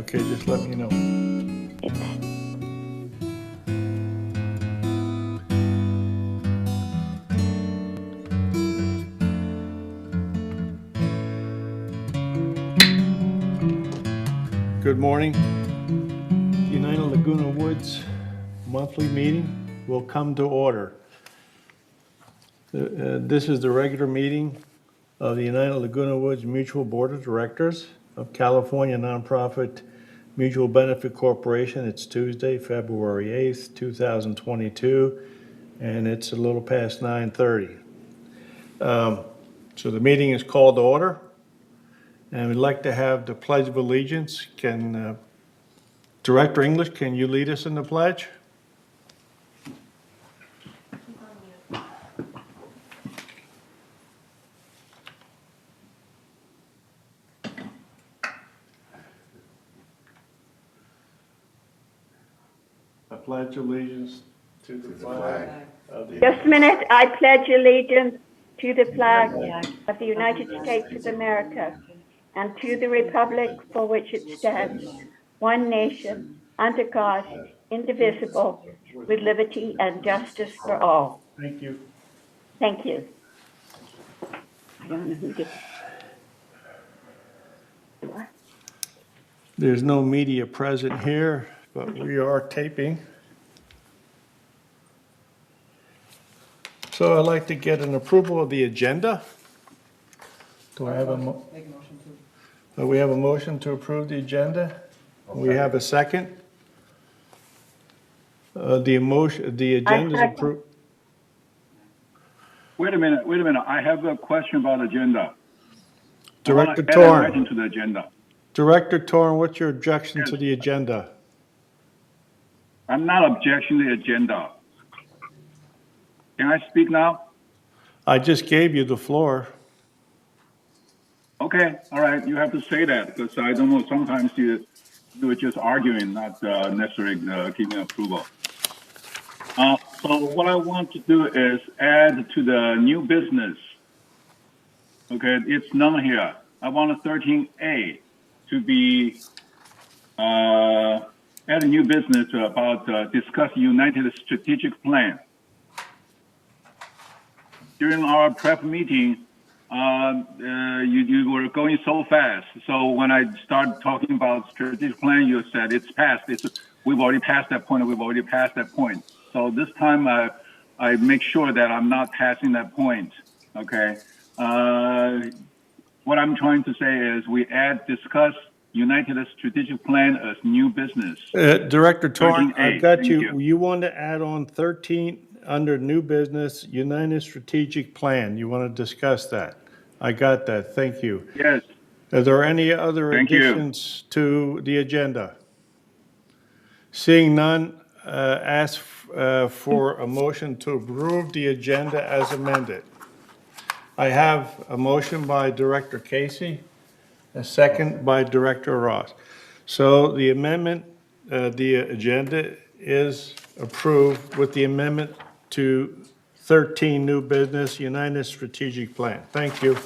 Okay, just let me know. Good morning. The United Laguna Woods monthly meeting will come to order. This is the regular meeting of the United Laguna Woods Mutual Board of Directors of California Nonprofit Mutual Benefit Corporation. It's Tuesday, February 8th, 2022, and it's a little past 9:30. So the meeting is called to order, and we'd like to have the Pledge of Allegiance. Can Director English, can you lead us in the pledge? I pledge allegiance to the flag of the Just a minute, I pledge allegiance to the flag of the United States of America and to the republic for which it stands, one nation, under God, indivisible, with liberty and justice for all. Thank you. Thank you. I don't know who did. There's no media present here, but we are taping. So I'd like to get an approval of the agenda. Do I have a we have a motion to approve the agenda? We have a second? The agenda is second. approved. Wait a minute. I have a question about agenda. Director I wanna add an Torn, item to the agenda. Director Torn, what's your objection to the agenda? I'm not objecting to the agenda. Can I speak now? I just gave you the floor. Okay, all right. You have to say that because I don't know. Sometimes you are just arguing, not necessarily giving approval. So what I want to do is add to the new business. Okay, it's none here. I want a 13A to be add a new business about discuss United Strategic Plan. During our prep meeting, you were going so fast. So when I started talking about strategic plan, you said it's past. We've already passed that point. So this time I make sure that I'm not passing that point. Okay. What I'm trying to say is we discuss United Strategic Plan as new business. Director Torn, 13A, I've got thank you. You want to add on 13 under new business, United Strategic Plan. You want to discuss that? I got that. Thank you. Yes. Are there any other Thank you. additions to the agenda? Seeing none, ask for a motion to approve the agenda as amended. I have a motion by Director Casey, a second by Director Ross. So the amendment, the agenda is approved with the amendment to 13 new business United Strategic Plan. Thank you.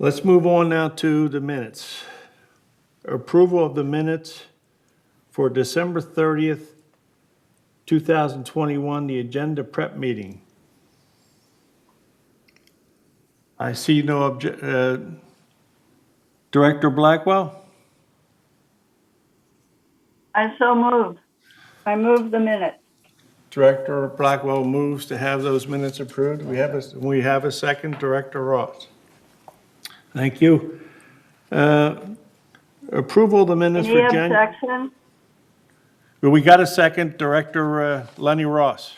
Let's move on now to the minutes. Approval of the minutes for December 30th, 2021, the agenda prep meeting. I see no Director Blackwell? I so moved. I moved the minute. Director Blackwell moves to have those minutes approved. We have a second, Director Ross. Thank you. Approval of the minutes Any for January. objection? We got a second, Director Lenny Ross.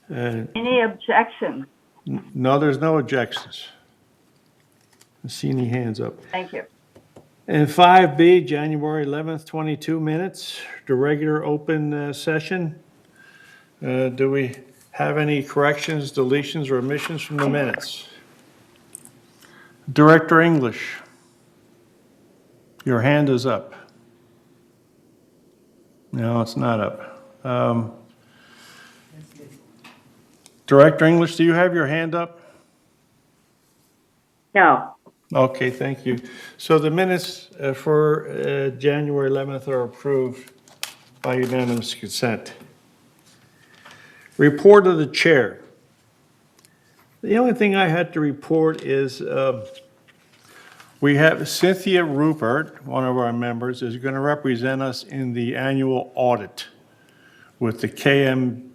Any objection? No, there's no objections. I see any hands up. Thank you. And 5B, January 11th, 22 minutes, the regular open session. Do we have any corrections, deletions, or omissions from the minutes? Director English, your hand is up. No, it's not up. Director English, do you have your hand up? No. Okay, thank you. So the minutes for January 11th are approved by unanimous consent. Report of the chair. The only thing I had to report is we have Cynthia Rupert, one of our members, is going to represent us in the annual audit with the KMPG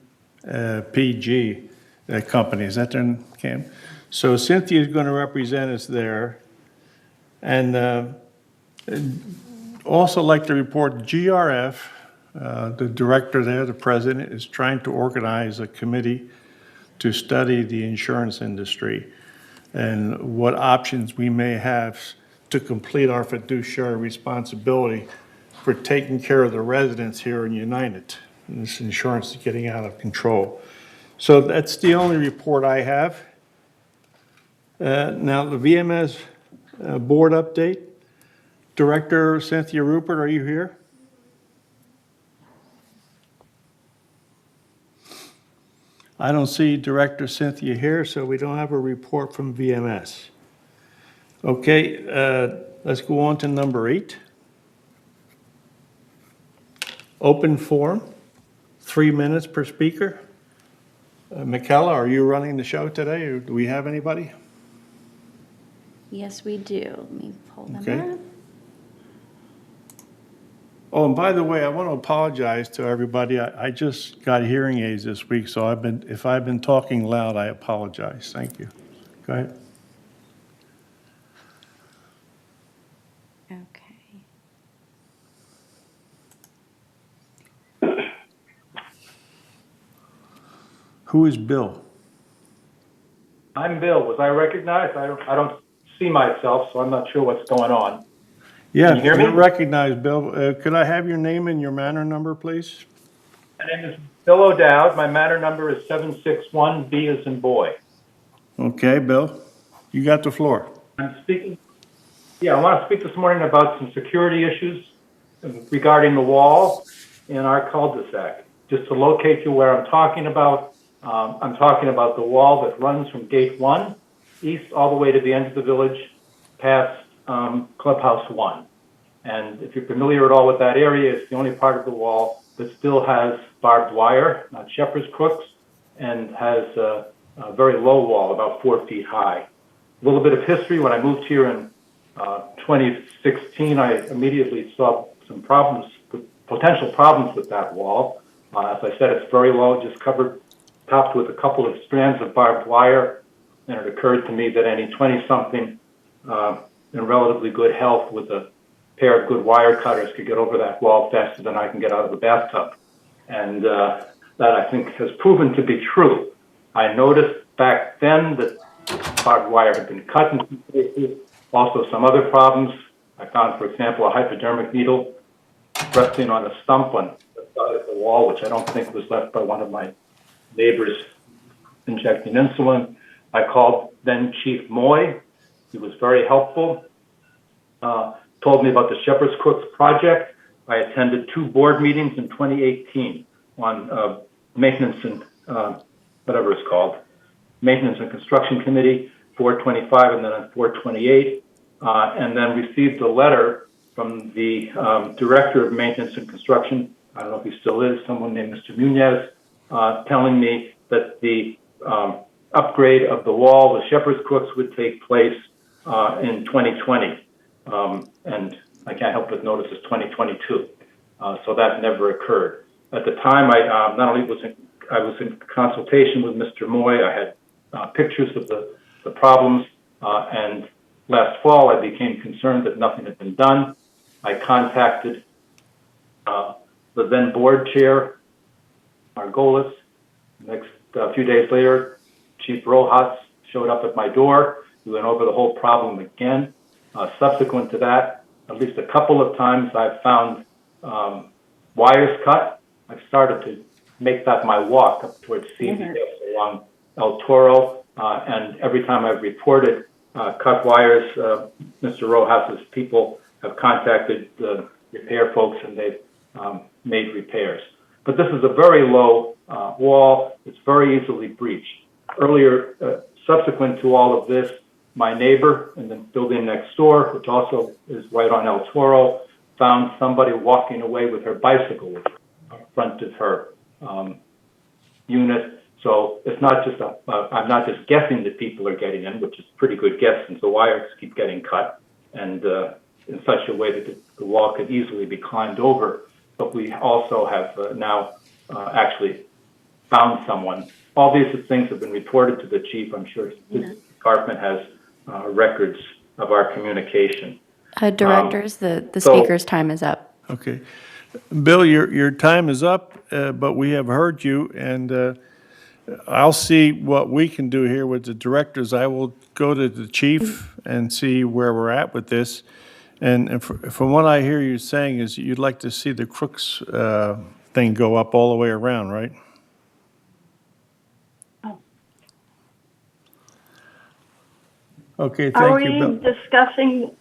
company. Is that their name? So Cynthia is going to represent us there. And also like to report GRF, the director there, the president, is trying to organize a committee to study the insurance industry and what options we may have to complete our fiduciary responsibility for taking care of the residents here in United. And this insurance is getting out of control. So that's the only report I have. Now, the VMS board update. Director Cynthia Rupert, are you here? I don't see Director Cynthia here, so we don't have a report from VMS. Okay, let's go on to number 8. Open forum, 3 minutes per speaker. Michaela, are you running the show today, or do we have anybody? Yes, we do. Let me pull them Okay. up. Oh, and by the way, I want to apologize to everybody. I just got hearing aids this week, so if I've been talking loud, I apologize. Thank you. Go ahead. Okay. Who is Bill? I'm Bill. Was I recognized? I don't see myself, so I'm not sure what's going on. Yeah, Can you hear me? you're recognized, Bill. Could I have your name and your manor number, please? My name is Bill O'Dowd. My matter number is 761B as in boy. Okay, Bill, you got the floor. I'm speaking. Yeah, I want to speak this morning about some security issues regarding the wall in our cul-de-sac. Just to locate you where I'm talking about the wall that runs from Gate 1 east all the way to the end of the village past Clubhouse 1. And if you're familiar at all with that area, it's the only part of the wall that still has barbed wire, not shepherd's crooks, and has a very low wall, about 4 feet high. A little bit of history. When I moved here in 2016, I immediately saw some problems, potential problems with that wall. As I said, it's very low, just topped with a couple of strands of barbed wire. And it occurred to me that any 20-something in relatively good health with a pair of good wire cutters could get over that wall faster than I can get out of the bathtub. And that I think has proven to be true. I noticed back then that barbed wire had been cut in some places. Also some other problems. I found, for example, a hypodermic needle resting on a stump on the side of the wall, which I don't think was left by one of my neighbors injecting insulin. I called then Chief Moy. He was very helpful. Told me about the Shepherd's Crooks project. I attended 2 board meetings in 2018 on maintenance and whatever it's called, Maintenance and Construction Committee, 425 and then on 428, and then received a letter from the Director of Maintenance and Construction, I don't know if he still is, someone named Mr. Munez, telling me that the upgrade of the wall, the Shepherd's Crooks, would take place in 2020. And I can't help but notice it's 2022. So that never occurred. At the time, I not only was in consultation with Mr. Moy, I had pictures of the problems, and last fall I became concerned that nothing had been done. I contacted the then board chair, Margolis. Next few days later, Chief Rojas showed up at my door. We went over the whole problem again. Subsequent to that, at least a couple of times I've found wires cut. I've started to make that my walk up towards CVS along El Toro, and every time I've reported cut wires, Mr. Rojas's people have contacted the repair folks and they've made repairs. But this is a very low wall. It's very easily breached. Earlier, subsequent to all of this, my neighbor in the building next door, which also is right on El Toro, found somebody walking away with her bicycle in front of her unit. So it's not just I'm not just guessing that people are getting in, which is a pretty good guess since the wires keep getting cut and in such a way that the wall could easily be climbed over. But we also have now actually found someone. All these things have been reported to the chief. I'm sure his department has records of our communication. Directors, the so- speaker's time is up. Okay. Bill, your time is up, but we have heard you, and I'll see what we can do here with the directors. I will go to the chief and see where we're at with this. And from what I hear you saying is you'd like to see the Crooks thing go up all the way around, right? Okay, thank you, Bill.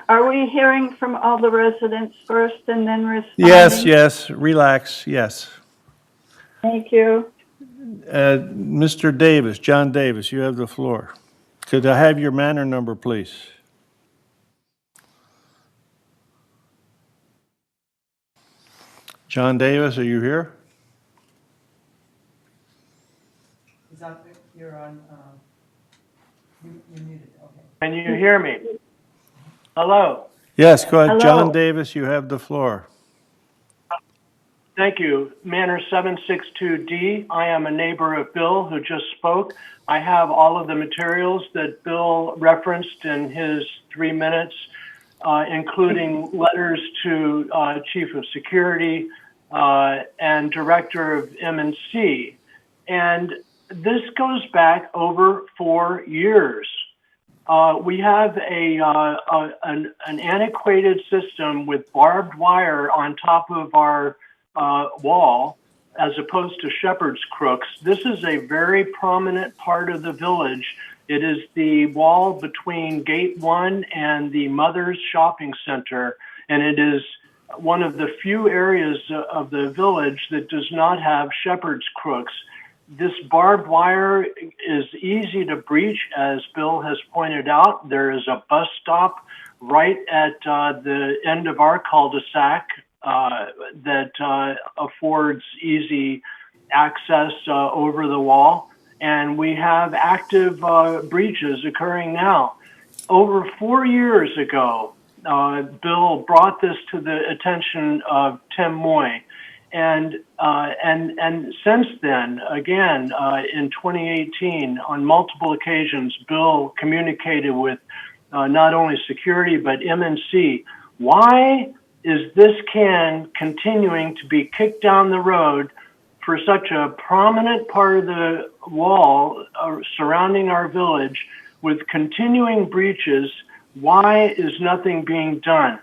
Are we hearing from all the residents first and then responding? Yes, relax, yes. Thank you. Mr. Davis, John Davis, you have the floor. Could I have your manor number, please? John Davis, are you here? You're on, you're muted, okay. Can you hear me? Hello, Yes, go ahead. Hello. John Davis, you have the floor. thank you. Manor 762D, I am a neighbor of Bill who just spoke. I have all of the materials that Bill referenced in his 3 minutes, including letters to Chief of Security and Director of M&C. And this goes back over 4 years. We have an antiquated system with barbed wire on top of our wall, as opposed to shepherd's crooks. This is a very prominent part of the village. It is the wall between Gate 1 and the Mother's Shopping Center, and it is one of the few areas of the village that does not have shepherd's crooks. This barbed wire is easy to breach, as Bill has pointed out. There is a bus stop right at the end of our cul-de-sac that affords easy access over the wall. And we have active breaches occurring now. Over 4 years ago, Bill brought this to the attention of Tim Moy. And since then, again, in 2018, on multiple occasions, Bill communicated with not only security, but MNC. Why is this can continuing to be kicked down the road for such a prominent part of the wall surrounding our village with continuing breaches? Why is nothing being done?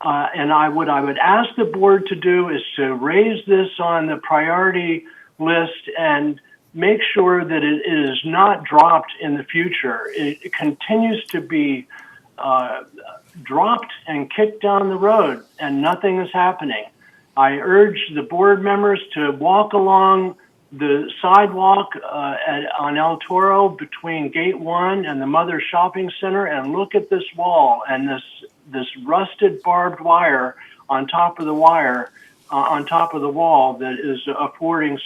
And what I would ask the board to do is to raise this on the priority list and make sure that it is not dropped in the future. It continues to be dropped and kicked down the road, and nothing is happening. I urge the board members to walk along the sidewalk on El Toro between Gate 1 and the Mother Shopping Center and look at this wall and this rusted barbed wire on top of the wall that is affording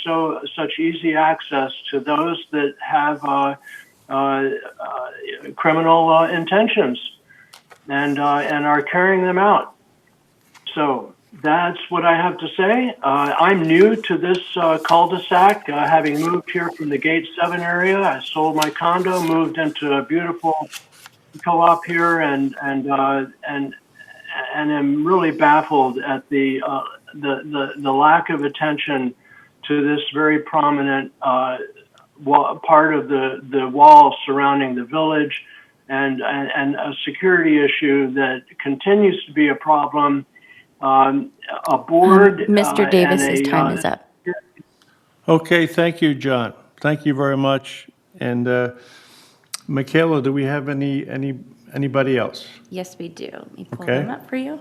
such easy access to those that have criminal intentions and are carrying them out. So that's what I have to say. I'm new to this cul-de-sac, having moved here from the Gate 7 area. I sold my condo, moved into a beautiful co-op here, and am really baffled at the lack of attention to this very prominent part of the wall surrounding the village, and a security issue that continues to be a problem. A board. Mr. Davis's time is up. Okay, thank you, John. Thank you very much. And Michaela, do we have anybody else? Yes, we do. Let me pull Okay. them up for you.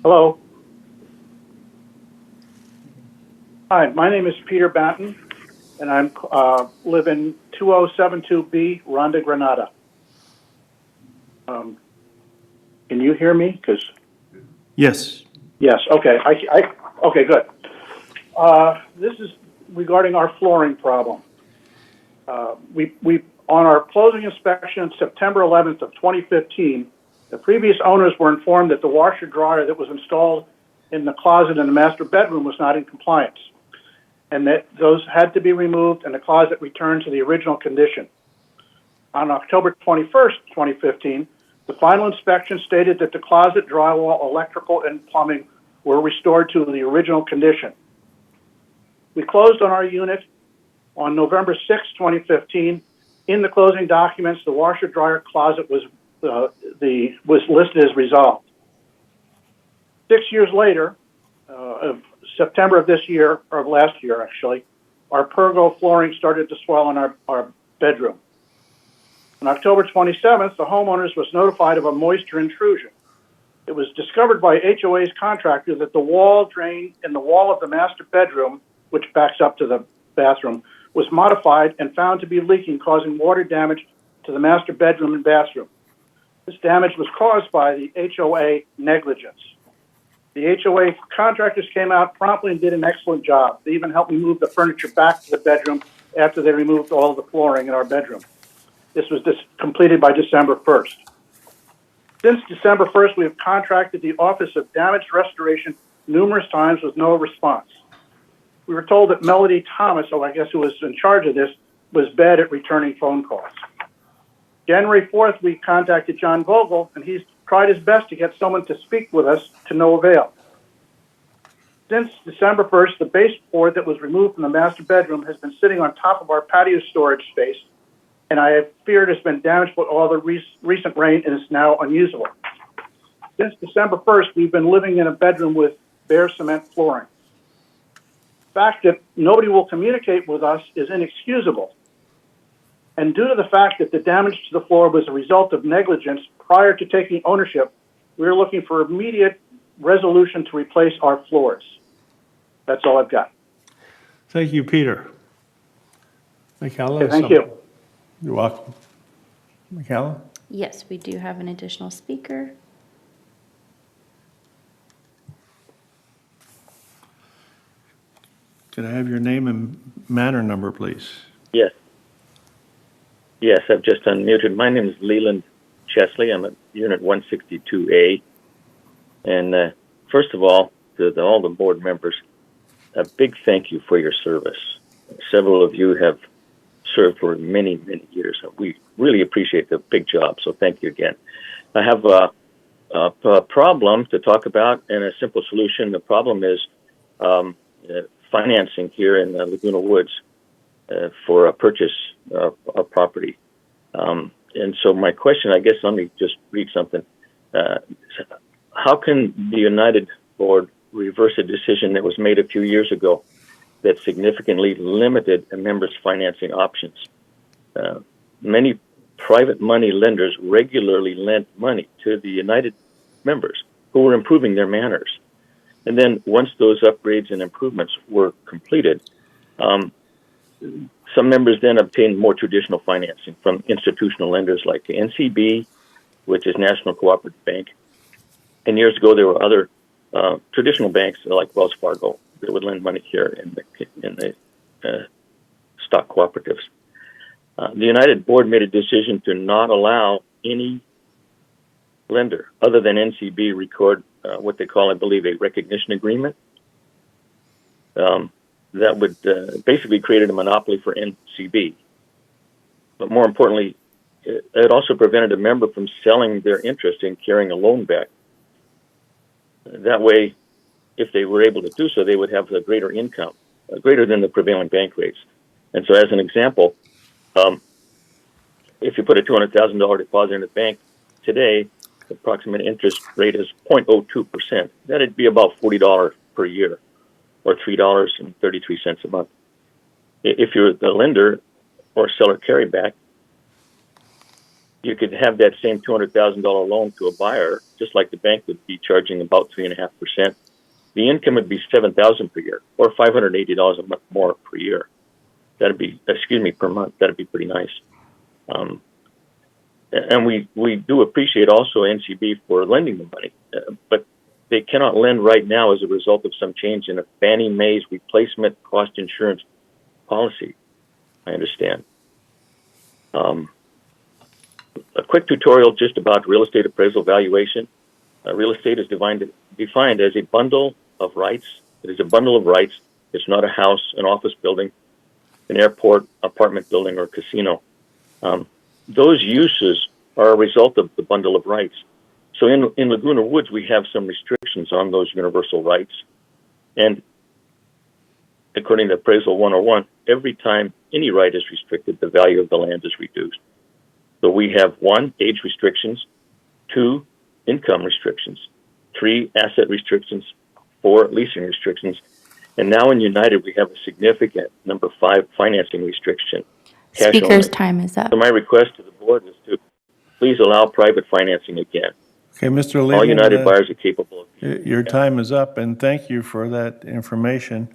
Hello. Hi, my name is Peter Batten, and I'm live in 2072B, Ronda, Granada. Can you hear me? Because Yes. yes, okay, okay, good. This is regarding our flooring problem. We on our closing inspection, September 11th of 2015, the previous owners were informed that the washer dryer that was installed in the closet in the master bedroom was not in compliance, and that those had to be removed and the closet returned to the original condition. On October 21st, 2015, the final inspection stated that the closet, drywall, electrical, and plumbing were restored to the original condition. We closed on our unit on November 6, 2015. In the closing documents, the washer dryer closet was listed as resolved. 6 years later, of September of this year, or of last year actually, our pergo flooring started to swell in our bedroom. On October 27th, the homeowners was notified of a moisture intrusion. It was discovered by HOA's contractor that the wall drain in the wall of the master bedroom, which backs up to the bathroom, was modified and found to be leaking, causing water damage to the master bedroom and bathroom. This damage was caused by the HOA negligence. The HOA contractors came out promptly and did an excellent job. They even helped me move the furniture back to the bedroom after they removed all of the flooring in our bedroom. This was completed by December 1st. Since December 1st, we have contracted the Office of Damage Restoration numerous times with no response. We were told that Melody Thomas, I guess who was in charge of this, was bad at returning phone calls. January 4th, we contacted John Vogel, and he's tried his best to get someone to speak with us to no avail. Since December 1st, the baseboard that was removed from the master bedroom has been sitting on top of our patio storage space, and I have feared it's been damaged by all the recent rain and is now unusable. Since December 1st, we've been living in a bedroom with bare cement flooring. The fact that nobody will communicate with us is inexcusable. And due to the fact that the damage to the floor was a result of negligence prior to taking ownership, we are looking for immediate resolution to replace our floors. That's all I've got. Thank you, Peter. Michaela? Okay, thank you. You're welcome. Michaela? Yes, we do have an additional speaker. Could I have your name and manor number, please? Yes. Yes, I've just unmuted. My name is Leland Chesley. I'm at Unit 162A. And first of all, to all the board members, a big thank you for your service. Several of you have served for many, many years. We really appreciate the big job, so thank you again. I have a problem to talk about and a simple solution. The problem is financing here in Laguna Woods for a purchase of property. And so my question, I guess, let me just read something. How can the United Board reverse a decision that was made a few years ago that significantly limited a member's financing options? Many private money lenders regularly lent money to the United members who were improving their manners. And then once those upgrades and improvements were completed, some members then obtained more traditional financing from institutional lenders like the NCB, which is National Cooperative Bank. And years ago, there were other traditional banks like Wells Fargo that would lend money here in the stock cooperatives. The United Board made a decision to not allow any lender other than NCB record what they call, I believe, a recognition agreement. That would basically create a monopoly for NCB. But more importantly, it also prevented a member from selling their interest in carrying a loan back. That way, if they were able to do so, they would have a greater income, greater than the prevailing bank rates. And so as an example, if you put a $200,000 deposit in the bank today, the approximate interest rate is 0.02%. That'd be about $40 per year, or $3.33 a month. If you're the lender or seller carryback, you could have that same $200,000 loan to a buyer, just like the bank would be charging about 3.5%. the income would be $7,000 per year, or $580 a month more per year. That'd be, per month. That'd be pretty nice. And we do appreciate also NCB for lending the money, but they cannot lend right now as a result of some change in a Fannie Mae's replacement cost insurance policy, I understand. A quick tutorial just about real estate appraisal valuation. Real estate is defined as a bundle of rights. It is a bundle of rights. It's not a house, an office building, an airport, apartment building, or casino. Those uses are a result of the bundle of rights. So in Laguna Woods, we have some restrictions on those universal rights. And according to Appraisal 101, every time any right is restricted, the value of the land is reduced. So we have 1, age restrictions, 2, income restrictions, 3, asset restrictions, 4, leasing restrictions, and now in United, we have a significant number 5, financing restriction. Speaker's time is up. So my request to the board is to please allow private financing again. Okay, Mr. All Leading, United buyers are capable of. your time is up, and thank you for that information.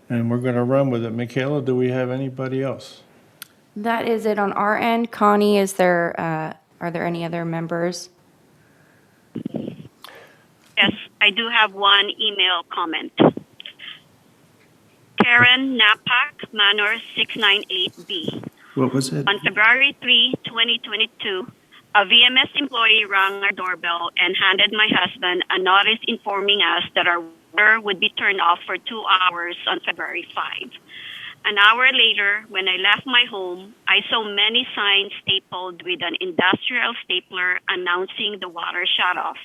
And we're going to run with it. Michaela, do we have anybody else? That is it on our end. Connie, are there any other members? Yes, I do have one email comment. Karen Napak, Manor 698B. What was it? On February 3, 2022, a VMS employee rang our doorbell and handed my husband a notice informing us that our water would be turned off for 2 hours on February 5. An hour later, when I left my home, I saw many signs stapled with an industrial stapler announcing the water shut-off.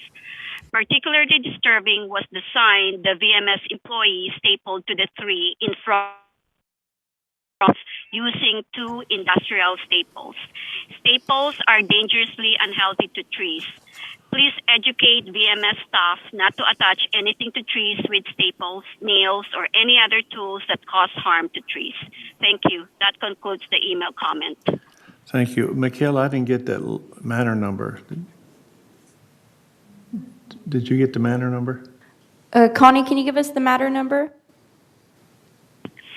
Particularly disturbing was the sign the VMS employee stapled to the tree in front using 2 industrial staples. Staples are dangerously unhealthy to trees. Please educate VMS staff not to attach anything to trees with staples, nails, or any other tools that cause harm to trees. Thank you. That concludes the email comment. Thank you. Michaela, I didn't get that Manor number. Did you get the Manor number? Connie, can you give us the matter number?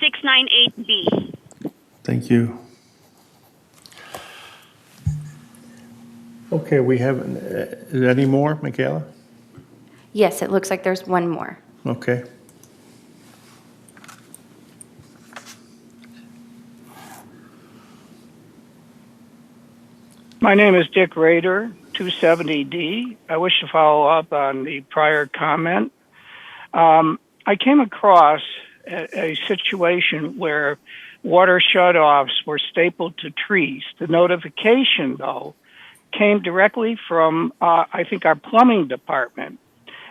698B. Thank you. Okay, we have, is there any more, Michaela? Yes, it looks like there's one more. Okay. My name is Dick Rader, 270D. I wish to follow up on the prior comment. I came across a situation where water shutoffs were stapled to trees. The notification, though, came directly from, I think, our plumbing department.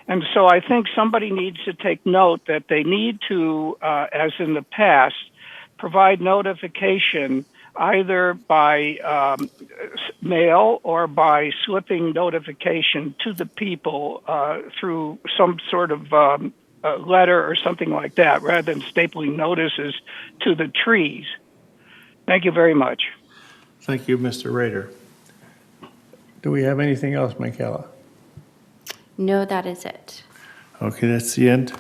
And so I think somebody needs to take note that they need to, as in the past, provide notification either by mail or by slipping notification to the people through some sort of letter or something like that, rather than stapling notices to the trees. Thank you very much. Thank you, Mr. Rader. Do we have anything else, Michaela? No, that is it. Okay, that's the end.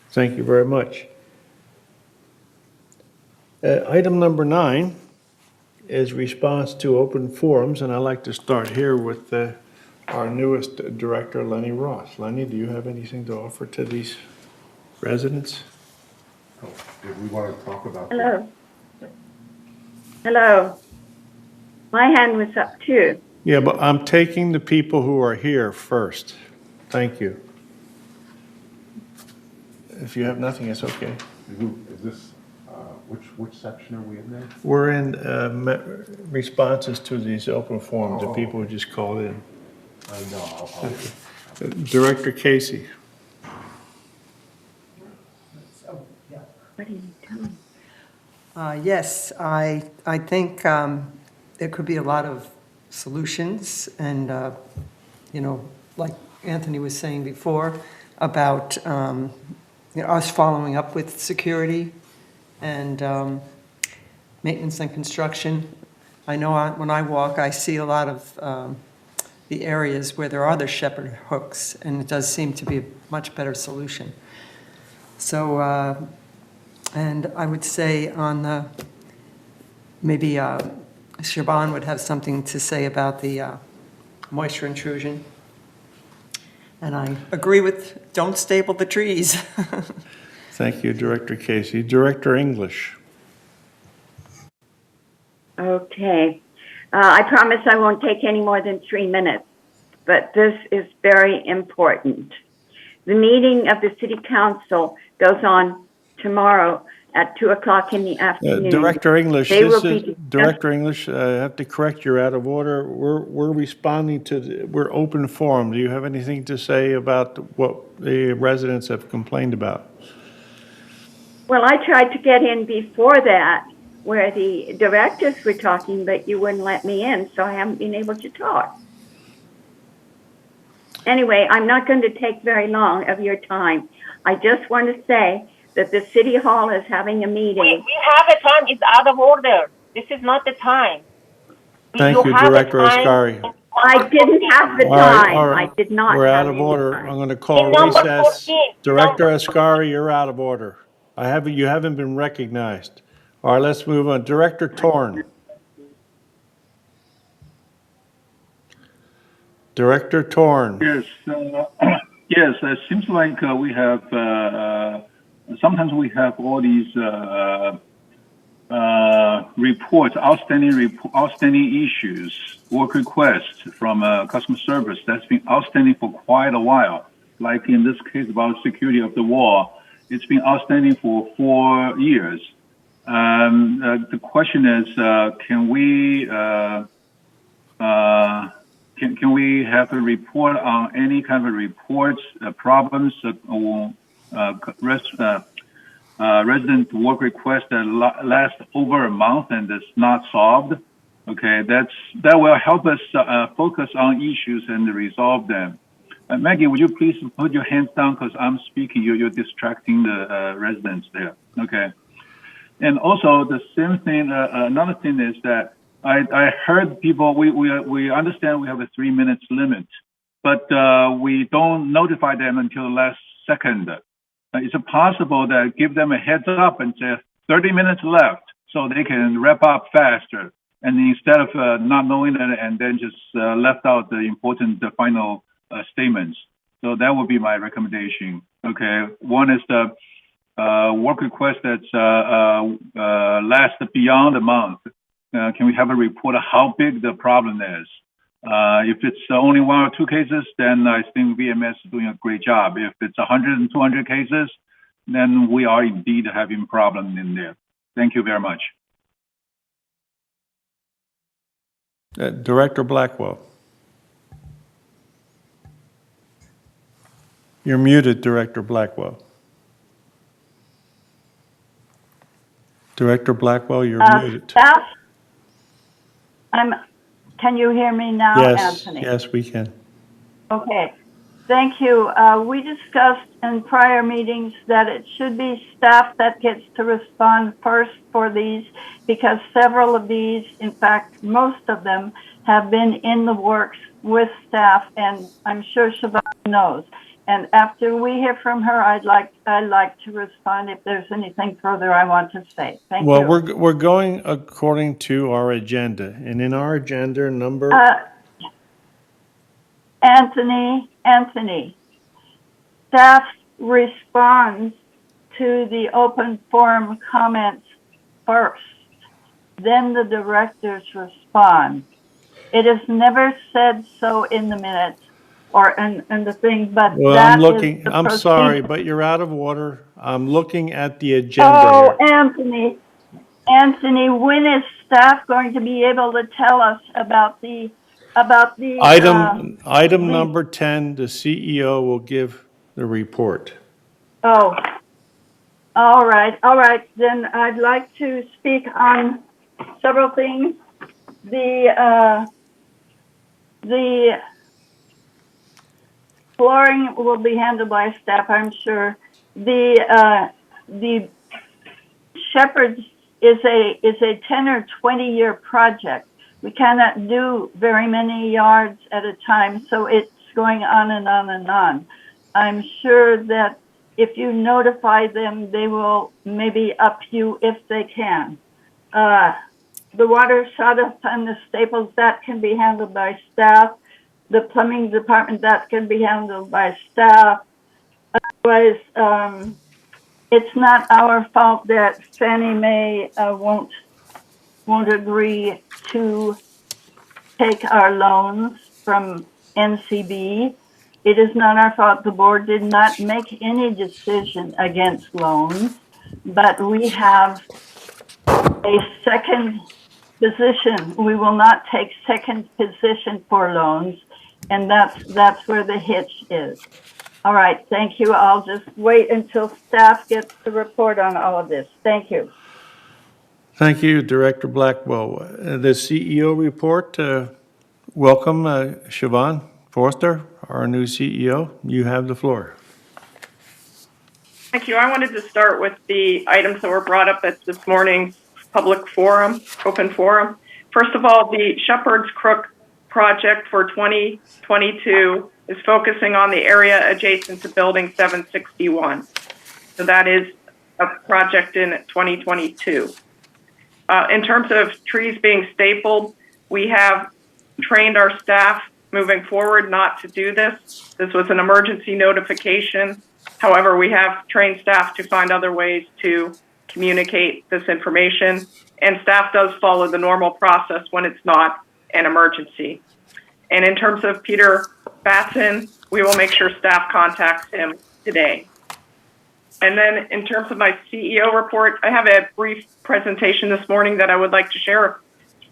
Thank you very much. Item number 9 is response to open forums, and I'd like to start here with our newest director, Lenny Ross. Lenny, do you have anything to offer to these residents? If we want to talk about Hello. Hello. My hand was up too. Yeah, but I'm taking the people who are here first. Thank you. If you have nothing, it's okay. Is this, which section are we in there? We're in responses to these open forums that people who just called in. No, Director Casey. What are you doing? Yes, I think there could be a lot of solutions, and like Anthony was saying before about us following up with security and maintenance and construction. I know when I walk, I see a lot of the areas where there are the shepherd hooks, and it does seem to be a much better solution. So, and I would say on the, maybe Shaban would have something to say about the moisture intrusion. And I agree with, don't staple the trees. Thank you, Director Casey. Director English. Okay. I promise I won't take any more than 3 minutes, but this is very important. The meeting of the City Council goes on tomorrow at 2 o'clock in the afternoon. Director English, They will this is, be Director English, I have to correct, you're out of order. We're responding to, we're open forum. Do you have anything to say about what the residents have complained about? Well, I tried to get in before that, where the directors were talking, but you wouldn't let me in, so I haven't been able to talk. Anyway, I'm not going to take very long of your time. I just want to say that the City Hall is having a meeting. We have a time. It's out of order. This is not the time. Thank you, have a Director time. Ascari. I didn't have the All right, time. all right. I did not We're out have of any order. time. I'm going to call In number recess. 14, Director Ascari, you're out of order. You haven't been recognized. All right, let's move on. Director Torn. Director Torn. Yes, yes. It seems like we have sometimes we have all these reports, outstanding issues, work requests from customer service that's been outstanding for quite a while. Like in this case about security of the wall, it's been outstanding for 4 years. The question is, can we have a report on any kind of reports, problems, or resident work request that last over a month and is not solved? Okay, that will help us focus on issues and resolve them. Maggie, would you please put your hands down because I'm speaking. You're distracting the residents there. Okay. And also the same thing. Another thing is that I heard people. We understand we have a 3 minutes limit, but we don't notify them until the last second. Is it possible that give them a heads up and say 30 minutes left so they can wrap up faster? And instead of not knowing it and then just left out the important final statements. So that would be my recommendation. Okay. One is the work request that's lasts beyond a month. Can we have a report of how big the problem is? If it's only 1 or 2 cases, then I think VMS is doing a great job. If it's 100 and 200 cases, then we are indeed having problems in there. Thank you very much. Director Blackwell. You're muted, Director Blackwell. Director Blackwell, you're muted. Staff, can you hear me now, Anthony? Yes, we can. Okay, thank you. We discussed in prior meetings that it should be staff that gets to respond first for these because several of these, in fact, most of them have been in the works with staff, and I'm sure Siobhan knows. And after we hear from her, I'd like to respond if there's anything further I want to say. Thank you. Well, we're going according to our agenda, and in our agenda number. Anthony, staff responds to the open forum comments first, then the directors respond. It is never said so in the minutes or in the thing, but well, that I'm looking. is the I'm procedure. sorry, but you're out of order. I'm looking at the agenda. Oh, here. Anthony, when is staff going to be able to tell us about the item number 10? The CEO will give the report. Oh, all right. Then I'd like to speak on several things. The flooring will be handled by staff, I'm sure. The Shepherds is a 10 or 20 year project. We cannot do very many yards at a time, so it's going on and on and on. I'm sure that if you notify them, they will maybe up you if they can. The water shut-off and the staples, that can be handled by staff. The plumbing department, that can be handled by staff. Otherwise, it's not our fault that Fannie Mae won't agree to take our loans from NCB. It is not our fault. The board did not make any decision against loans, but we have a second position. We will not take second position for loans, and that's where the hitch is. All right, thank you. I'll just wait until staff gets the report on all of this. Thank you. Thank you, Director Blackwell. The CEO report, welcome, Siobhan Forster, our new CEO. You have the floor. Thank you. I wanted to start with the items that were brought up at this morning's public forum, open forum. First of all, the Shepherd's Crook project for 2022 is focusing on the area adjacent to Building 761. So that is a project in 2022. In terms of trees being stapled, we have trained our staff moving forward not to do this. This was an emergency notification. However, we have trained staff to find other ways to communicate this information, and staff does follow the normal process when it's not an emergency. And in terms of Peter Batson, we will make sure staff contacts him today. And then in terms of my CEO report, I have a brief presentation this morning that I would like to share.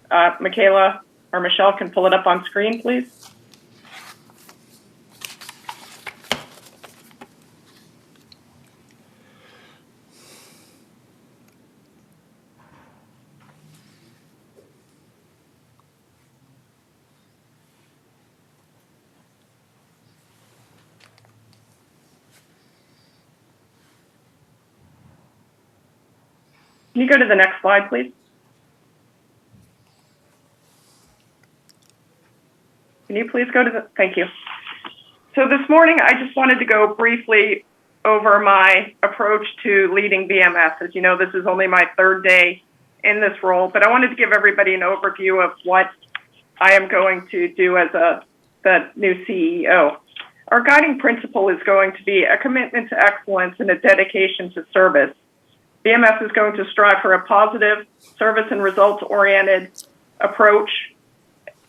Michaela or Michelle can pull it up on screen, please. Can you go to the next slide, please? Can you please go to the, thank you. So this morning, I just wanted to go briefly over my approach to leading BMS. As you know, this is only my third day in this role, but I wanted to give everybody an overview of what I am going to do as the new CEO. Our guiding principle is going to be a commitment to excellence and a dedication to service. BMS is going to strive for a positive, service and results-oriented approach,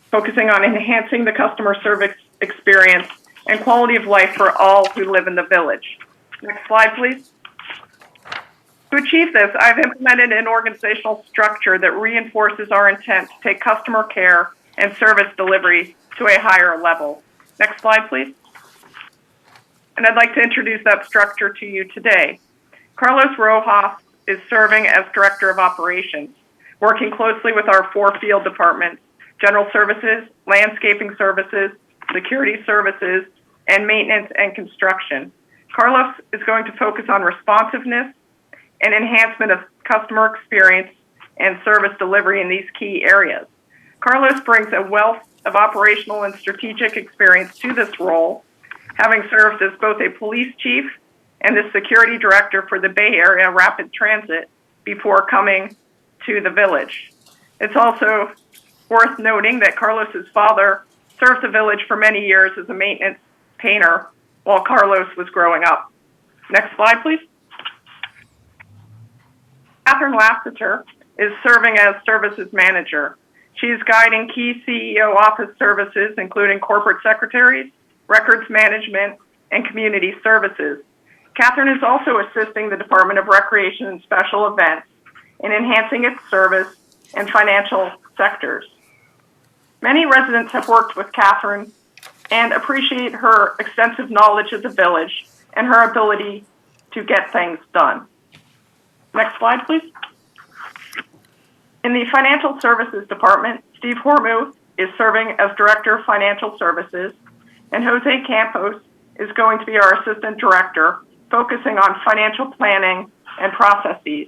focusing on enhancing the customer service experience and quality of life for all who live in the village. Next slide, please. To achieve this, I've implemented an organizational structure that reinforces our intent to take customer care and service delivery to a higher level. Next slide, please. And I'd like to introduce that structure to you today. Carlos Rojas is serving as Director of Operations, working closely with our 4 field departments: General Services, Landscaping Services, Security Services, and Maintenance and Construction. Carlos is going to focus on responsiveness and enhancement of customer experience and service delivery in these key areas. Carlos brings a wealth of operational and strategic experience to this role, having served as both a police chief and the security director for the Bay Area Rapid Transit before coming to the village. It's also worth noting that Carlos's father served the village for many years as a maintenance painter while Carlos was growing up. Next slide, please. Catherine Lassiter is serving as Services Manager. She is guiding key CEO office services, including corporate secretaries, records management, and community services. Catherine is also assisting the Department of Recreation and Special Events in enhancing its service and financial sectors. Many residents have worked with Catherine and appreciate her extensive knowledge of the village and her ability to get things done. Next slide, please. In the Financial Services Department, Steve Hormuth is serving as Director of Financial Services, and Jose Campos is going to be our Assistant Director, focusing on financial planning and processes.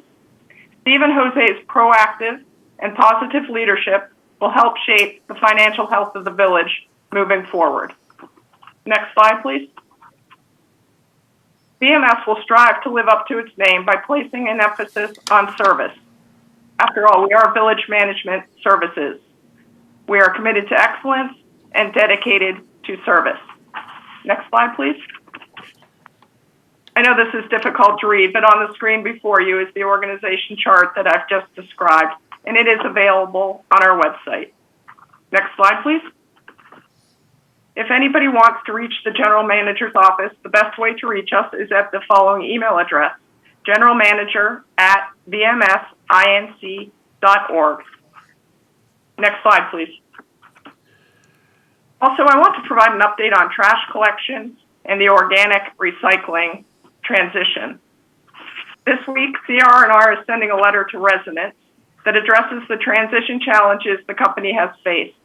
Steve and Jose's proactive and positive leadership will help shape the financial health of the village moving forward. Next slide, please. BMS will strive to live up to its name by placing an emphasis on service. After all, we are village management services. We are committed to excellence and dedicated to service. Next slide, please. I know this is difficult to read, but on the screen before you is the organization chart that I've just described, and it is available on our website. Next slide, please. If anybody wants to reach the general manager's office, the best way to reach us is at the following email address, generalmanager@vmsinc.org. Next slide, please. Also, I want to provide an update on trash collection and the organic recycling transition. This week, CR&R is sending a letter to residents that addresses the transition challenges the company has faced,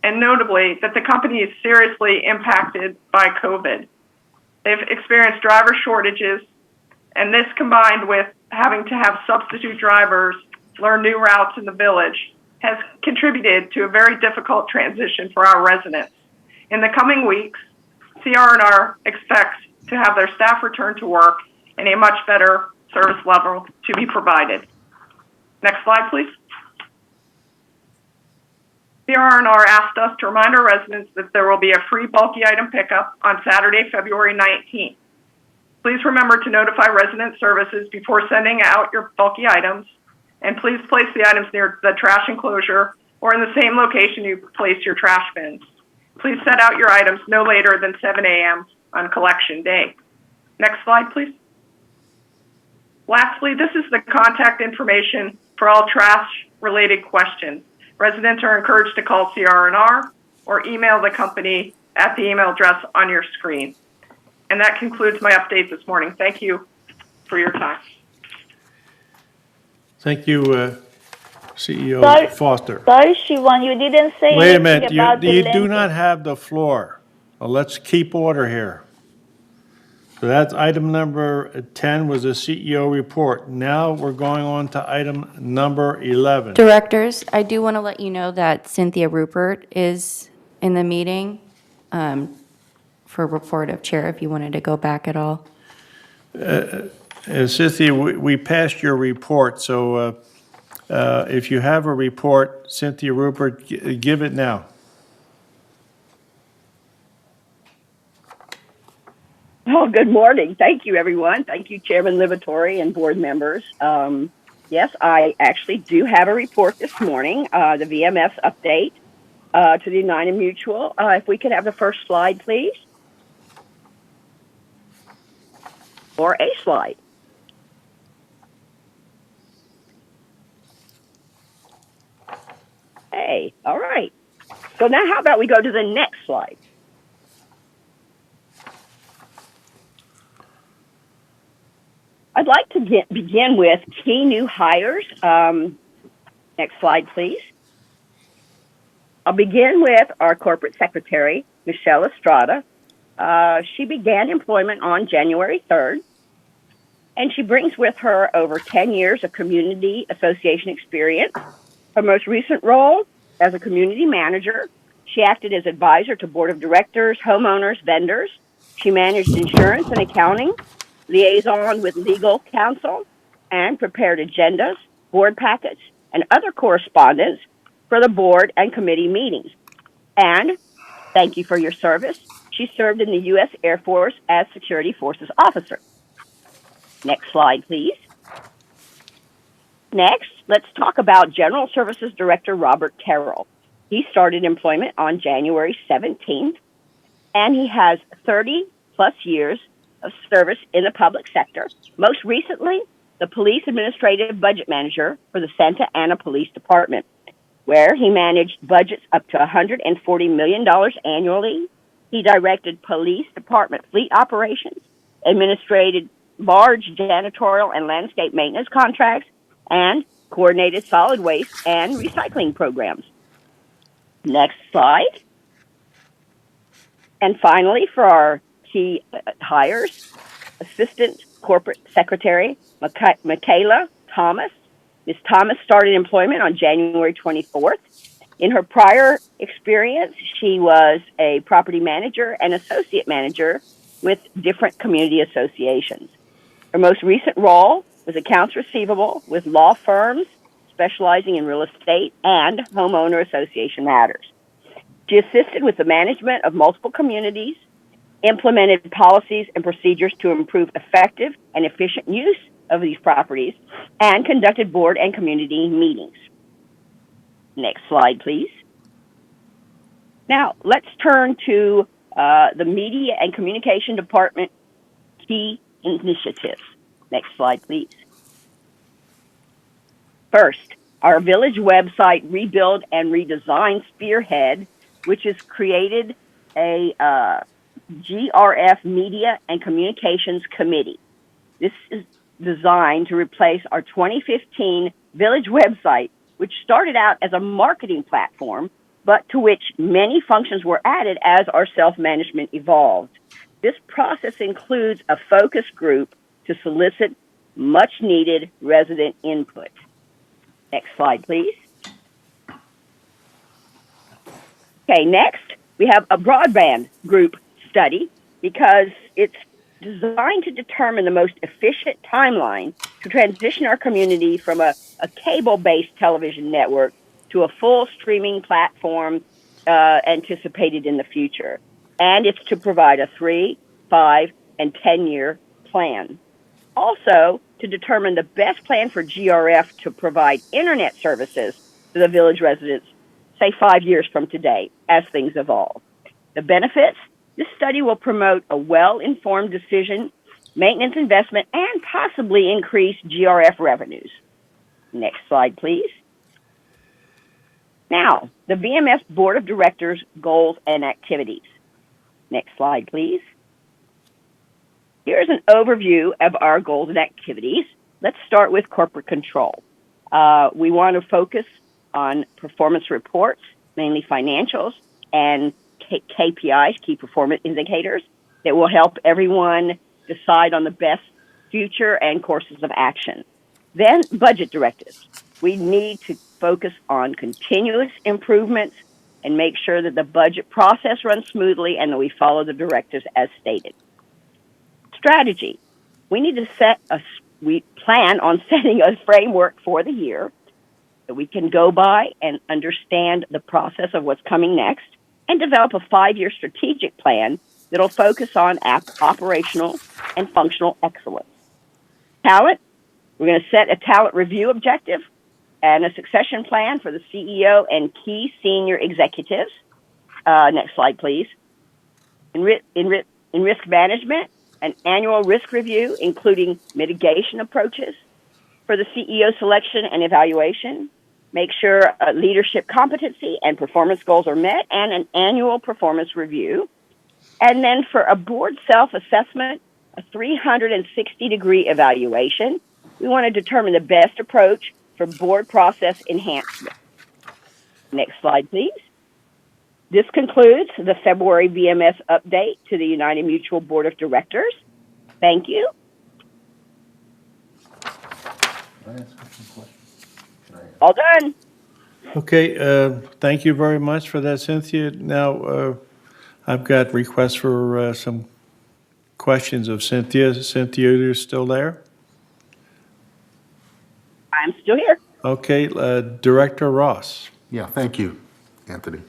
and notably that the company is seriously impacted by COVID. They've experienced driver shortages, and this combined with having to have substitute drivers learn new routes in the village has contributed to a very difficult transition for our residents. In the coming weeks, CR&R expects to have their staff return to work and a much better service level to be provided. Next slide, please. CR&R asked us to remind our residents that there will be a free bulky item pickup on Saturday, February 19th. Please remember to notify resident services before sending out your bulky items, and please place the items near the trash enclosure or in the same location you place your trash bins. Please set out your items no later than 7 a.m. on collection day. Next slide, please. Lastly, this is the contact information for all trash-related questions. Residents are encouraged to call CR&R or email the company at the email address on your screen. And that concludes my update this morning. Thank you for your time. Thank you, CEO Foster. Sorry, Siobhan, you didn't say Wait a anything minute, about the you do length. not have the floor. Well, let's keep order here. So that's item number 10 was a CEO report. Now we're going on to item number 11. Directors, I do want to let you know that Cynthia Rupert is in the meeting for report of chair, if you wanted to go back at all. Cynthia, we passed your report, so if you have a report, Cynthia Rupert, give it now. Oh, good morning. Thank you, everyone. Thank you, Chairman Livatore and board members. Yes, I actually do have a report this morning, the VMS update to the United Mutual. If we could have the first slide, please. Or a slide. Hey, all right. So now how about we go to the next slide? I'd like to begin with key new hires. Next slide, please. I'll begin with our corporate secretary, Michelle Estrada. She began employment on January 3rd, and she brings with her over 10 years of community association experience. Her most recent role as a community manager, she acted as advisor to board of directors, homeowners, vendors. She managed insurance and accounting, liaison with legal counsel, and prepared agendas, board packets, and other correspondence for the board and committee meetings. And thank you for your service. She served in the U.S. Air Force as Security Forces Officer. Next slide, please. Next, let's talk about General Services Director Robert Terrell. He started employment on January 17th, and he has 30-plus years of service in the public sector. Most recently, the Police Administrative Budget Manager for the Santa Ana Police Department, where he managed budgets up to $140 million annually. He directed police department fleet operations, administrated large janitorial and landscape maintenance contracts, and coordinated solid waste and recycling programs. Next slide. And finally, for our key hires, Assistant Corporate Secretary Michaela Thomas. Ms. Thomas started employment on January 24th. In her prior experience, she was a property manager and associate manager with different community associations. Her most recent role was accounts receivable with law firms specializing in real estate and homeowner association matters. She assisted with the management of multiple communities, implemented policies and procedures to improve effective and efficient use of these properties, and conducted board and community meetings. Next slide, please. Now, let's turn to the Media and Communication Department key initiatives. Next slide, please. First, our village website rebuild and redesign spearhead, which has created a GRF Media and Communications Committee. This is designed to replace our 2015 village website, which started out as a marketing platform, but to which many functions were added as our self-management evolved. This process includes a focus group to solicit much-needed resident input. Next slide, please. Okay, next, we have a broadband group study because it's designed to determine the most efficient timeline to transition our community from a cable-based television network to a full streaming platform anticipated in the future. And it's to provide a 3, 5, and 10-year plan. Also, to determine the best plan for GRF to provide internet services to the village residents, say 5 years from today, as things evolve. The benefits: this study will promote a well-informed decision, maintenance investment, and possibly increase GRF revenues. Next slide, please. Now, the VMS Board of Directors goals and activities. Next slide, please. Here's an overview of our goals and activities. Let's start with corporate control. We want to focus on performance reports, mainly financials, and KPIs, key performance indicators, that will help everyone decide on the best future and courses of action. Then budget directives. We need to focus on continuous improvements and make sure that the budget process runs smoothly and that we follow the directives as stated. Strategy. We need to we plan on setting a framework for the year that we can go by and understand the process of what's coming next, and develop a 5-year strategic plan that'll focus on operational and functional excellence. Talent. We're going to set a talent review objective and a succession plan for the CEO and key senior executives. Next slide, please. In risk management, an annual risk review, including mitigation approaches for the CEO selection and evaluation. Make sure leadership competency and performance goals are met, and an annual performance review. And then for a board self-assessment, a 360-degree evaluation. We want to determine the best approach for board process enhancement. Next slide, please. This concludes the February BMS update to the United Mutual Board of Directors. Thank you. Can I ask some questions? All done. Okay, thank you very much for that, Cynthia. Now, I've got requests for some questions of Cynthia. Cynthia, you're still there? I'm still here. Okay, Director Ross. Yeah, thank you, Anthony.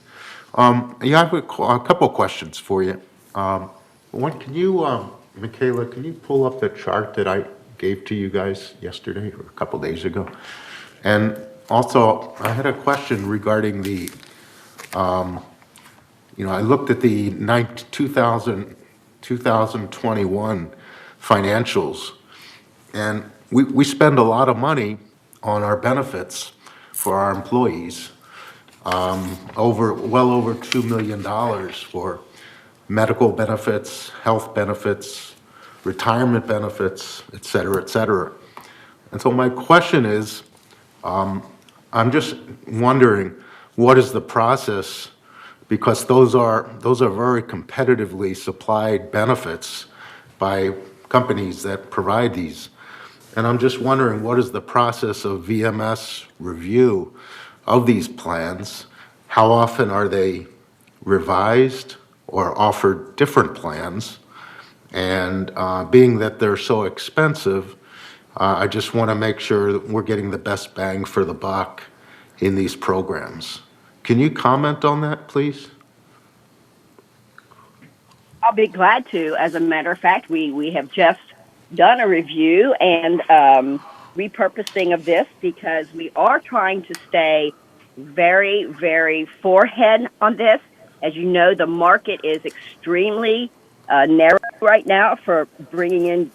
Yeah, I have a couple questions for you. One, can you, Michaela, can you pull up the chart that I gave to you guys yesterday or a couple days ago? And also, I had a question regarding the, I looked at the 2021 financials, and we spend a lot of money on our benefits for our employees, well over $2 million for medical benefits, health benefits, retirement benefits, et cetera, et cetera. And so my question is, I'm just wondering, what is the process? Because those are very competitively supplied benefits by companies that provide these. And I'm just wondering, what is the process of VMS review of these plans? How often are they revised or offered different plans? And being that they're so expensive, I just want to make sure that we're getting the best bang for the buck in these programs. Can you comment on that, please? I'll be glad to. As a matter of fact, we have just done a review and repurposing of this because we are trying to stay very, very forehead on this. As you know, the market is extremely narrow right now for bringing in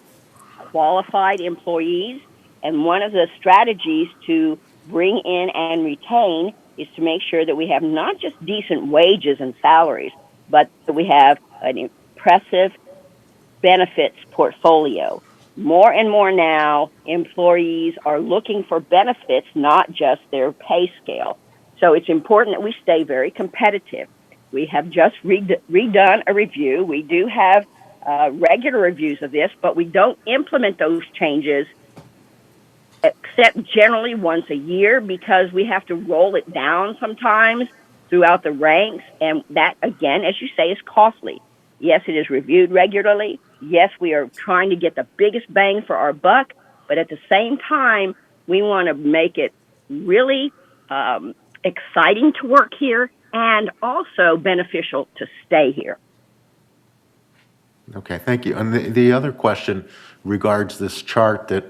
qualified employees. And one of the strategies to bring in and retain is to make sure that we have not just decent wages and salaries, but that we have an impressive benefits portfolio. More and more now, employees are looking for benefits, not just their pay scale. So it's important that we stay very competitive. We have just redone a review. We do have regular reviews of this, but we don't implement those changes except generally once a year because we have to roll it down sometimes throughout the ranks. And that, again, as you say, is costly. Yes, it is reviewed regularly. Yes, we are trying to get the biggest bang for our buck, but at the same time, we want to make it really exciting to work here and also beneficial to stay here. Okay, thank you. And the other question regards this chart that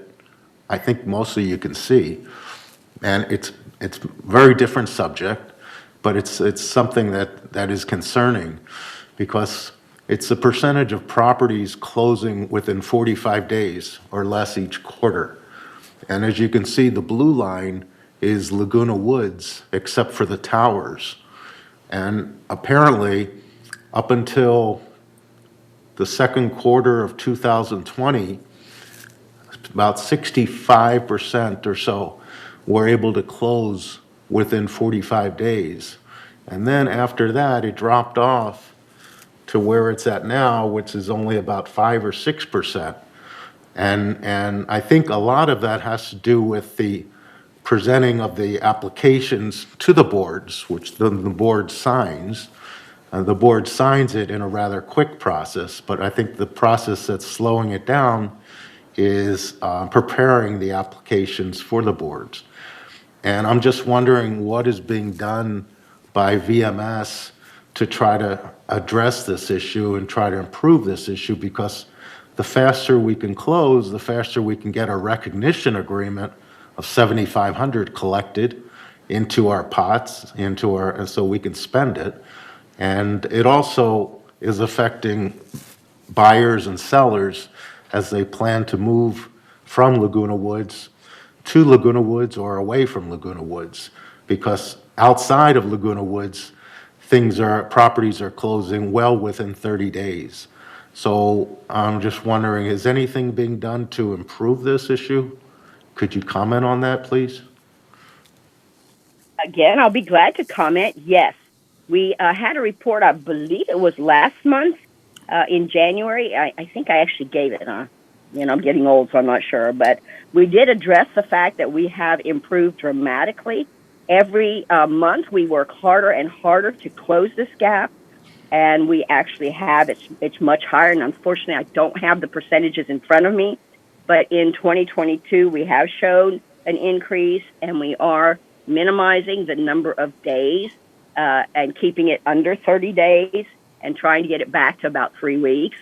I think mostly you can see, and it's very different subject, but it's something that is concerning because it's the percentage of properties closing within 45 days or less each quarter. And as you can see, the blue line is Laguna Woods, except for the towers. And apparently, up until the second quarter of 2020, about 65% or so were able to close within 45 days. And then after that, it dropped off to where it's at now, which is only about 5 or 6%. And I think a lot of that has to do with the presenting of the applications to the boards, which the board signs. The board signs it in a rather quick process, but I think the process that's slowing it down is preparing the applications for the boards. And I'm just wondering what is being done by VMS to try to address this issue and try to improve this issue, because the faster we can close, the faster we can get a recognition agreement of $7,500 collected into our pots, and so we can spend it. And it also is affecting buyers and sellers as they plan to move from Laguna Woods to Laguna Woods or away from Laguna Woods, because outside of Laguna Woods, properties are closing well within 30 days. So I'm just wondering, is anything being done to improve this issue? Could you comment on that, please? Again, I'll be glad to comment. Yes, we had a report, I believe it was last month in January. I think I actually gave it. I'm getting old, so I'm not sure. But we did address the fact that we have improved dramatically. Every month, we work harder and harder to close this gap, and we actually have. It's much higher, and unfortunately, I don't have the percentages in front of me. But in 2022, we have shown an increase, and we are minimizing the number of days and keeping it under 30 days and trying to get it back to about 3 weeks.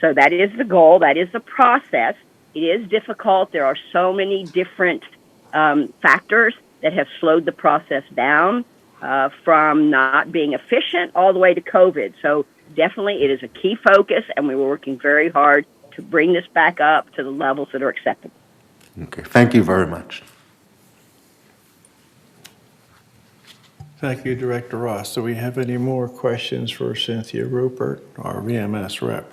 So that is the goal. That is the process. It is difficult. There are so many different factors that have slowed the process down from not being efficient all the way to COVID. So definitely it is a key focus, and we were working very hard to bring this back up to the levels that are acceptable. Okay, thank you very much. Thank you, Director Ross. Do we have any more questions for Cynthia Rupert, our VMS rep?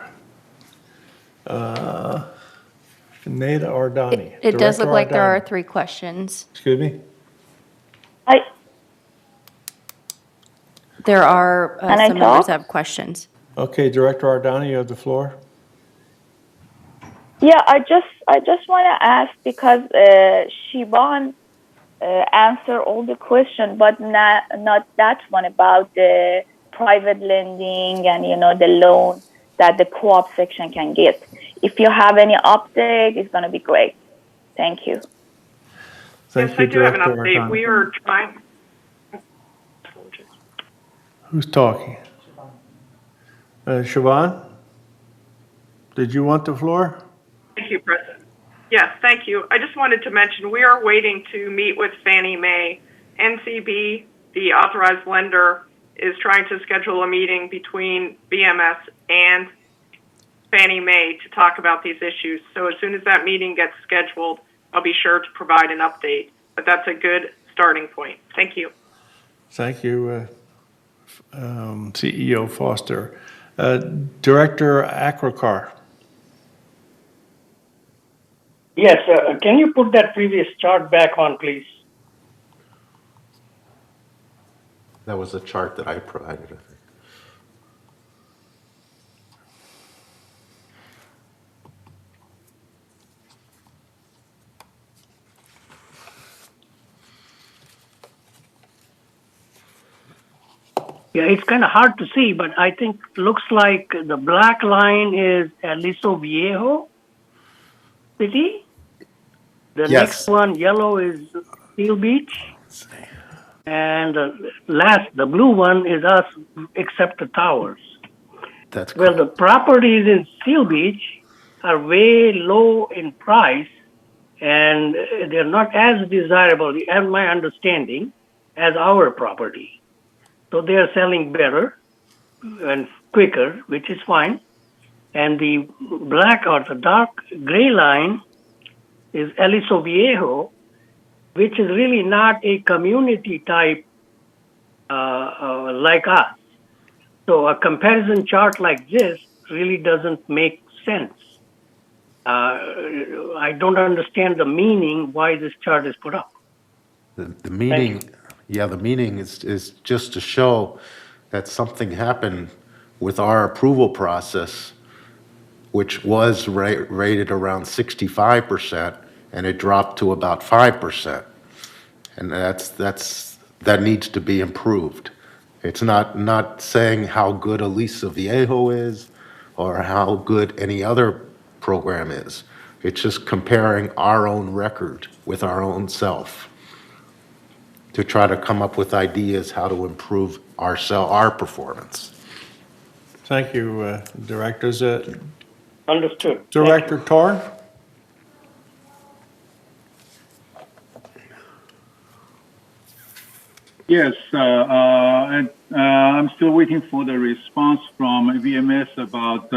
Neda Ardani. It does look Director like there Ardani. are 3 questions. Excuse me? There are some members that have questions. Okay, Director Ardani, you have the floor. Yeah, I just want to ask because Siobhan answered all the questions, but not that one about the private lending and the loan. that the co-op section can get. If you have any update, it's going to be great. Thank you. Thank Yes, you, I do have an Director update. Ardan. We are trying. Who's talking? Siobhan? Did you want the floor? Thank you, President. Yes, thank you. I just wanted to mention we are waiting to meet with Fannie Mae. NCB, the authorized lender, is trying to schedule a meeting between BMS and Fannie Mae to talk about these issues. So as soon as that meeting gets scheduled, I'll be sure to provide an update. But that's a good starting point. Thank you. Thank you, CEO Foster. Director Akrakar. Yes, can you put that previous chart back on, please? That was a chart that I provided, I think. Yeah, it's kind of hard to see, but I think looks like the black line is Aliso Viejo City. The Yes. next one, yellow, is Seal Beach. And the blue one is us, except the towers. That's Well, the properties in Seal Beach are way low in price, and they're not as desirable, as my understanding, as our property. So they are selling better and quicker, which is fine. And the black or the dark gray line is Aliso Viejo, which is really not a community type like us. So a comparison chart like this really doesn't make sense. I don't understand the meaning why this chart is put up. The meaning, yeah, the meaning is just to show that something happened with our approval process, which was rated around 65%, and it dropped to about 5%. And that needs to be improved. It's not saying how good Aliso Viejo is or how good any other program is. It's just comparing our own record with our own self to try to come up with ideas how to improve our performance. Thank you, Directors. Understood. Director Torn? Yes, I'm still waiting for the response from VMS about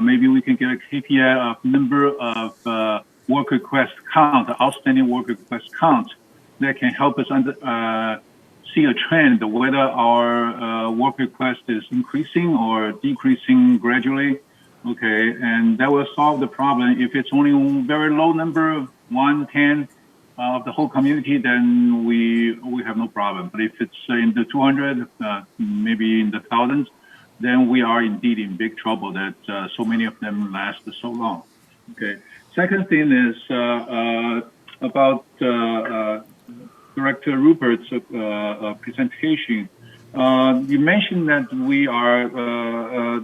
maybe we can get a KPI of number of work request count, outstanding work request count that can help us see a trend whether our work request is increasing or decreasing gradually. Okay, and that will solve the problem. If it's only a very low number, 1, 10, of the whole community, then we have no problem. But if it's in the 200, maybe in the thousands, then we are indeed in big trouble that so many of them last so long. Okay. Second thing is about Director Rupert's presentation. You mentioned that we are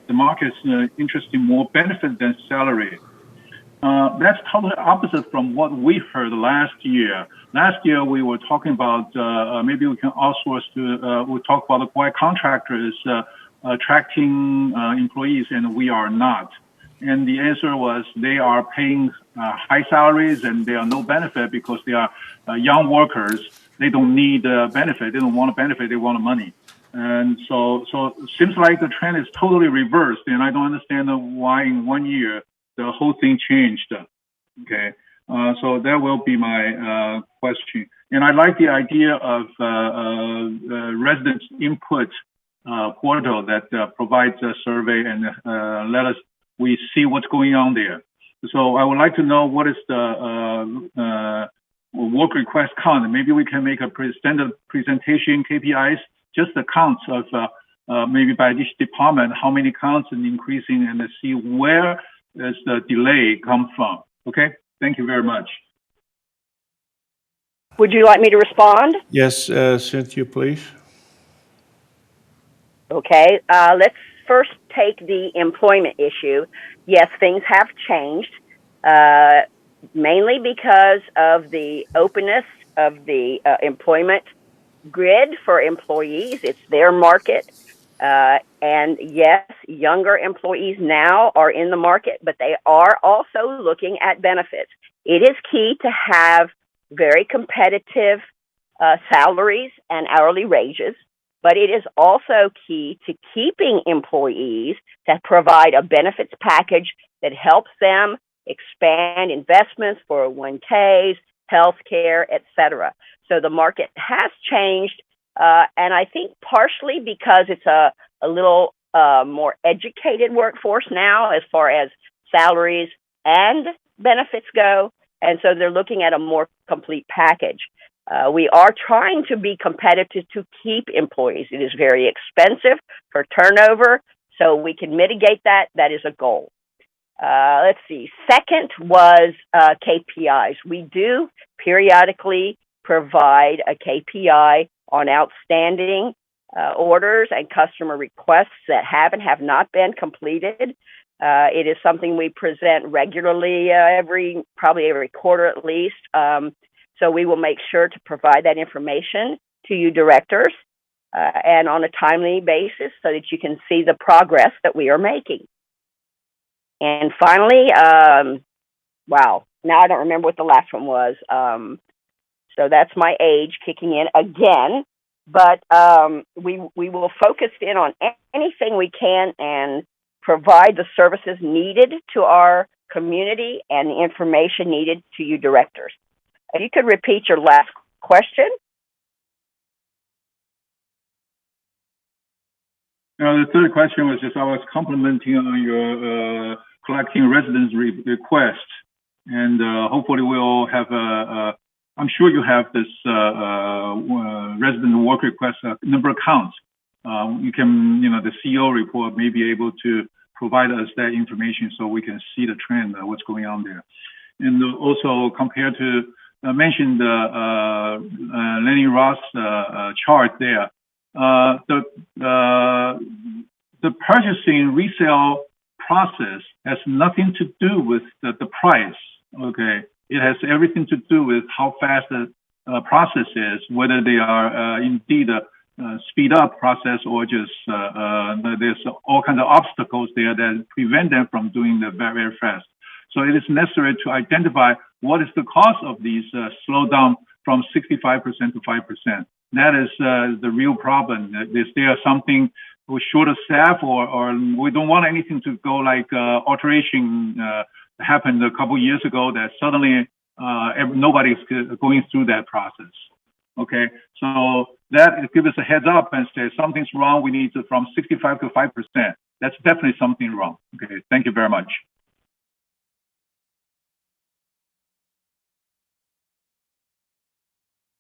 the market's interested in more benefit than salary. That's totally opposite from what we heard last year. Last year, we were talking about maybe we can outsource to, we talked about why contractors attracting employees and we are not. And the answer was they are paying high salaries and they are no benefit because they are young workers. They don't need benefit. They don't want a benefit. They want money. And so it seems like the trend is totally reversed. And I don't understand why in 1 year the whole thing changed. Okay, so that will be my question. And I like the idea of residents' input portal that provides a survey and we see what's going on there. So I would like to know what is the work request count. Maybe we can make a standard presentation KPIs, just the counts of maybe by each department, how many counts and increasing, and see where does the delay come from. Okay, thank you very much. Would you like me to respond? Yes, Cynthia, please. Okay, let's first take the employment issue. Yes, things have changed, mainly because of the openness of the employment grid for employees. It's their market. And yes, younger employees now are in the market, but they are also looking at benefits. It is key to have very competitive salaries and hourly wages, but it is also key to keeping employees to provide a benefits package that helps them expand investments, 401ks, healthcare, etc. So the market has changed, and I think partially because it's a little more educated workforce now as far as salaries and benefits go, and so they're looking at a more complete package. We are trying to be competitive to keep employees. It is very expensive for turnover, so we can mitigate that. That is a goal. Let's see. Second was KPIs. We do periodically provide a KPI on outstanding orders and customer requests that have and have not been completed. It is something we present regularly, probably every quarter at least. So we will make sure to provide that information to you directors and on a timely basis so that you can see the progress that we are making. And finally, wow, now I don't remember what the last one was. So that's my age kicking in again. But we will focus in on anything we can and provide the services needed to our community and the information needed to you directors. If you could repeat your last question. The third question was just I was complimenting on your collecting residence request, and hopefully we'll have I'm sure you have this resident work request number count. You can, the CEO report may be able to provide us that information so we can see the trend, what's going on there. And also compared to mentioned Lenny Ross chart there, the purchasing resale process has nothing to do with the price. Okay, it has everything to do with how fast the process is, whether they are indeed a speed up process or just there's all kinds of obstacles there that prevent them from doing the very, very fast. So it is necessary to identify what is the cause of these slowdown from 65% to 5%. That is the real problem. Is there something with shorter staff, or we don't want anything to go like alteration happened a couple years ago that suddenly nobody's going through that process. Okay, so that gives us a heads up and say something's wrong. We need to from 65 to 5%. That's definitely something wrong. Okay, thank you very much.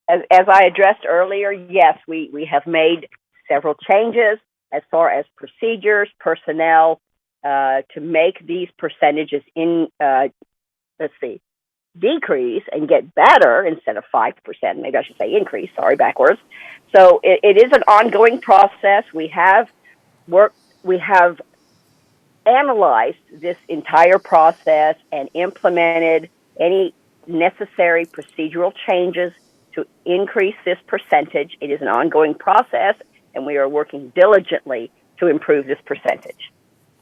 As I addressed earlier, yes, we have made several changes as far as procedures, personnel, to make these percentages decrease and get better instead of 5%. Maybe I should say increase, sorry, backwards. So it is an ongoing process. We have analyzed this entire process and implemented any necessary procedural changes to increase this percentage. It is an ongoing process, and we are working diligently to improve this percentage.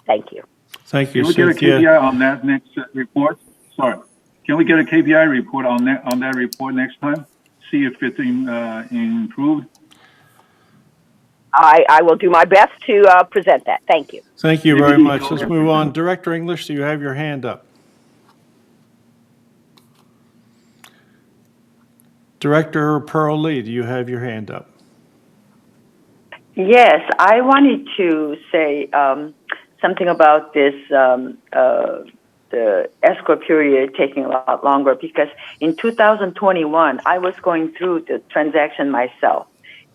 Thank you. Thank you, Cynthia. Can we get a KPI on that next report? Sorry. Can we get a KPI report on that report next time? See if it's improved? I will do my best to present that. Thank you. Thank you very much. Let's move on. Director English, do you have your hand up? Director Pearl Lee, do you have your hand up? Yes, I wanted to say something about this, the escrow period taking a lot longer, because in 2021, I was going through the transaction myself.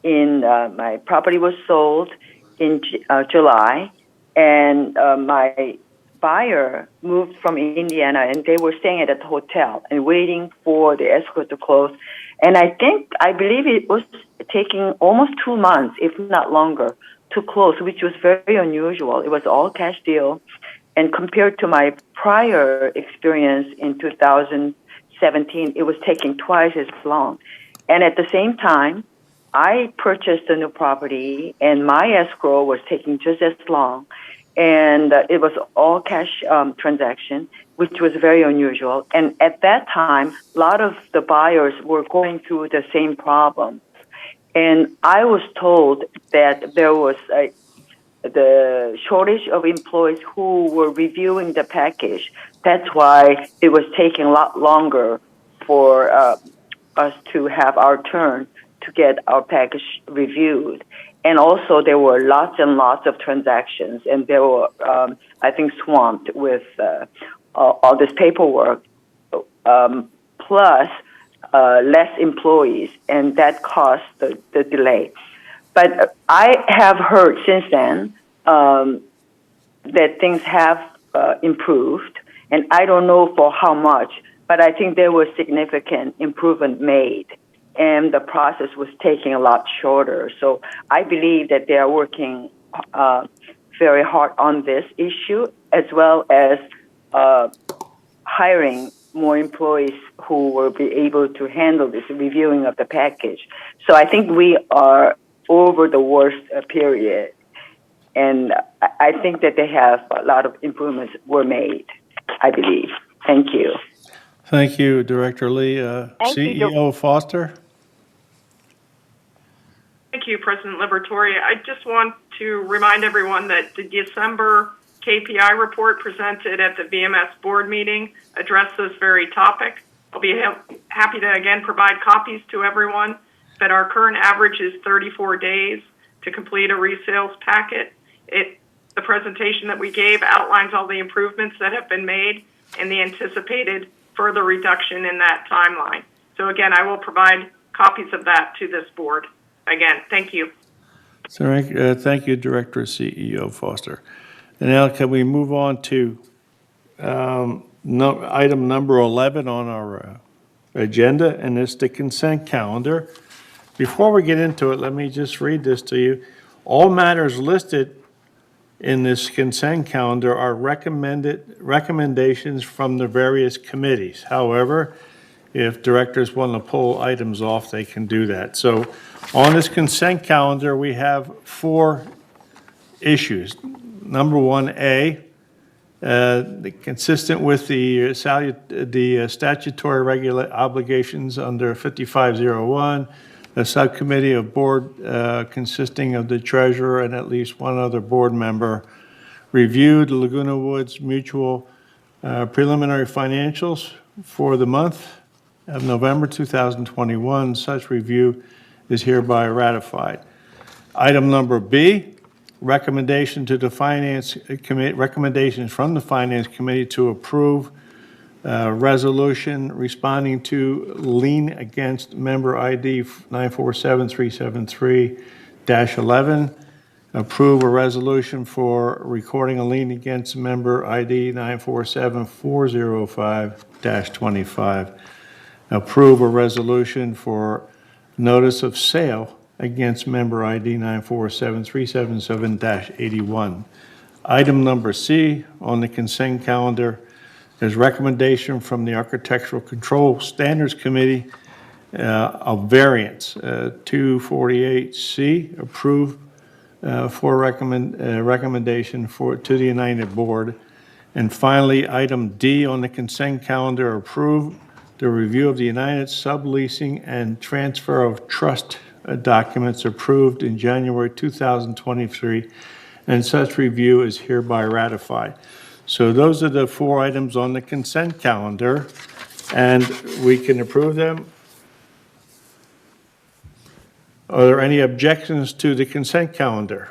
My property was sold in July, and my buyer moved from Indiana, and they were staying at a hotel and waiting for the escrow to close. And I believe it was taking almost 2 months, if not longer, to close, which was very unusual. It was all cash deal. And compared to my prior experience in 2017, it was taking twice as long. And at the same time, I purchased a new property and my escrow was taking just as long. And it was all cash transaction, which was very unusual. And at that time, a lot of the buyers were going through the same problem. And I was told that there was the shortage of employees who were reviewing the package. That's why it was taking a lot longer for us to have our turn to get our package reviewed. And also there were lots and lots of transactions, and they were, I think, swamped with all this paperwork, plus less employees, and that caused the delay. But I have heard since then that things have improved, and I don't know for how much, but I think there was significant improvement made, and the process was taking a lot shorter. So I believe that they are working very hard on this issue, as well as hiring more employees who will be able to handle this reviewing of the package. So I think we are over the worst period, and I think that they have a lot of improvements were made, I believe. Thank you. Thank you, Director Lee. CEO Foster? Thank you, President Liberatore. I just want to remind everyone that the December Kpi report presented at the VMS board meeting addressed this very topic. I'll be happy to again provide copies to everyone, but our current average is 34 days to complete a resales packet. The presentation that we gave outlines all the improvements that have been made and the anticipated further reduction in that timeline. So again, I will provide copies of that to this board. Again, thank you. Thank you, Director CEO Foster. And now can we move on to item number 11 on our agenda, and it's the consent calendar. Before we get into it, let me just read this to you. All matters listed in this consent calendar are recommendations from the various committees. However, if directors want to pull items off, they can do that. So on this consent calendar, we have 4 issues. Number 1A, consistent with the statutory obligations under 5501, a subcommittee of board consisting of the treasurer and at least one other board member reviewed Laguna Woods Mutual preliminary financials for the month of November 2021. Such review is hereby ratified. Item number B, recommendations from the Finance Committee to approve resolution responding to lien against member ID 947373-11. Approve a resolution for recording a lien against member ID 947405-25. Approve a resolution for notice of sale against member ID 947377-81. Item number C on the consent calendar is recommendation from the Architectural Control Standards Committee of variance 248C, approved for recommendation to the United Board. And finally, item D on the consent calendar, approve the review of the United subleasing and transfer of trust documents approved in January 2023, and such review is hereby ratified. So those are the 4 items on the consent calendar, and we can approve them. Are there any objections to the consent calendar?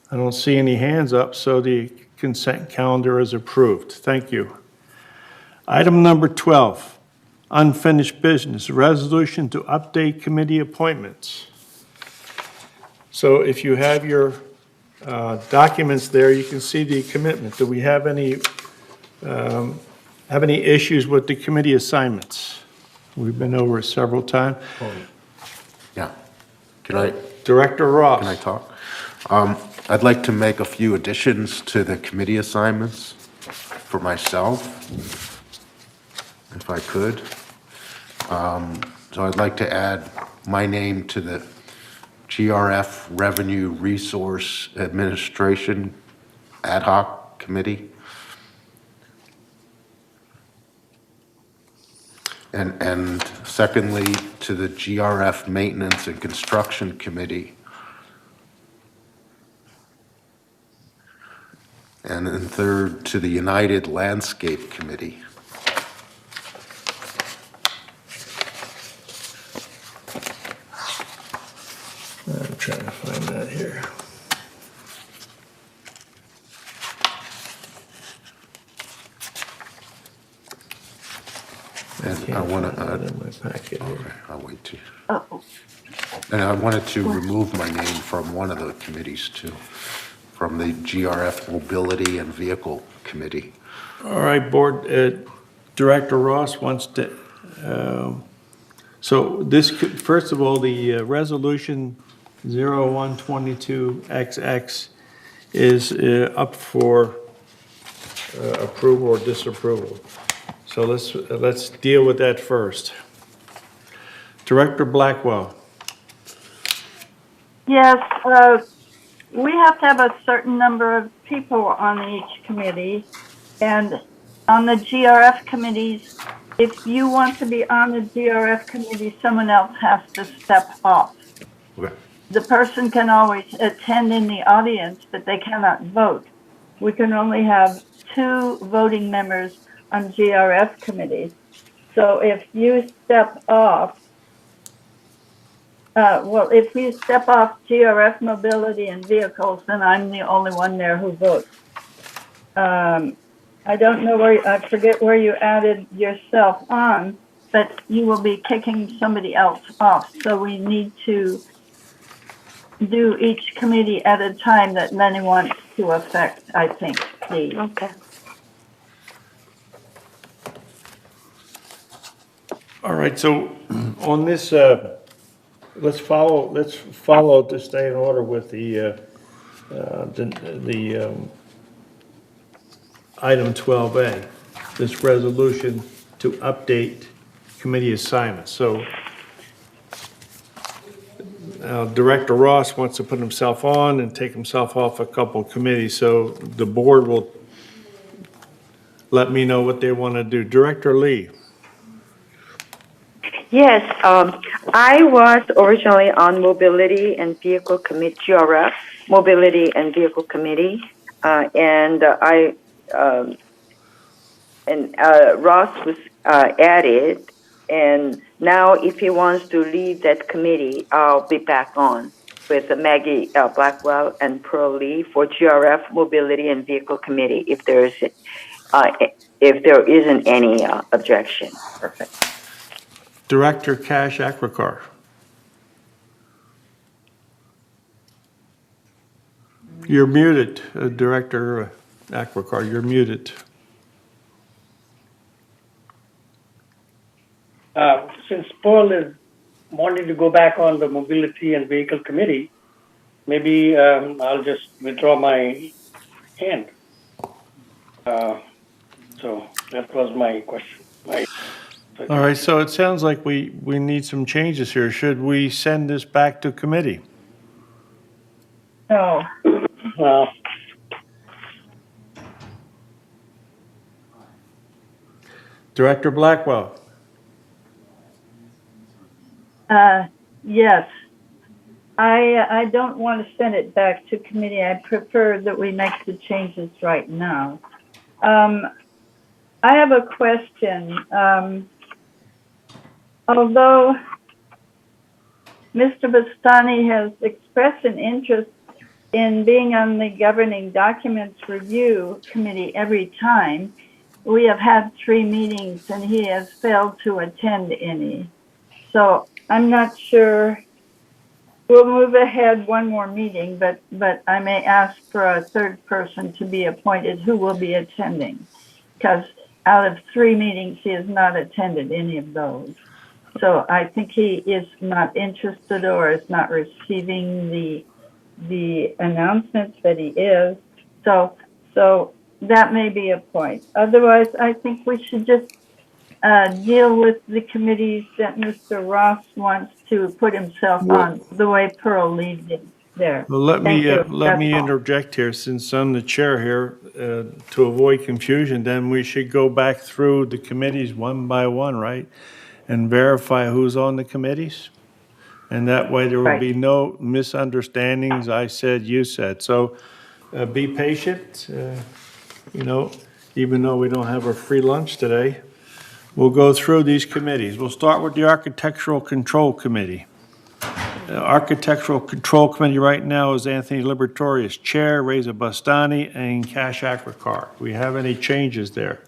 I don't see any hands up, so the consent calendar is approved. Thank you. Item number 12, unfinished business, resolution to update committee appointments. So if you have your documents there, you can see the commitment. Do we have any issues with the committee assignments? We've been over it several times. Yeah. Can I? Director Ross. Can I talk? I'd like to make a few additions to the committee assignments for myself, if I could. So I'd like to add my name to the GRF Revenue Resource Administration Ad Hoc Committee. And secondly, to the GRF Maintenance and Construction Committee. And then third, to the United Landscape Committee. I'm trying to find that here. And I want to, in my packet here. okay, I'll wait till. Oh, And I wanted to remove my name from one of the committees too, from the GRF Mobility and Vehicle Committee. All right, Board, Director Ross wants to, so this, first of all, the resolution 0122XX is up for approval or disapproval. So let's deal with that first. Director Blackwell. yes, we have to have a certain number of people on each committee. And on the GRF committees, if you want to be on the GRF committee, someone else has to step off. Okay. The person can always attend in the audience, but they cannot vote. We can only have 2 voting members on GRF committees. So if you step off, if you step off GRF Mobility and Vehicles, then I'm the only one there who votes. I don't know I forget where you added yourself on, but you will be kicking somebody else off. So we need to do each committee at a time that many want to affect, I think, please. Okay. All right, so on this, let's follow to stay in order with the item 12A, this resolution to update committee assignments. So Director Ross wants to put himself on and take himself off a couple of committees, so the board will let me know what they want to do. Director Lee. Yes, I was originally on Mobility and Vehicle Committee, GRF, Mobility and Vehicle Committee, and Ross was added, and now if he wants to lead that committee, I'll be back on with Maggie Blackwell and Pearl Lee for GRF, Mobility and Vehicle Committee, if there isn't any objection. Perfect. Director Cash Akwakar. You're muted, Director Akwakar, you're muted. Since Paul is wanting to go back on the Mobility and Vehicle Committee, maybe I'll just withdraw my hand. So that was my question. All right, so it sounds like we need some changes here. Should we send this back to committee? No. Director Blackwell. Yes. I don't want to send it back to committee. I prefer that we make the changes right now. I have a question. Although Mr. Bastani has expressed an interest in being on the Governing Documents Review Committee every time, we have had 3 meetings and he has failed to attend any. So I'm not sure. We'll move ahead one more meeting, but I may ask for a 3rd person to be appointed who will be attending, because out of 3 meetings, he has not attended any of those. So I think he is not interested or is not receiving the the announcements that he is. So that may be a point. Otherwise, I think we should just deal with the committees that Mr. Ross wants to put himself on, the way Pearl Lee did there. Well, let Thank me, you. let me That's all. interject here, since I'm the chair here, to avoid confusion, then we should go back through the committees one by one, right? And verify who's on the committees. And that way there will be no misunderstandings, I said, you said. So be patient, you know, even though we don't have a free lunch today. We'll go through these committees. We'll start with the Architectural Control Committee. The Architectural Control Committee right now is Anthony Liberatore as chair, Reza Bastani, and Kash Akrakar. Do we have any changes there?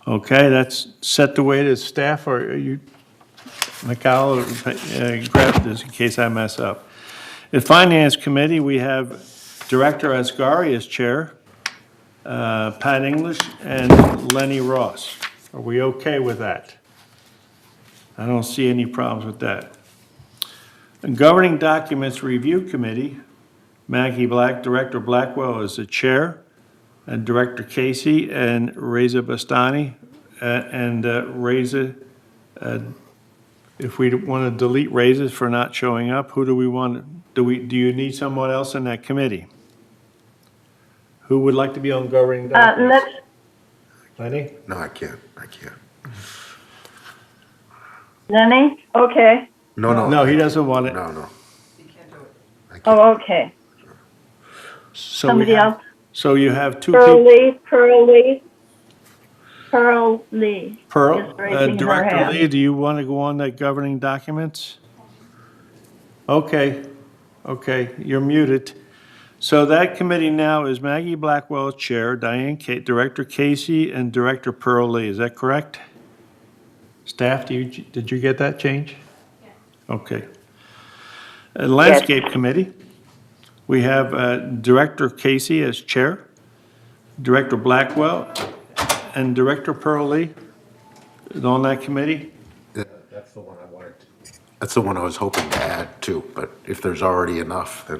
Okay, that's set the way it is. Staff, or are you, Mikal, grab this in case I mess up. The Finance Committee, we have Director Asghari as chair, Pat English, and Lenny Ross. Are we okay with that? I don't see any problems with that. The Governing Documents Review Committee, Maggie Black, Director Blackwell is the chair, and Director Casey and Reza Bastani. Reza, if we want to delete Reza for not showing up, who do we want? Do you need someone else in that committee? Who would like to be on Governing Documents? Lenny? No, I can't. I can't. Lenny? Okay. No, he doesn't want it. No. Oh, okay. So Somebody else? So you have two Pearl people. Lee. Pearl Lee. Pearl, is raising her Director hand. Lee, do you want to go on that Governing Documents? Okay, you're muted. So that committee now is Maggie Blackwell, Chair, Director Casey, and Director Pearl Lee. Is that correct? Staff, did you get that change? Yeah. Okay. Landscape Committee, we have Director Casey as Chair, Director Blackwell, and Director Pearl Lee is on that committee. That's the one I wanted. That's the one I was hoping to add too, but if there's already enough, then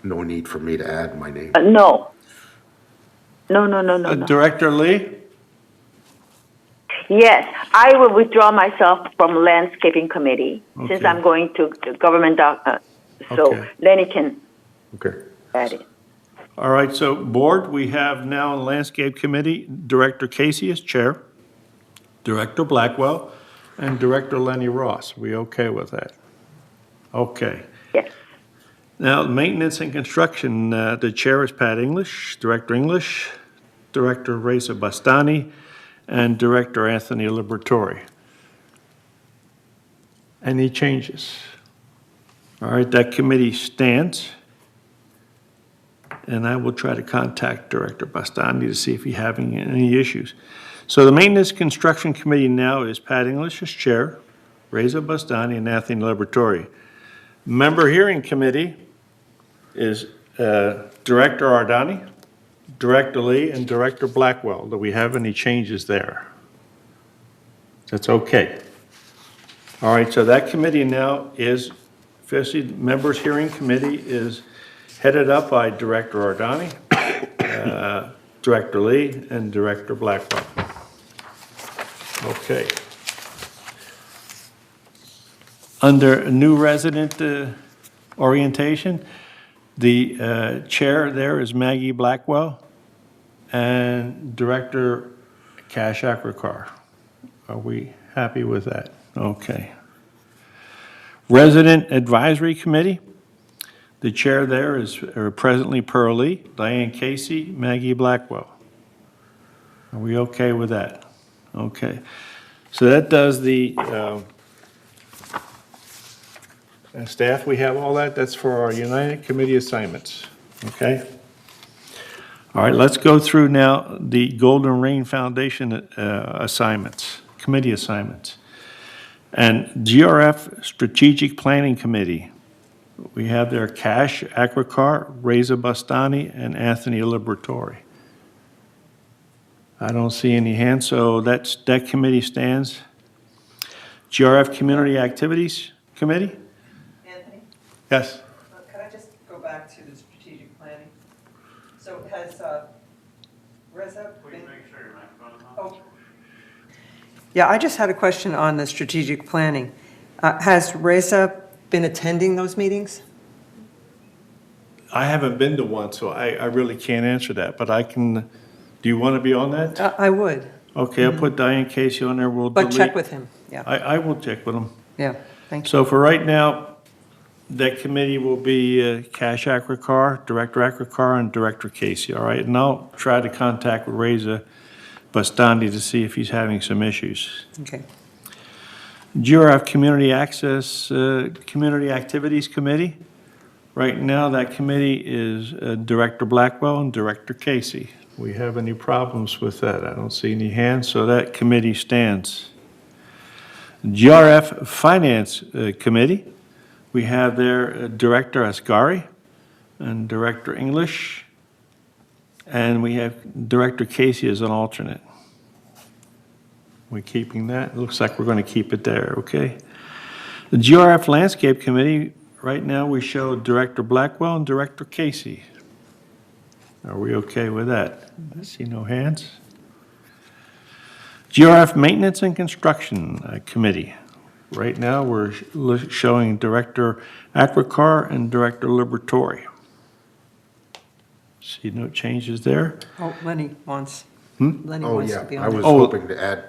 no need for me to add my name. No. No. Director Lee? Yes, I will withdraw myself from Landscaping Committee since I'm going to the government so Lenny can add it. All right, so board, we have now in Landscape Committee, Director Casey as chair, Director Blackwell, and Director Lenny Ross. We okay with that? Okay. Yes. Now, Maintenance and Construction, the chair is Pat English, Director Reza Bastani, and Director Anthony Liberatore. Any changes? All right, that committee stands. And I will try to contact Director Bastani to see if he's having any issues. So the Maintenance Construction Committee now is Pat English as chair, Reza Bastani, and Anthony Liberatore. Member Hearing Committee is Director Ardani, Director Lee, and Director Blackwell. Do we have any changes there? That's okay. All right, so that committee now is, officially, Members Hearing Committee is headed up by Director Ardani, Director Lee, and Director Blackwell. Okay. Under new resident orientation, the chair there is Maggie Blackwell and Director Kash Akrakar. Are we happy with that? Okay. Resident Advisory Committee. The chair there is presently Pearl Lee, Diane Casey, Maggie Blackwell. Are we okay with that? Okay. So that does the staff. We have all that. That's for our United Committee assignments. Okay. All right. Let's go through now the Golden Rain Foundation assignments, committee assignments, and GRF Strategic Planning Committee. We have there Kash Akrakar, Reza Bastani, and Anthony Liberatore. I don't see any hands, so that committee stands. GRF Community Activities Committee? Anthony? Yes. Yeah, I just had a question on the strategic planning. Has Reza been attending those meetings? I haven't been to one, so I really can't answer that, but I can, do you want to be on that? I would. Okay, I'll put Diane Casey on there, we'll delete. But check with him, yeah. I will check with him. Yeah, thank you. So for right now, that committee will be Cash Akrikar, Director Akrikar, and Director Casey, all right? And I'll try to contact Reza Bastandi to see if he's having some issues. Okay. GRF Community Access, Community Activities Committee. Right now, that committee is Director Blackwell and Director Casey. We have any problems with that? I don't see any hands, so that committee stands. GRF Finance Committee, we have there Director Asghari and Director English, and we have Director Casey as an alternate. We're keeping that? It looks like we're going to keep it there, okay? The GRF Landscape Committee, right now we show Director Blackwell and Director Casey. Are we okay with that? I see no hands. GRF Maintenance and Construction Committee. Right now we're showing Director Akrikar and Director Liberatore. See no changes there. Oh, Lenny wants. Lenny Oh, wants yeah, to be I on was it. hoping to add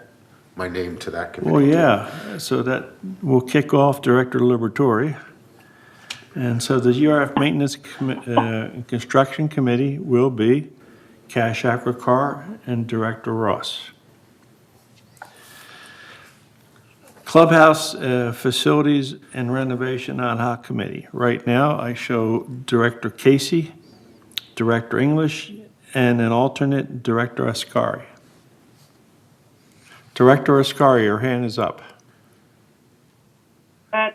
my name to that committee. Well, too. yeah, so that will kick off Director Liberatore. And so the GRF Maintenance and Construction Committee will be Cash Akrikar and Director Ross. Clubhouse Facilities and Renovation Ad Hoc Committee. Right now, I show Director Casey, Director English, and an alternate, Director Asghari. Director Asghari, your hand is up.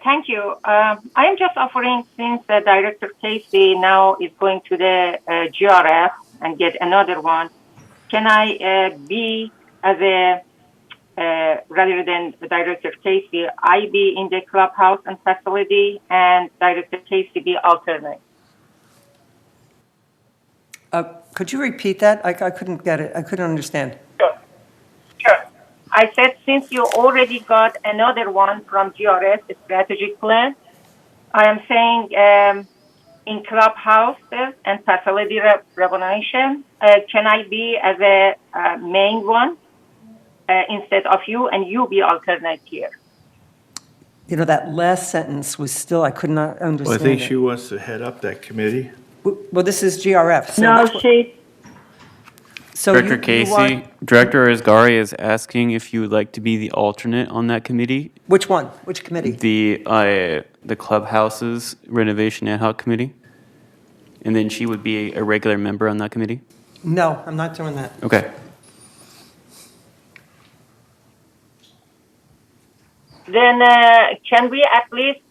Thank you. I am just offering, since Director Casey now is going to the GRF and get another one, can I be as a, rather than Director Casey, I be in the clubhouse and facility and Director Casey be alternate? Could you repeat that? I couldn't get it. I couldn't understand. Sure. I said, since you already got another one from GRS, a strategic plan, I am saying in clubhouses and facility renovation, can I be as a main one instead of you, and you be alternate here? You know, that last sentence was still, I could not understand Well, I think it. she wants to head up that committee. Well, this is GRF. So No, which one- she, so Director you Casey, want- Director Asghari is asking if you would like to be the alternate on that committee. Which one? Which committee? The clubhouses renovation ad hoc committee. And then she would be a regular member on that committee. No, I'm not doing that. Okay. Then can we at least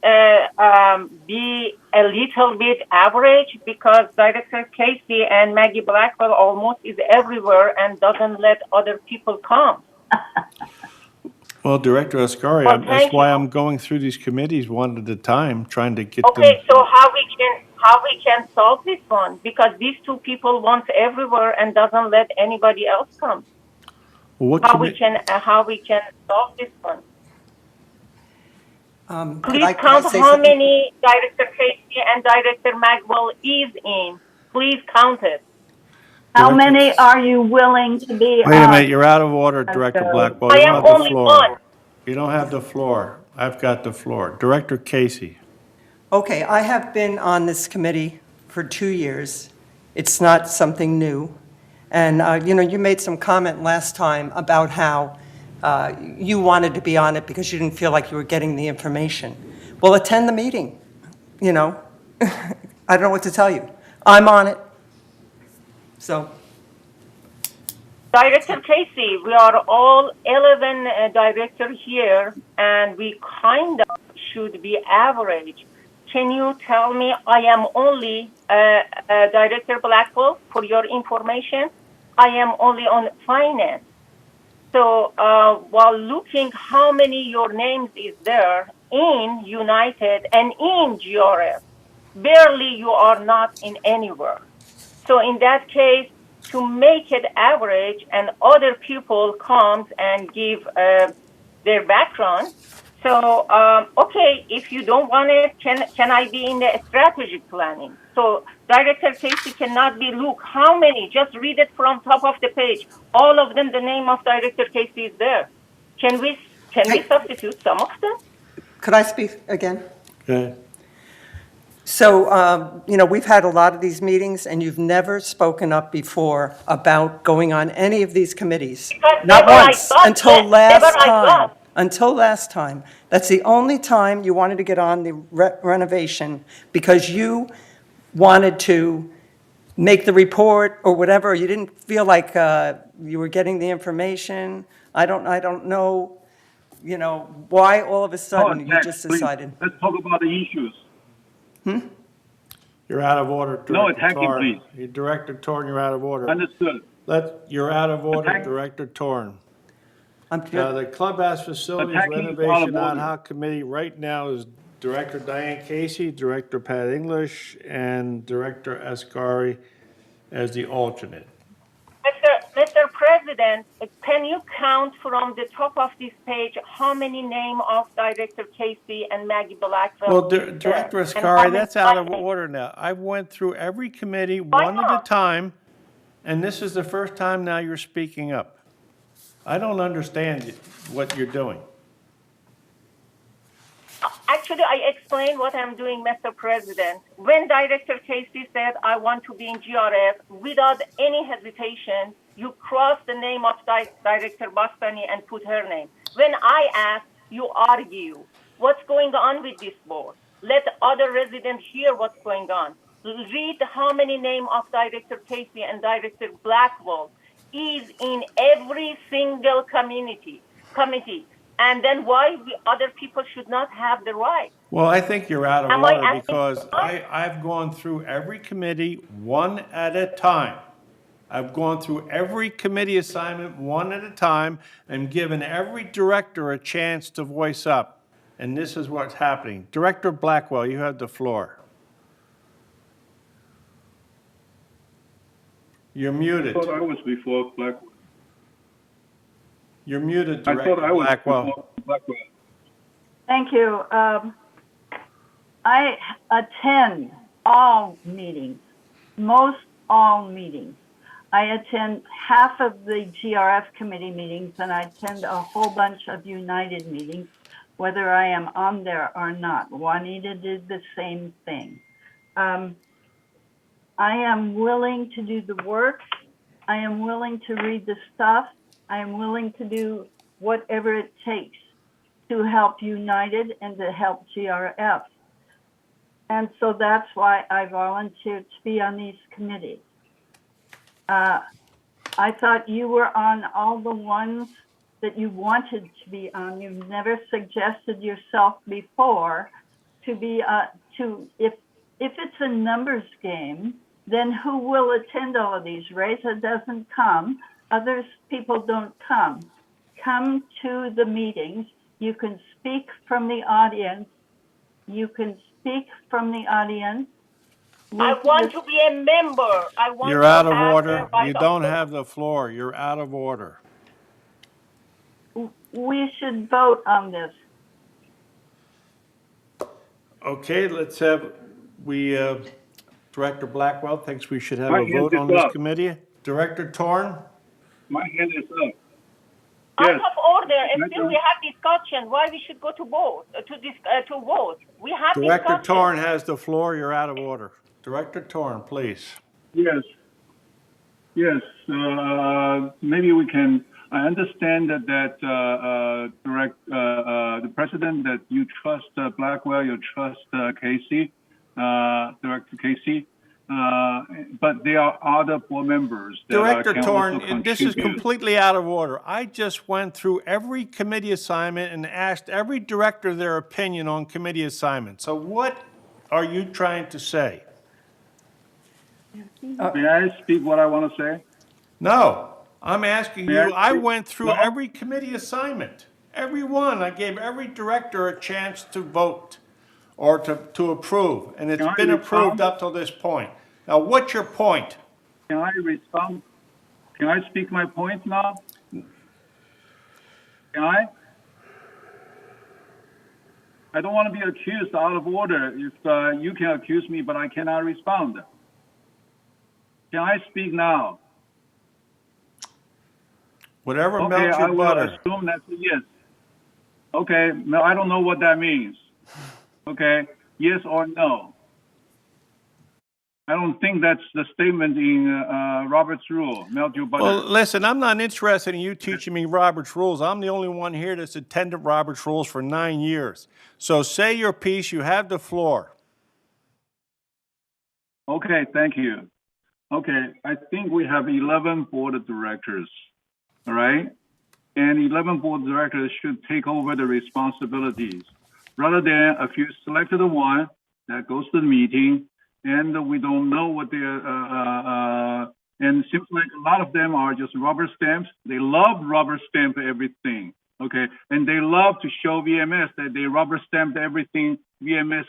be a little bit average, because Director Casey and Maggie Blackwell almost is everywhere and doesn't let other people come. Well, Director Asghari, Well, that's thank why you. I'm going through these committees one at a time, trying to get them. Okay, so how we can solve this one? Because these two people want everywhere and doesn't let anybody else come. Well, what How we commi- can solve this one? Could Please I count say how something? many Director Casey and Director Magwell is in. Please count it. how many are you willing to be Wait a on? minute, you're out of order, Director so- Blackwell. I You am don't have the only floor. one. You don't have the floor. I've got the floor. Director Casey. Okay, I have been on this committee for 2 years. It's not something new. And, you know, you made some comment last time about how you wanted to be on it because you didn't feel like you were getting the information. Well, attend the meeting, you know. I don't know what to tell you. I'm on it. So, Director Casey, we are all 11 directors here, and we kind of should be average. Can you tell me, I am only Director Blackwell, for your information. I am only on finance. So while looking how many your names is there in United and in GRF, barely you are not in anywhere. So in that case, to make it average, and other people comes and give their background. So, okay, if you don't want it, can I be in the strategic planning? So Director Casey cannot be, look, how many? Just read it from top of the page. All of them, the name of Director Casey is there. Can we substitute some of them? Could I speak again? Okay. So, we've had a lot of these meetings, and you've never spoken up before about going on any of these committees. Not once, until last time. Until last time. That's the only time you wanted to get on the renovation, because you wanted to make the report or whatever. You didn't feel like you were getting the information. I don't know, why all of a sudden you just decided. Let's talk about the issues. You're out of order, Director No attacking, Torn. please. Director Torn, you're out of order. Understood. You're out of order, Director Torn. The clubhouse facilities renovation ad hoc committee right now is Director Diane Casey, Director Pat English, and Director Ascari as the alternate. Mr. President, can you count from the top of this page how many names of Director Casey and Maggie Blackwell? Well, Director Ascari, that's out of order now. I went through every committee one at a time, and this is the first time now you're speaking up. I don't understand what you're doing. Actually, I explained what I'm doing, Mr. President. When Director Casey said, I want to be in GRF, without any hesitation, you cross the name of Director Bastani and put her name. When I asked, you argue. What's going on with this board? Let other residents hear what's going on. Read how many names of Director Casey and Director Blackwell is in every single committee. And then why other people should not have the right? Well, I think you're out of order because I've gone through every committee one at a time. I've gone through every committee assignment one at a time and given every director a chance to voice up. And this is what's happening. Director Blackwell, you have the floor. You're muted. I thought I was before Blackwell. You're muted, I Director thought I was Blackwell. before Blackwell. Thank you. I attend all meetings, most all meetings. I attend half of the GRF committee meetings, and I attend a whole bunch of United meetings, whether I am on there or not. Juanita did the same thing. I am willing to do the work. I am willing to read the stuff. I am willing to do whatever it takes to help United and to help GRF. And so that's why I volunteered to be on these committees. I thought you were on all the ones that you wanted to be on. You've never suggested yourself before to be, if it's a numbers game, then who will attend all of these? Reza doesn't come. Other people don't come. Come to the meetings. You can speak from the audience. I want to be a member. You're out of order. You don't have the floor. You're out of order. We should vote on this. Okay, let's have, Director Blackwell thinks we should have a vote on this committee. Director Torn? My hand is up. Out of order, and still we have discussion. Why we should go to vote? To vote? We have Director discussion. Torn has the floor. You're out of order. Director Torn, please. Yes. Maybe we can. I understand that the president that you trust Blackwell, you trust Casey, Director Casey. But there are other board members that Director can Torn, also this is contribute. completely out of order. I just went through every committee assignment and asked every director their opinion on committee assignments. So what are you trying to say? May I speak what I want to say? No, I'm asking you. I went through every committee assignment. Every one. I gave every director a chance to vote or to approve, and it's been approved up till this point. Now, what's your point? Can I respond? Can I speak my point now? Can I? I don't want to be accused out of order if you can accuse me, but I cannot respond. Can I speak now? Whatever Okay, melts I your will butter. assume that's a yes. Okay, no, I don't know what that means. Okay, yes or no. I don't think that's the statement in Robert's rule, melt your butter. Well, listen, I'm not interested in you teaching me Robert's rules. I'm the only one here that's attended Robert's rules for 9 years. So say your piece. You have the floor. Okay, thank you. Okay, I think we have 11 board of directors, all right? And 11 board of directors should take over the responsibilities rather than a few selected one that goes to the meeting and we don't know what they're, and it seems like a lot of them are just rubber stamps. They love rubber stamp everything, okay? And they love to show VMS that they rubber stamped everything VMS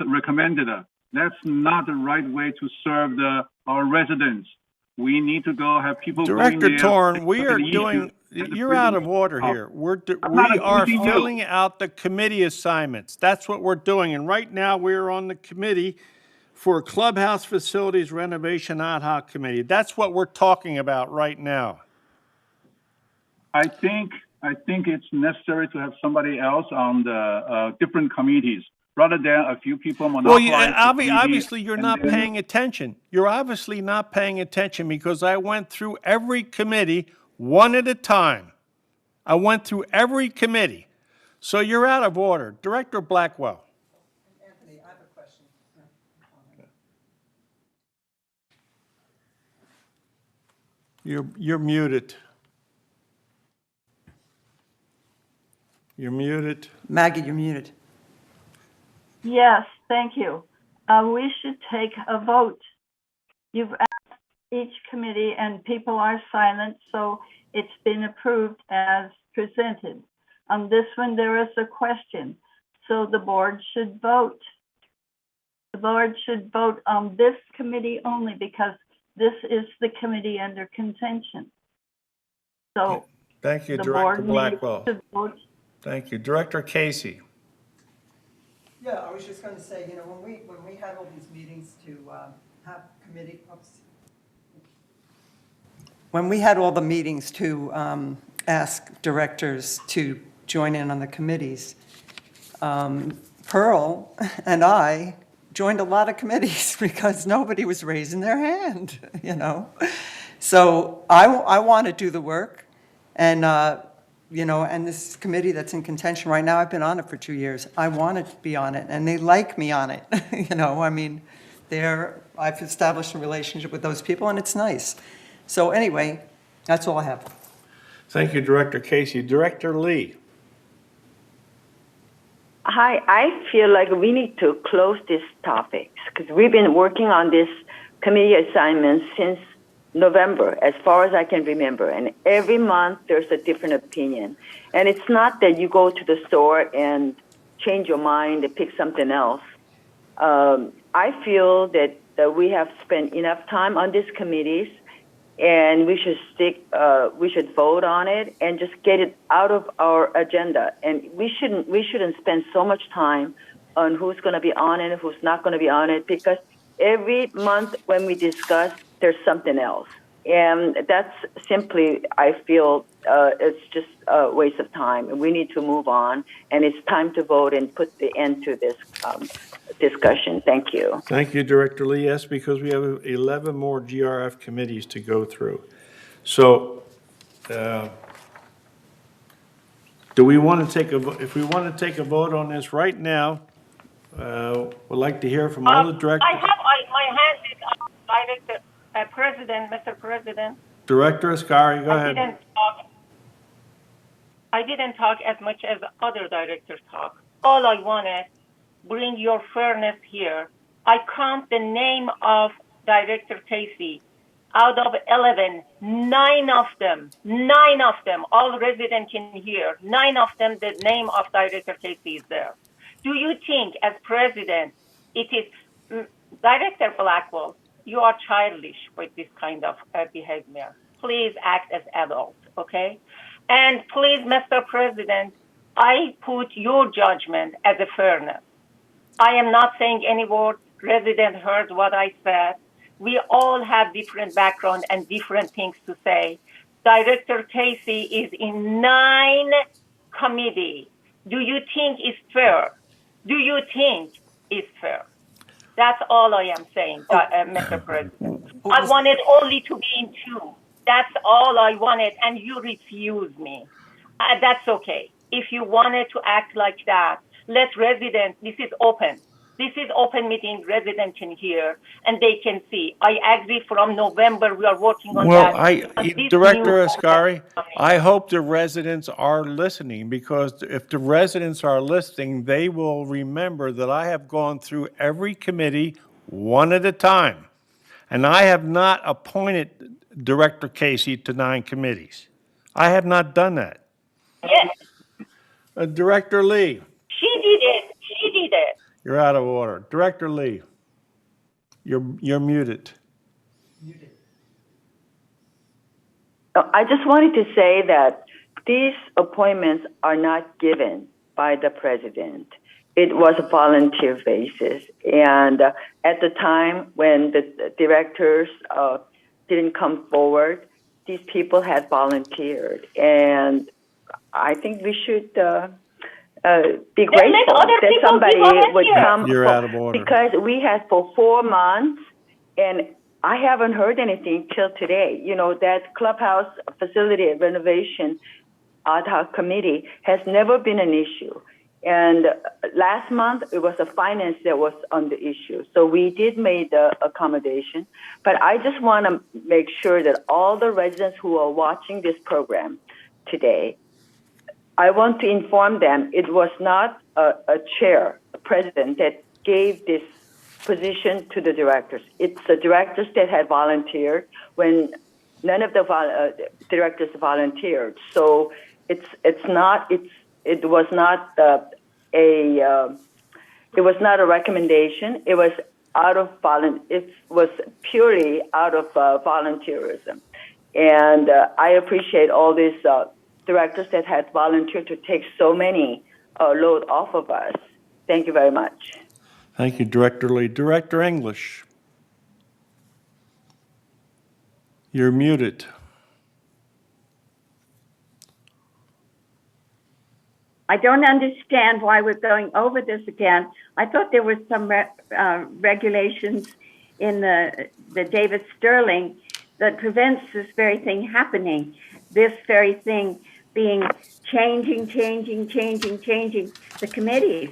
recommended. That's not the right way to serve our residents. We need to go have people going Director there. Torn, we are doing, you're out of order here. We are filling out the committee assignments. That's what we're doing. And right now, we're on the committee for Clubhouse Facilities Renovation Ad Hoc Committee. That's what we're talking about right now. I think it's necessary to have somebody else on the different committees rather than a few people monopolize. Well, obviously you're not paying attention. You're obviously not paying attention because I went through every committee one at a time. I went through every committee. So you're out of order. Director Blackwell. Anthony, I have a question. You're muted. You're muted. Maggie, you're muted. Yes, thank you. We should take a vote. You've asked each committee and people are silent, so it's been approved as presented. On this one, there is a question, so the board should vote. The board should vote on this committee only because this is the committee under contention. So thank you, the Director board Blackwell. needs to vote. Thank you. Director Casey. Yeah, I was just going to say, you know, when we had all these meetings to have committee, when we had all the meetings to ask directors to join in on the committees, Pearl and I joined a lot of committees because nobody was raising their hand, you know. So I want to do the work, and you know, and this committee that's in contention right now, I've been on it for 2 years. I want to be on it, and they like me on it. You know, I mean, I've established a relationship with those people, and it's nice. So anyway, that's all I have. Thank you, Director Casey. Director Lee. Hi, I feel like we need to close these topics because we've been working on this committee assignment since November, as far as I can remember. And every month there's a different opinion. And it's not that you go to the store and change your mind and pick something else. I feel that we have spent enough time on these committees and we should vote on it and just get it out of our agenda. And we shouldn't spend so much time on who's going to be on it and who's not going to be on it, because every month when we discuss, there's something else. And that's simply, I feel, it's just a waste of time. And we need to move on. And it's time to vote and put the end to this discussion. Thank you. Thank you, Director Lee. Yes, because we have 11 more GRF committees to go through. So do we want to take a vote? If we want to take a vote on this right now, we'd like to hear from all the directors. My hand is up, Director President, Mr. President. Director Ascari, go ahead. I didn't talk as much as other directors talk. All I wanted, bring your fairness here. I count the name of Director Casey. Out of 11, 9 of them, all residents can hear, 9 of them, the name of Director Casey is there. Do you think, as president, it is Director Blackwell, you are childish with this kind of behavior. Please act as adults, okay? And please, Mr. President, I put your judgment as a fairness. I am not saying any word. Resident heard what I said. We all have different background and different things to say. Director Casey is in 9 committees. Do you think it's fair? Do you think it's fair? That's all I am saying, Mr. President. I wanted only to be in 2. That's all I wanted, and you refused me. That's okay. If you wanted to act like that, let residents, this is open. This is open meeting, residents can hear, and they can see. I agree from November, we are working on Well, that. Director Ascari, I hope the residents are listening, because if the residents are listening, they will remember that I have gone through every committee one at a time. And I have not appointed Director Casey to 9 committees. I have not done that. Yes, Director Lee, she did it. She did it. you're out of order. Director Lee, you're muted. I just wanted to say that these appointments are not given by the president. It was a volunteer basis. And at the time when the directors didn't come forward, these people had volunteered. And I think we should be grateful that somebody would come. You're out of order. Because we had for 4 months, and I haven't heard anything till today. You know, that clubhouse facility renovation ad hoc committee has never been an issue. And last month, it was the finance that was on the issue. So we did make the accommodation. But I just want to make sure that all the residents who are watching this program today, I want to inform them it was not a chair, a president that gave this position to the directors. It's the directors that had volunteered when none of the directors volunteered. So it was not a recommendation. It was it was purely out of volunteerism. And I appreciate all these directors that had volunteered to take so many load off of us. Thank you very much. Thank you, Director Lee. Director English, you're muted. I don't understand why we're going over this again. I thought there were some regulations in the David Sterling that prevents this very thing happening. This very thing being changing the committees.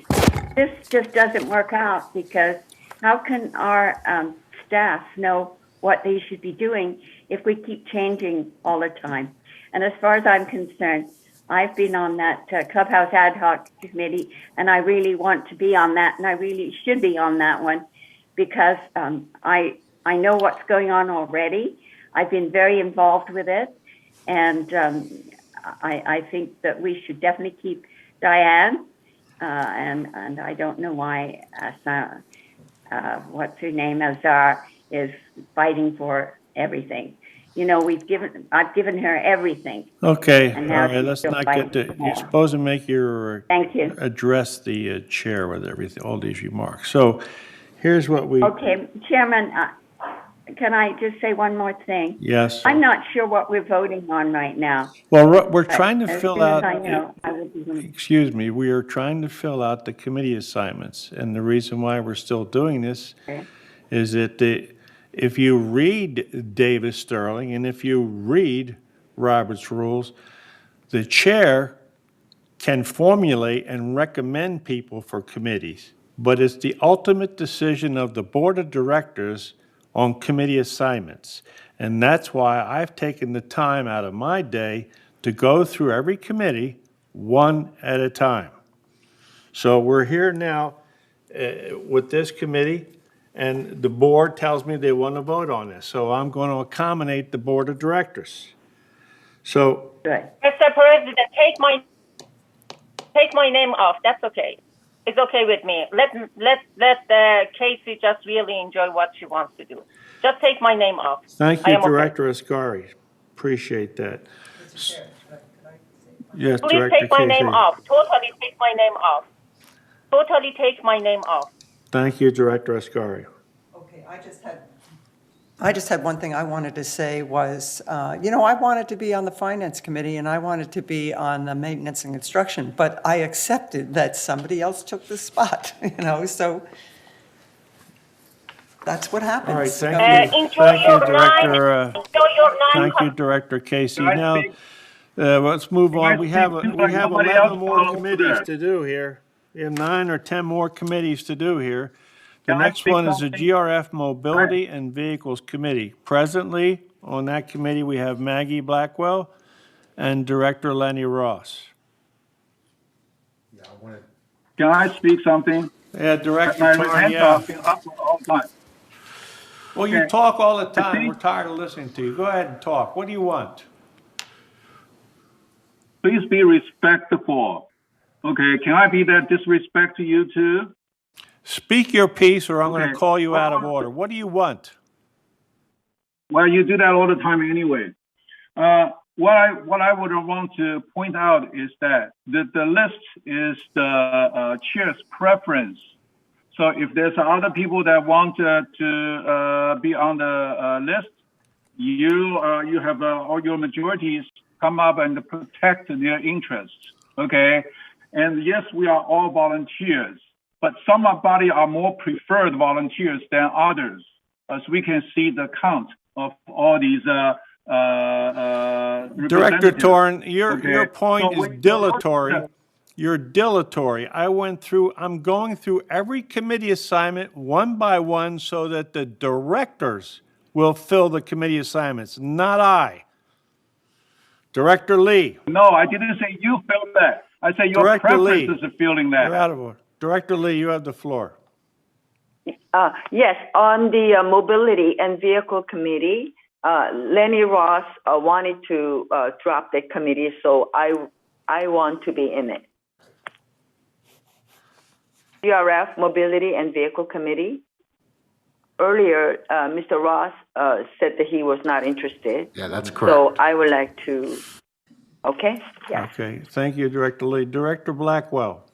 This just doesn't work out, because how can our staff know what they should be doing if we keep changing all the time? And as far as I'm concerned, I've been on that Clubhouse Ad Hoc Committee, and I really want to be on that, and I really should be on that one, because I know what's going on already. I've been very involved with it, and I think that we should definitely keep Diane, and I don't know why what's her name, Azar, is fighting for everything. You know, I've given her everything. Okay, all And now right, let's she's not still get to, fighting. you're supposed to make your, Thank you. address the chair with everything, all these remarks. So here's what we. Okay, Chairman, can I just say one more thing? Yes. I'm not sure what we're voting on right now. Well, we're But trying to as fill soon as out. I know, I will be. Excuse me, we are trying to fill out the committee assignments. And the reason why we're still doing this is that if you read Davis Sterling and if you read Robert's rules, the chair can formulate and recommend people for committees, but it's the ultimate decision of the board of directors on committee assignments. And that's why I've taken the time out of my day to go through every committee one at a time. So we're here now with this committee, and the board tells me they want to vote on this. So I'm going to accommodate the board of directors. So. Mr. President, take my name off. That's okay. It's okay with me. Let Casey just really enjoy what she wants to do. Just take my name off. Thank I you, am okay. Director Ascari. Appreciate that. Yes, Please Director take my name Casey. off. Totally take my name off. Totally take my name off. Thank you, Director Ascari. Okay, I just had one thing I wanted to say was, I wanted to be on the Finance Committee and I wanted to be on the Maintenance and Construction, but I accepted that somebody else took the spot, so that's what happens. All right, thank you. Thank you, Director. Thank you, Director Casey. Now, let's move on. We have 11 more committees to do here. We have 9 or 10 more committees to do here. The next one is the GRF Mobility and Vehicles Committee. Presently, on that committee, we have Maggie Blackwell and Director Lenny Ross. Can I speak something? Yeah, Director My Torn, hands yeah. are up all the time. Well, you talk all the time. We're tired of listening to you. Go ahead and talk. What do you want? Please be respectful. Okay, can I be that disrespect to you too? Speak your piece or I'm going to call you out of order. What do you want? Well, you do that all the time anyway. What I would want to point out is that the list is the chair's preference. So if there's other people that want to be on the list, you have all your majorities come up and protect their interests. Okay, and yes, we are all volunteers, but somebody are more preferred volunteers than others, as we can see the count of all these Director Torn, your point So is dilatory. You're dilatory. I'm going through every committee assignment one by one so that the directors will fill the committee assignments, not I. Director Lee. No, I didn't say you filled that. I said your Director Lee, preference is filling that. You're out of order. Director Lee, you have the floor. Yes, on the Mobility and Vehicle Committee, Lenny Ross wanted to drop the committee, so I want to be in it. GRF Mobility and Vehicle Committee. Earlier, Mr. Ross said that he was not interested. Yeah, that's correct. So I would like to, okay? Yes. Okay, thank you, Director Lee. Director Blackwell.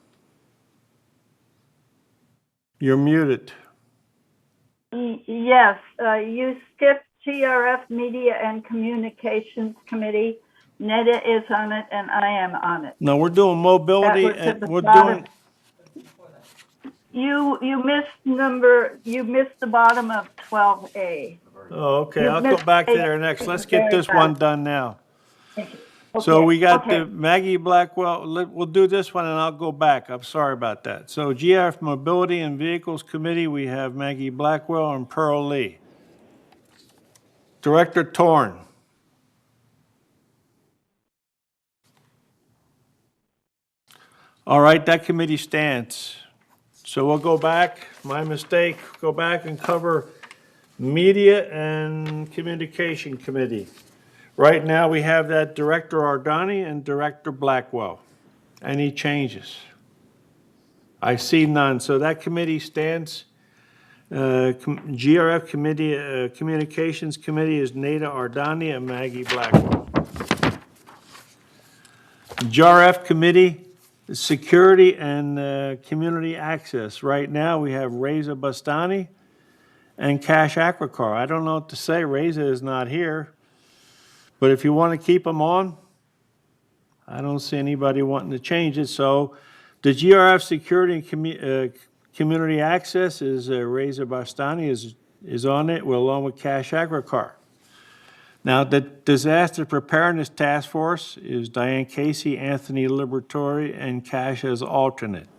You're muted. Yes, you skipped GRF Media and Communications Committee. Neda is on it and I am on it. No, we're doing mobility That was at and the we're bottom. doing, You missed the bottom of 12A. oh, okay, You I'll go missed back to A. there next. Let's It's get very this one fast. done now. So Okay, we got okay. the Maggie Blackwell, we'll do this one and I'll go back. I'm sorry about that. So GRF Mobility and Vehicles Committee, we have Maggie Blackwell and Pearl Lee. Director Torn. All right, that committee stands. So we'll go back, my mistake, go back and cover Media and Communication Committee. Right now, we have that Director Ardani and Director Blackwell. Any changes? I see none. So that committee stands. GRF Committee, Communications Committee is Neda Ardani and Maggie Blackwell. GRF Committee, Security and Community Access. Right now, we have Reza Bastani and Cash Akwakar. I don't know what to say. Reza is not here. But if you want to keep them on, I don't see anybody wanting to change it. So the GRF Security and Community Access is Reza Bastani is on it, along with Cash Akwakar. Now, the Disaster Preparedness Task Force is Diane Casey, Anthony Liberatore, and Cash as alternate.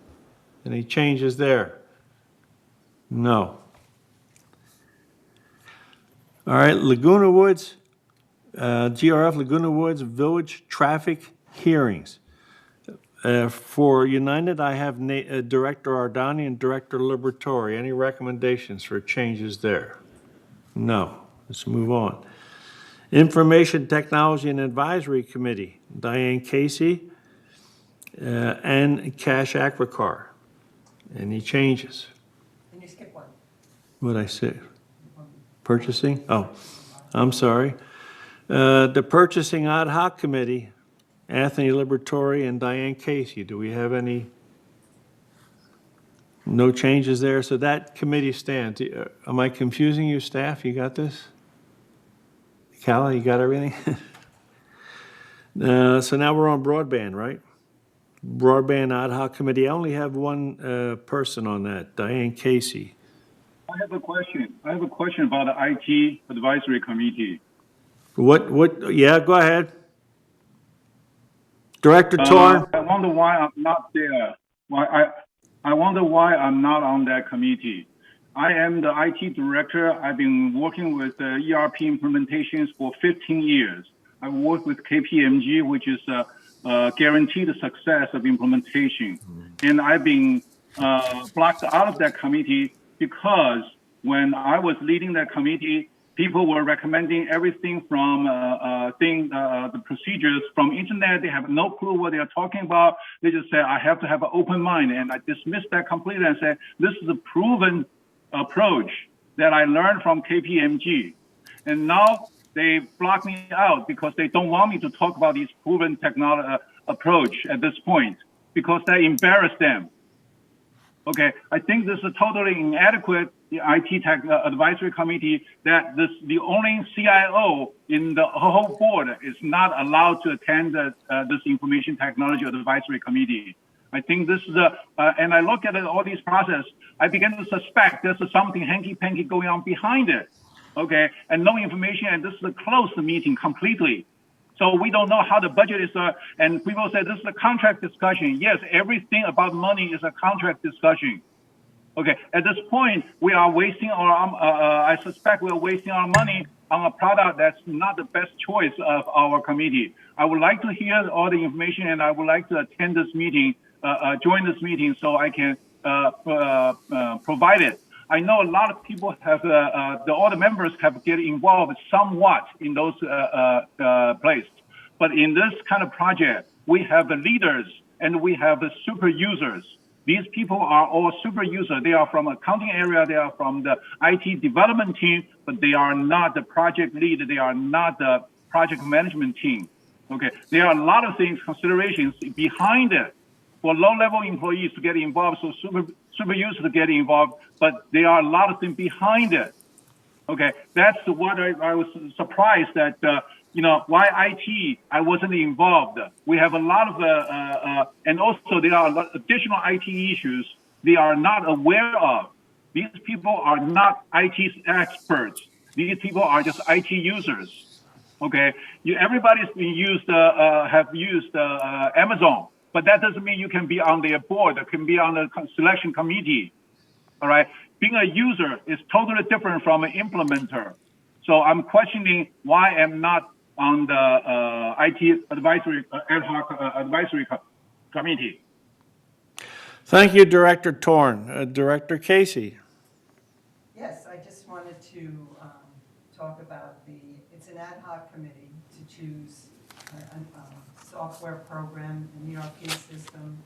Any changes there? No. All right, Laguna Woods, GRF Laguna Woods Village Traffic Hearings. For United, I have Director Ardani and Director Liberatore. Any recommendations for changes there? No. Let's move on. Information Technology and Advisory Committee, Diane Casey and Cash Akwakar. Any changes? Can you skip one? What'd I say? Purchasing? Oh, I'm sorry. The Purchasing Ad Hoc Committee, Anthony Liberatore and Diane Casey. Do we have any? No changes there, so that committee stands. Am I confusing you, staff? You got this? Callie, you got everything? So now we're on broadband, right? Broadband Ad Hoc Committee. I only have one person on that, Diane Casey. I have a question. I have a question about the IT advisory committee. Yeah, go ahead. Director Torn? I wonder why I'm not there. I wonder why I'm not on that committee. I am the IT director. I've been working with ERP implementations for 15 years. I work with KPMG, which is guaranteed the success of implementation. And I've been blocked out of that committee because when I was leading that committee, people were recommending everything from the procedures from internet. They have no clue what they are talking about. They just say, I have to have an open mind. And I dismissed that completely and said, this is a proven approach that I learned from KPMG. And now they block me out because they don't want me to talk about this proven technology approach at this point because that embarrassed them. Okay, I think this is totally inadequate. The IT Tech Advisory Committee, that the only CIO in the whole board is not allowed to attend this Information Technology Advisory Committee. I think this is and I look at all these process, I begin to suspect there's something hanky-panky going on behind it. Okay, and no information, and this is a closed meeting completely. So we don't know how the budget is, and people say this is a contract discussion. Yes, everything about money is a contract discussion. Okay, at this point, we are wasting I suspect we're wasting our money on a product that's not the best choice of our committee. I would like to hear all the information, and I would like to attend this meeting, join this meeting so I can provide it. I know a lot of people have, all the members have get involved somewhat in those places. But in this kind of project, we have the leaders and we have the super users. These people are all super users. They are from accounting area. They are from the IT development team, but they are not the project lead. They are not the project management team. Okay, there are a lot of things, considerations behind it for low-level employees to get involved, so super users to get involved, but there are a lot of things behind it. Okay, that's what I was surprised that, why IT, I wasn't involved. We have a lot of, and also there are a lot of additional IT issues they are not aware of. These people are not IT experts. These people are just IT users. Okay, everybody's been have used Amazon. But that doesn't mean you can be on their board, can be on the selection committee, all right? Being a user is totally different from an implementer. So I'm questioning why I'm not on the IT advisory, ad hoc advisory committee. Thank you, Director Torn. Director Casey. Yes, I just wanted to talk about it's an ad hoc committee to choose a software program, an ERP system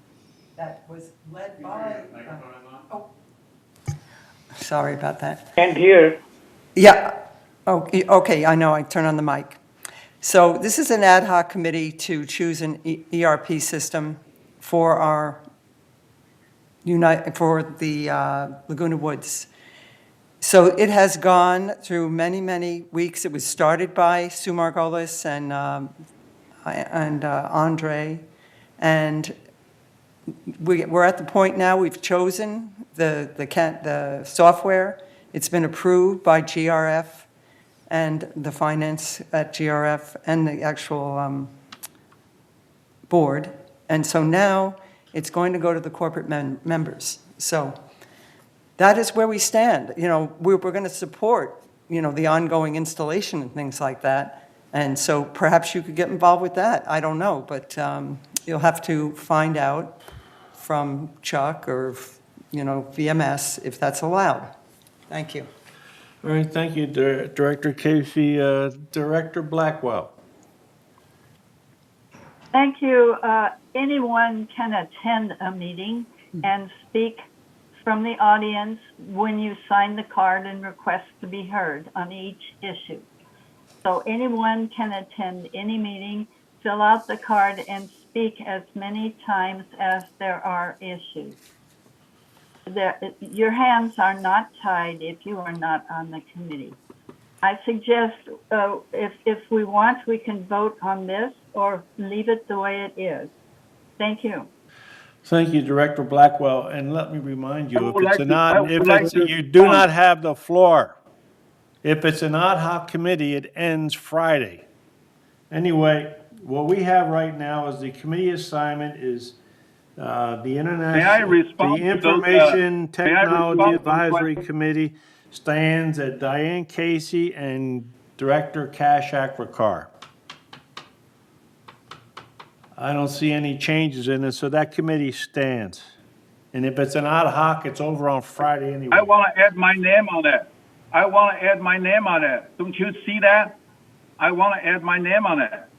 that was led by... Sorry about that. Can't hear. Yeah. Oh, okay, I know, I turn on the mic. So this is an ad hoc committee to choose an ERP system for the Laguna Woods. So it has gone through many, many weeks. It was started by Sue Margolis and Andre, and we're at the point now we've chosen the software. It's been approved by GRF and the finance at GRF and the actual board, and so now it's going to go to the corporate members. So that is where we stand. We're going to support the ongoing installation and things like that. And so perhaps you could get involved with that. I don't know, but you'll have to find out from Chuck or, VMS if that's allowed. Thank you. All right, thank you, Director Casey. Director Blackwell. Thank you. Anyone can attend a meeting and speak from the audience when you sign the card and request to be heard on each issue. So anyone can attend any meeting, fill out the card, and speak as many times as there are issues. Your hands are not tied if you are not on the committee. I suggest if we want, we can vote on this or leave it the way it is. Thank you. Thank you, Director Blackwell, and let me remind you, like to you do not have the floor. If it's an ad hoc committee, it ends Friday. Anyway, what we have right now is the committee assignment is the Information Technology Advisory Committee stands at Diane Casey and Director Kash Akrakar. I don't see any changes in it, so that committee stands. And if it's an ad hoc, it's over on Friday anyway. I want to add my name on that. I want to add my name on that. Don't you see that? I want to add my name on that.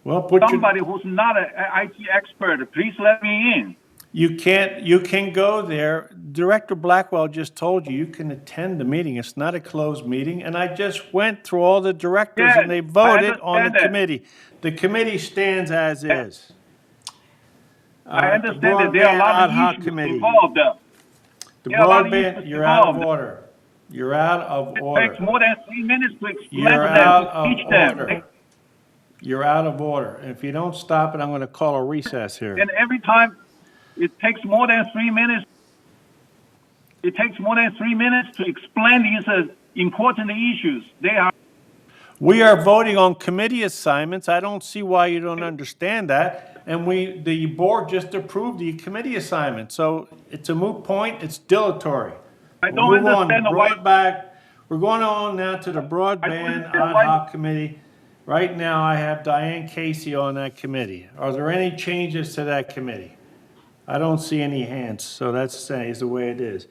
Well, somebody who's not an IT expert, please let me in. You can go there. Director Blackwell just told you can attend the meeting. It's not a closed meeting. And I just went through all the directors and they voted on the committee. The committee stands as is. I understand that there are a lot of issues involved. The broadband, you're out of order. You're out of order. It takes more than 3 minutes to explain You're to out them, of to teach them. order. You're out of order. And if you don't stop it, I'm going to call a recess here. And every time, it takes more than 3 minutes. It takes more than 3 minutes to explain these important issues. We are voting on committee assignments. I don't see why you don't understand that. And the board just approved the committee assignment. So it's a moot point. It's dilatory. I don't understand We're going on now to the broadband ad hoc committee. Right now, I have Diane Casey on that committee. Are there any changes to that committee? I don't see any hands, so that stays the way it is.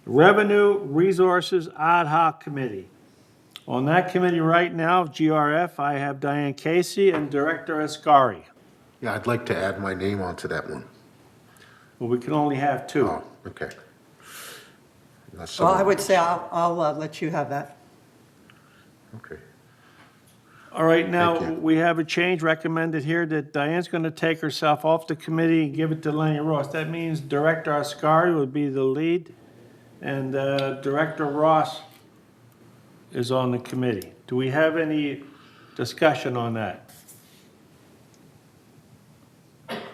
Revenue Resources Ad Hoc Committee. On that committee right now, GRF, I have Diane Casey and Director Ascari. Yeah, I'd like to add my name onto that one. Well, we can only have two. Oh, okay. Well, I would say I'll let you have that. Okay. All right, now we have a change recommended here that Diane's going to take herself off the committee and give it to Lenny Ross. That means Director Ascari would be the lead, and Director Ross is on the committee. Do we have any discussion on that?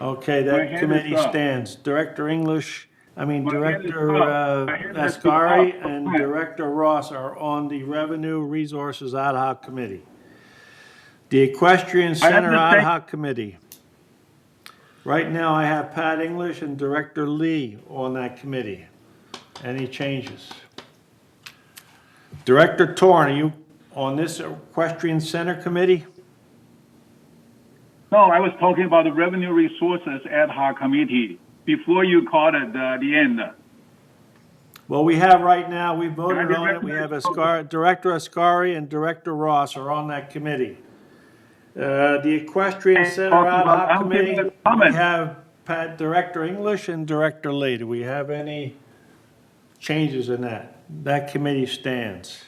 Okay, that committee stands. Director Ascari and Director Ross are on the Revenue Resources Ad Hoc Committee. The Equestrian Center Ad Hoc Committee. Right now, I have Pat English and Director Lee on that committee. Any changes? Director Torn, are you on this Equestrian Center Committee? No, I was talking about the Revenue Resources Ad Hoc Committee before you called it the end. Well, we have right now, we voted on it. We have Director Ascari and Director Ross are on that committee. The Equestrian Center Ad Hoc Committee, we have Director English and Director Lee. Do we have any changes in that? That committee stands.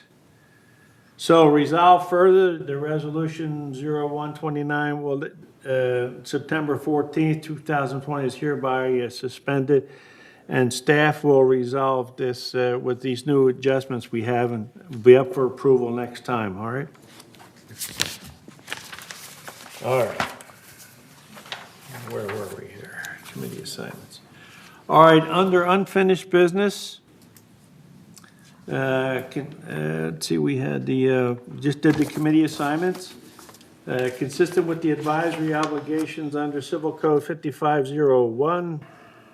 So resolve further, the resolution 0129 will, September 14th, 2020 is hereby suspended, and staff will resolve this with these new adjustments we have and be up for approval next time, all right? All right. Where were we here? Committee assignments. All right, under unfinished business, let's see, we had just did the committee assignments. Consistent with the advisory obligations under Civil Code 5501,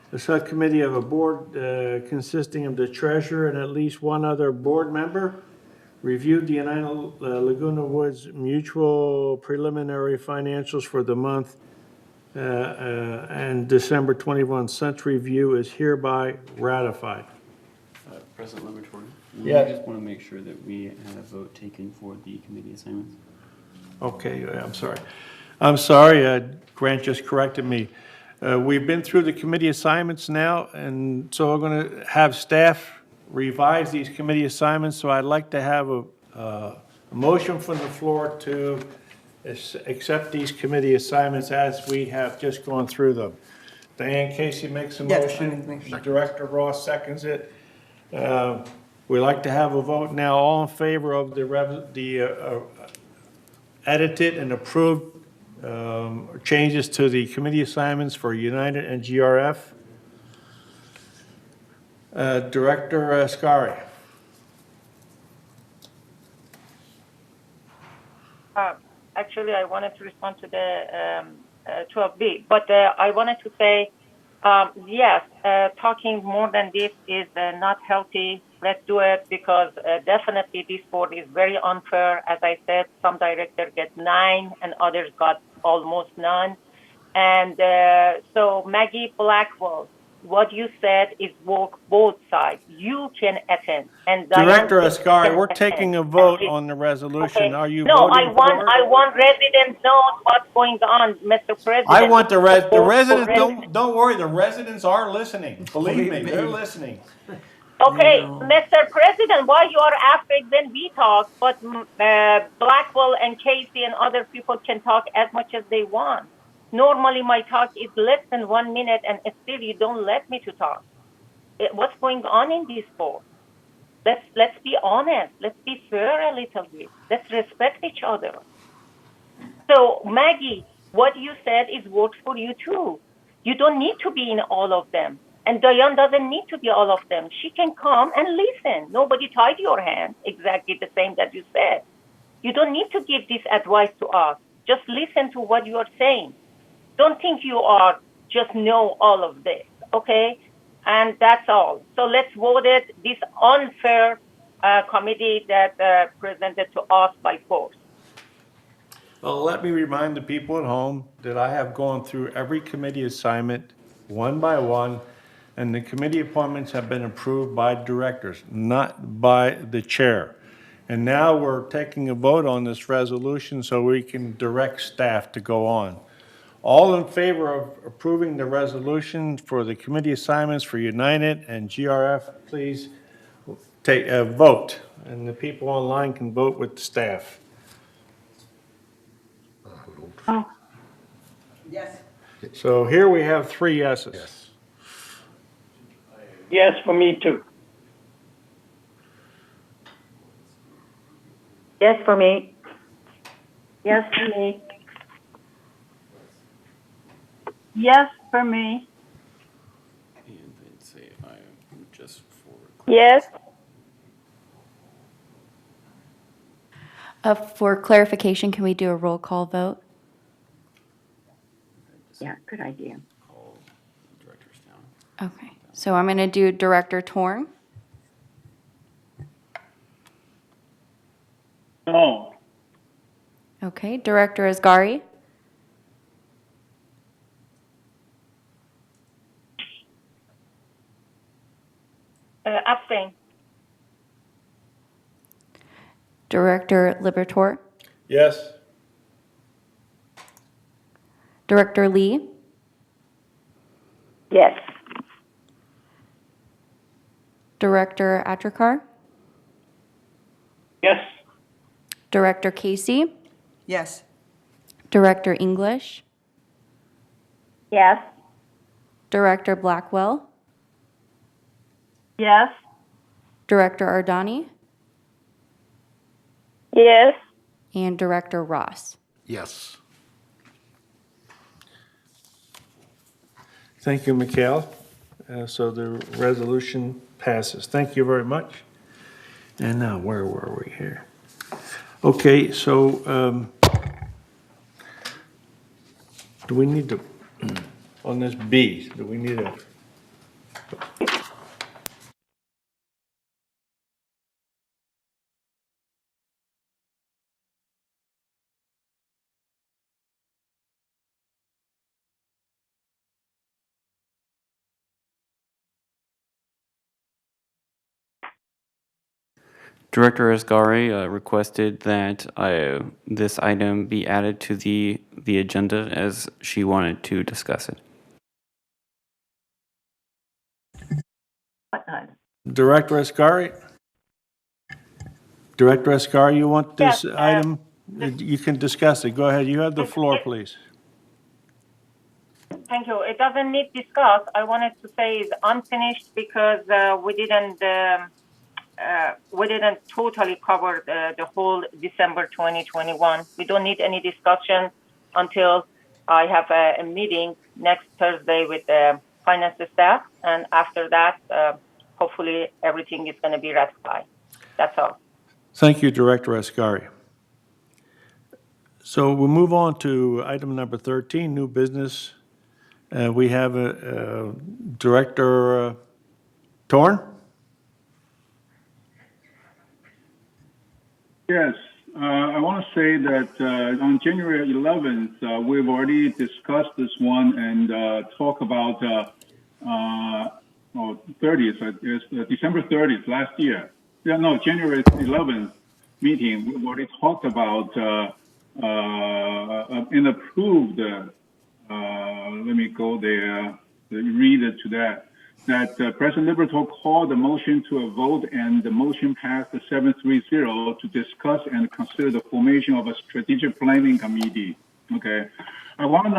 the subcommittee of a board consisting of the treasurer and at least one other board member reviewed the United Laguna Woods Mutual preliminary financials for the month and December 21. Such review is hereby ratified. President Laboratory, Yeah. I just want to make sure that we had a vote taken for the committee assignments. Okay, I'm sorry. I'm sorry, Grant just corrected me. We've been through the committee assignments now, and so we're going to have staff revise these committee assignments. So I'd like to have a motion from the floor to accept these committee assignments as we have just gone through them. Diane Casey makes a Yes, I motion. make a motion. Director Ross seconds it. We'd like to have a vote now. All in favor of the edited and approved changes to the committee assignments for United and GRF? Director Ascari. Actually, I wanted to respond to the 12B, but I wanted to say, yes, talking more than this is not healthy. Let's do it because definitely this board is very unfair. As I said, some directors get 9 and others got almost none. And so Maggie Blackwell, what you said is work both sides. You can attend. And Director Diane Ascari, we're can taking a attend. vote on the resolution. Okay. Are you No, voting I want for it? I want residents know what's going on, Mr. President. I want the residents, Residents. don't worry, the residents are listening. Believe me, they're listening. Okay, Mr. President, why you are afraid when we talk, but Blackwell and Casey and other people can talk as much as they want. Normally my talk is less than 1 minute and still you don't let me to talk. What's going on in this board? Let's be honest. Let's be fair a little bit. Let's respect each other. So Maggie, what you said is works for you too. You don't need to be in all of them. And Diane doesn't need to be all of them. She can come and listen. Nobody tied your hand, exactly the same that you said. You don't need to give this advice to us. Just listen to what you are saying. Don't think you are just know all of this, okay? And that's all. So let's vote it, this unfair committee that presented to us by force. Well, let me remind the people at home that I have gone through every committee assignment one by one, and the committee appointments have been approved by directors, not by the chair. And now we're taking a vote on this resolution so we can direct staff to go on. All in favor of approving the resolution for the committee assignments for United and GRF, please take a vote. And the people online can vote with the staff. Oh, Yes. So here we have 3 yeses. Yes. Yes, for me too. Yes, for me. Yes, for me. yes for me. And then say I am just for. Yes. For clarification, can we do a roll call vote? Yeah, good idea. Call directors down. Okay, so I'm going to do Director Torn, No. okay, Director Asgari, Abstain. Director Libertor, Yes? Director Lee, Yes. Director Atrakar, Yes. Director Casey, Yes. Director English, Yes. Director Blackwell, Yes, Director Ardani, Yes. and Director Ross. Yes. Thank you, Mikhail. So the resolution passes. Thank you very much. And now, where were we here? Okay, so do we need to, on this B, do we need a? Director Asgari requested that this item be added to the agenda as she wanted to discuss it. Director Ascari? Director Ascari, you want this item? You can discuss it. Go ahead. You have the floor, please. Thank you. It doesn't need discuss. I wanted to say it's unfinished because we didn't totally cover the whole December 2021. We don't need any discussion until I have a meeting next Thursday with the finance staff, and after that, hopefully everything is going to be ratified. That's all. Thank you, Director Ascari. So we'll move on to item number 13, new business. We have Director Torn. Yes, I want to say that on January 11th, we've already discussed this one and talk about 30th, I guess, December 30th last year. Yeah, no, January 11th meeting, we've already talked about and approved, let me go there, read it to that President Liberatore called the motion to a vote and the motion passed 730 to discuss and consider the formation of a strategic planning committee. Okay. I want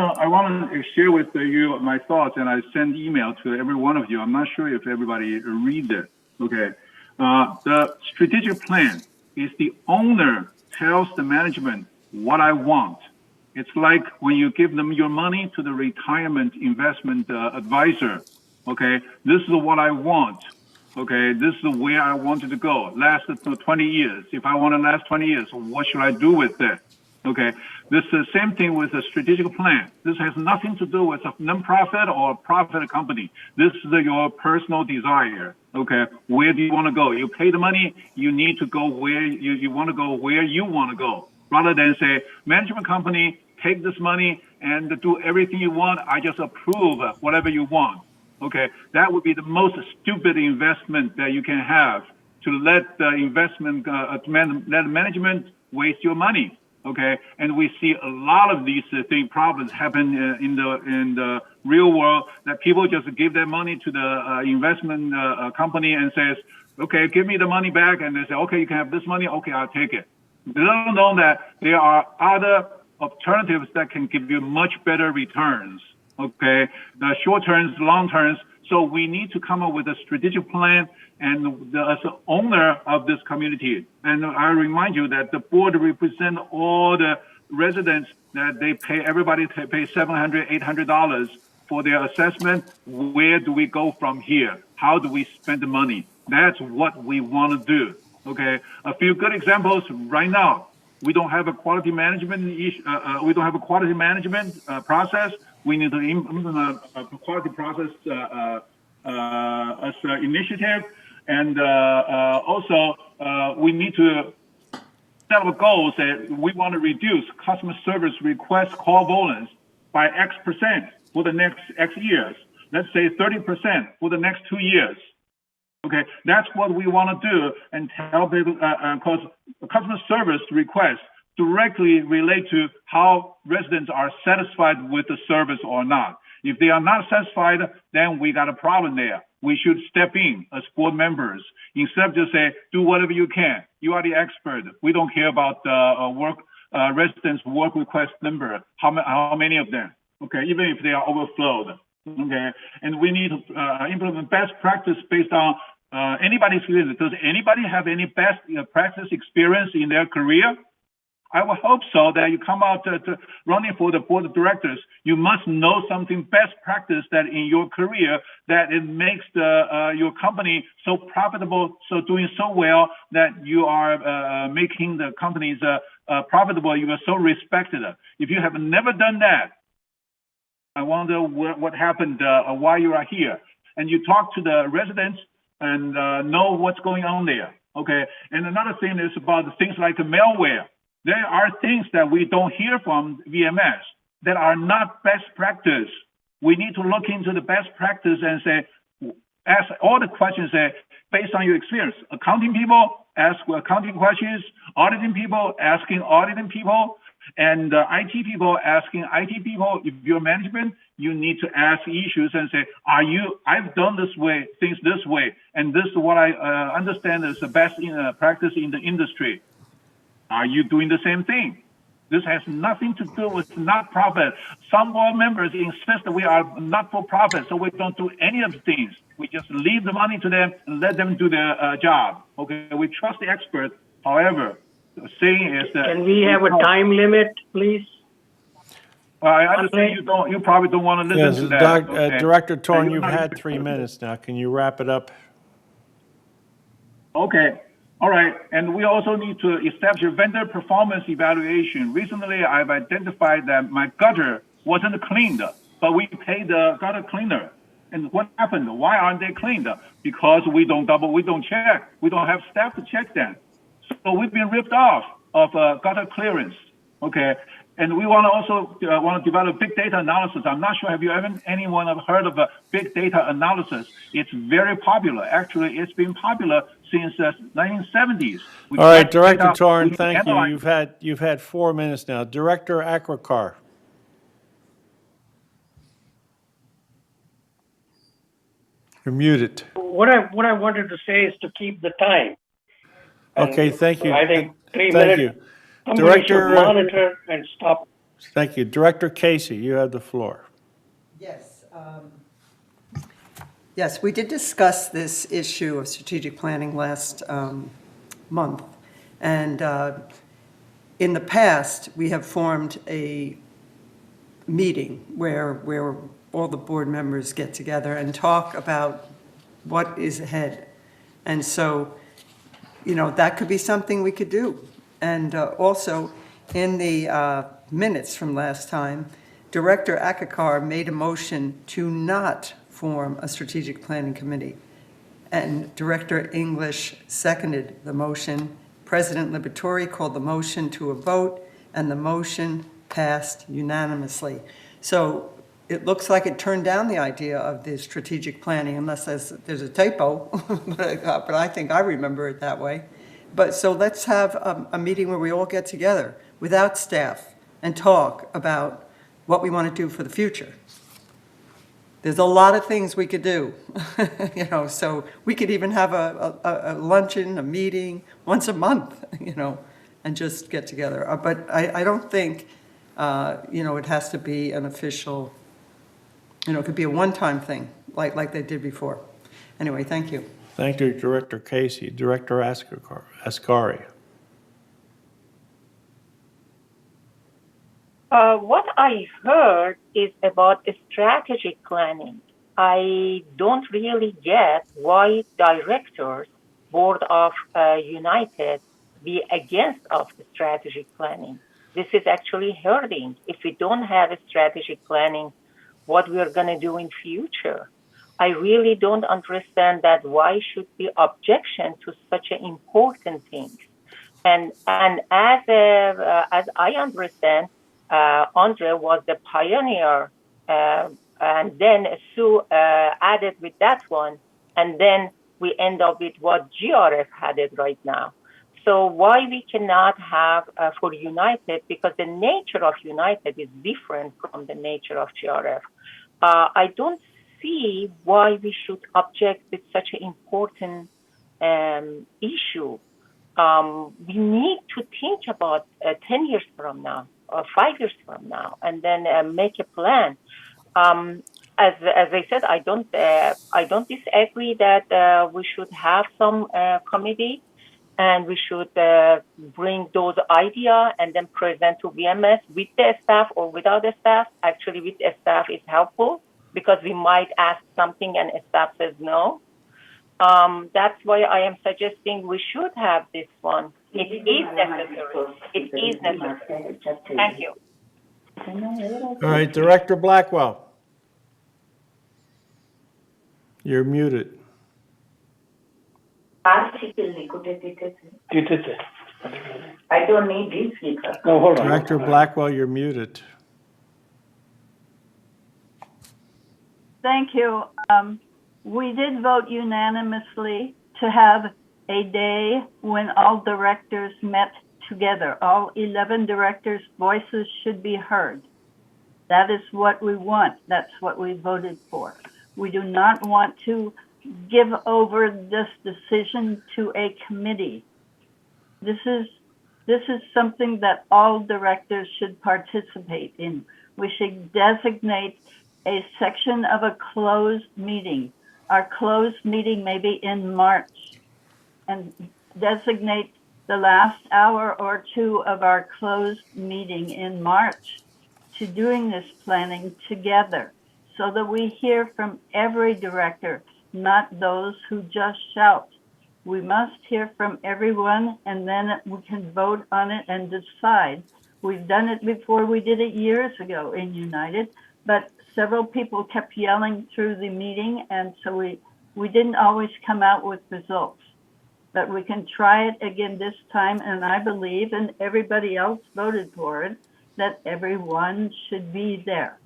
to share with you my thoughts, and I send email to every one of you. I'm not sure if everybody read it. Okay. The strategic plan is the owner tells the management what I want. It's like when you give them your money to the retirement investment advisor. Okay, this is what I want. Okay, this is where I wanted to go. Last 20 years. If I want to last 20 years, what should I do with that? Okay, this is the same thing with a strategic plan. This has nothing to do with a non-profit or a profit company. This is your personal desire. Okay, where do you want to go? You pay the money, you need to go where you want to go, where you want to go. Rather than say, management company, take this money and do everything you want. I just approve whatever you want. Okay, that would be the most stupid investment that you can have, to let the investment, let management waste your money. Okay, and we see a lot of these problems happen in the real world, that people just give their money to the investment company and says, okay, give me the money back, and they say, okay, you can have this money. Okay, I'll take it. They don't know that there are other alternatives that can give you much better returns. Okay, the short terms, long terms. So we need to come up with a strategic plan, and as the owner of this community, and I remind you that the board represent all the residents, that they pay, everybody pay $700, $800 for their assessment. Where do we go from here? How do we spend the money? That's what we want to do. Okay, a few good examples right now. We don't have a quality management process. We need to implement a quality process as an initiative, and also we need to set up goals that we want to reduce customer service request call volumes by X% for the next X years. Let's say 30% for the next 2 years. Okay, that's what we want to do, and tell people, because customer service requests directly relate to how residents are satisfied with the service or not. If they are not satisfied, then we got a problem there. We should step in as board members instead of just say, do whatever you can. You are the expert. We don't care about residents' work request number, how many of them. Okay, even if they are overflowed. Okay, and we need to implement best practice based on anybody's experience. Does anybody have any best practice experience in their career? I would hope so, that you come out to running for the board of directors. You must know something best practice that in your career, that it makes your company so profitable, so doing so well, that you are making the companies profitable. You are so respected. If you have never done that, I wonder what happened while you are here. And you talk to the residents and know what's going on there. Okay. And another thing is about things like malware. There are things that we don't hear from VMS that are not best practice. We need to look into the best practice and say, ask all the questions based on your experience. Accounting people ask accounting questions, auditing people asking auditing people, And IT people asking IT people, if you're management, you need to ask issues and say, I've done things this way, and this is what I understand is the best practice in the industry. Are you doing the same thing? This has nothing to do with not-profit. Some board members insist that we are not-for-profit, so we don't do any of the things. We just leave the money to them and let them do their job. Okay, we trust the experts. However, the saying is that... Can we have a time limit, please? Well, I understand you probably don't want to listen to that. Okay? Director Torn, you've had 3 minutes now. Can you wrap it up? Okay. All right, and we also need to establish a vendor performance evaluation. Recently, I've identified that my gutter wasn't cleaned, but we paid the gutter cleaner. And what happened? Why aren't they cleaned? Because we don't check. We don't have staff to check them. So we've been ripped off of gutter clearance. Okay, and we want to also develop big data analysis. I'm not sure, have you anyone heard of big data analysis? It's very popular. Actually, it's been popular since 1970s. All right, Director Torn, thank you. You've had 4 minutes now. Director Akwakar. You're muted. What I wanted to say is to keep the time. Okay, thank you. I think 3 Thank minutes. you. Somebody should monitor and stop. Thank you. Director Casey, you have the floor. Yes. Yes, we did discuss this issue of strategic planning last month. And in the past, we have formed a meeting where all the board members get together and talk about what is ahead. And so, that could be something we could do. And also, in the minutes from last time, Director Akakar made a motion to not form a strategic planning committee. And Director English seconded the motion. President Liberatore called the motion to a vote, and the motion passed unanimously. So it looks like it turned down the idea of the strategic planning, unless there's a typo, but I think I remember it that way. But so let's have a meeting where we all get together without staff and talk about what we want to do for the future. There's a lot of things we could do, so we could even have a luncheon, a meeting once a month, and just get together. But I don't think, it has to be an official, it could be a one-time thing like they did before. Anyway, thank you. Thank you, Director Casey. Director Ascari. What I heard is about strategic planning. I don't really get why directors, board of United, be against of the strategic planning. This is actually hurting. If we don't have a strategic planning, what we are going to do in future. I really don't understand that why should be objection to such an important thing. And as I understand, Andre was the pioneer, and then Sue added with that one, and then we end up with what GRF had it right now. So why we cannot have for United, because the nature of United is different from the nature of GRF. I don't see why we should object with such an important issue. We need to think about 10 years from now, or 5 years from now, and then make a plan. As I said, I don't disagree that we should have some committee, and we should bring those ideas and then present to BMS with the staff or without the staff. Actually, with the staff is helpful because we might ask something and staff says no. That's why I am suggesting we should have this one. It is necessary. It is necessary. Thank you. All right, Director Blackwell. You're muted. I don't need this speaker. No, hold on. Director Blackwell, you're muted. Thank you. We did vote unanimously to have a day when all directors met together. All 11 directors' voices should be heard. That is what we want. That's what we voted for. We do not want to give over this decision to a committee. This is something that all directors should participate in. We should designate a section of a closed meeting. Our closed meeting may be in March, and designate the last hour or two of our closed meeting in March to doing this planning together, so that we hear from every director, not those who just shout. We must hear from everyone, and then we can vote on it and decide. We've done it before. We did it years ago in United, but several people kept yelling through the meeting, and so we didn't always come out with results. But we can try it again this time, and I believe, and everybody else voted for it, that everyone should be there.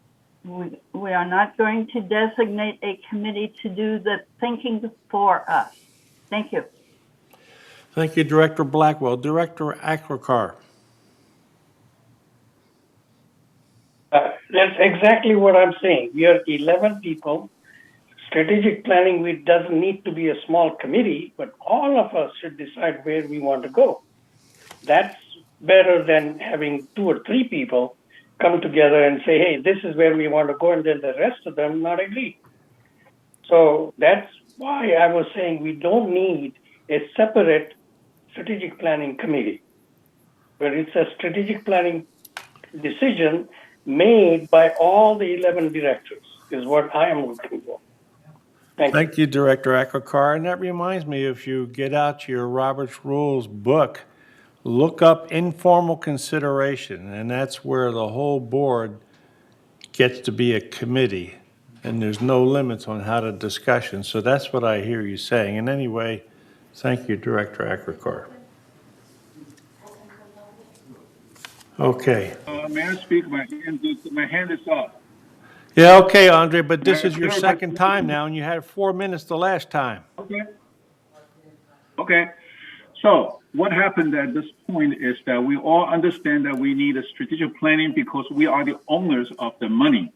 We are not going to designate a committee to do the thinking for us. Thank you. Thank you, Director Blackwell. Director Akrakar. That's exactly what I'm saying. We are 11 people. Strategic planning doesn't need to be a small committee, but all of us should decide where we want to go. That's better than having 2 or 3 people come together and say, hey, this is where we want to go, and then the rest of them not agree. So that's why I was saying we don't need a separate strategic planning committee, but it's a strategic planning decision made by all the 11 directors is what I am looking for. Thank you, Director Akrakar. And that reminds me, if you get out your Robert's Rules book, look up informal consideration, and that's where the whole board gets to be a committee, and there's no limits on how to discussion. So that's what I hear you saying. And anyway, thank you, Director Akrakar. Okay. May I speak? My hand is up. Yeah, okay, Andre, but this is your second time now, and you had 4 minutes the last time. Okay. Okay. So what happened at this point is that we all understand that we need a strategic planning because we are the owners of the money.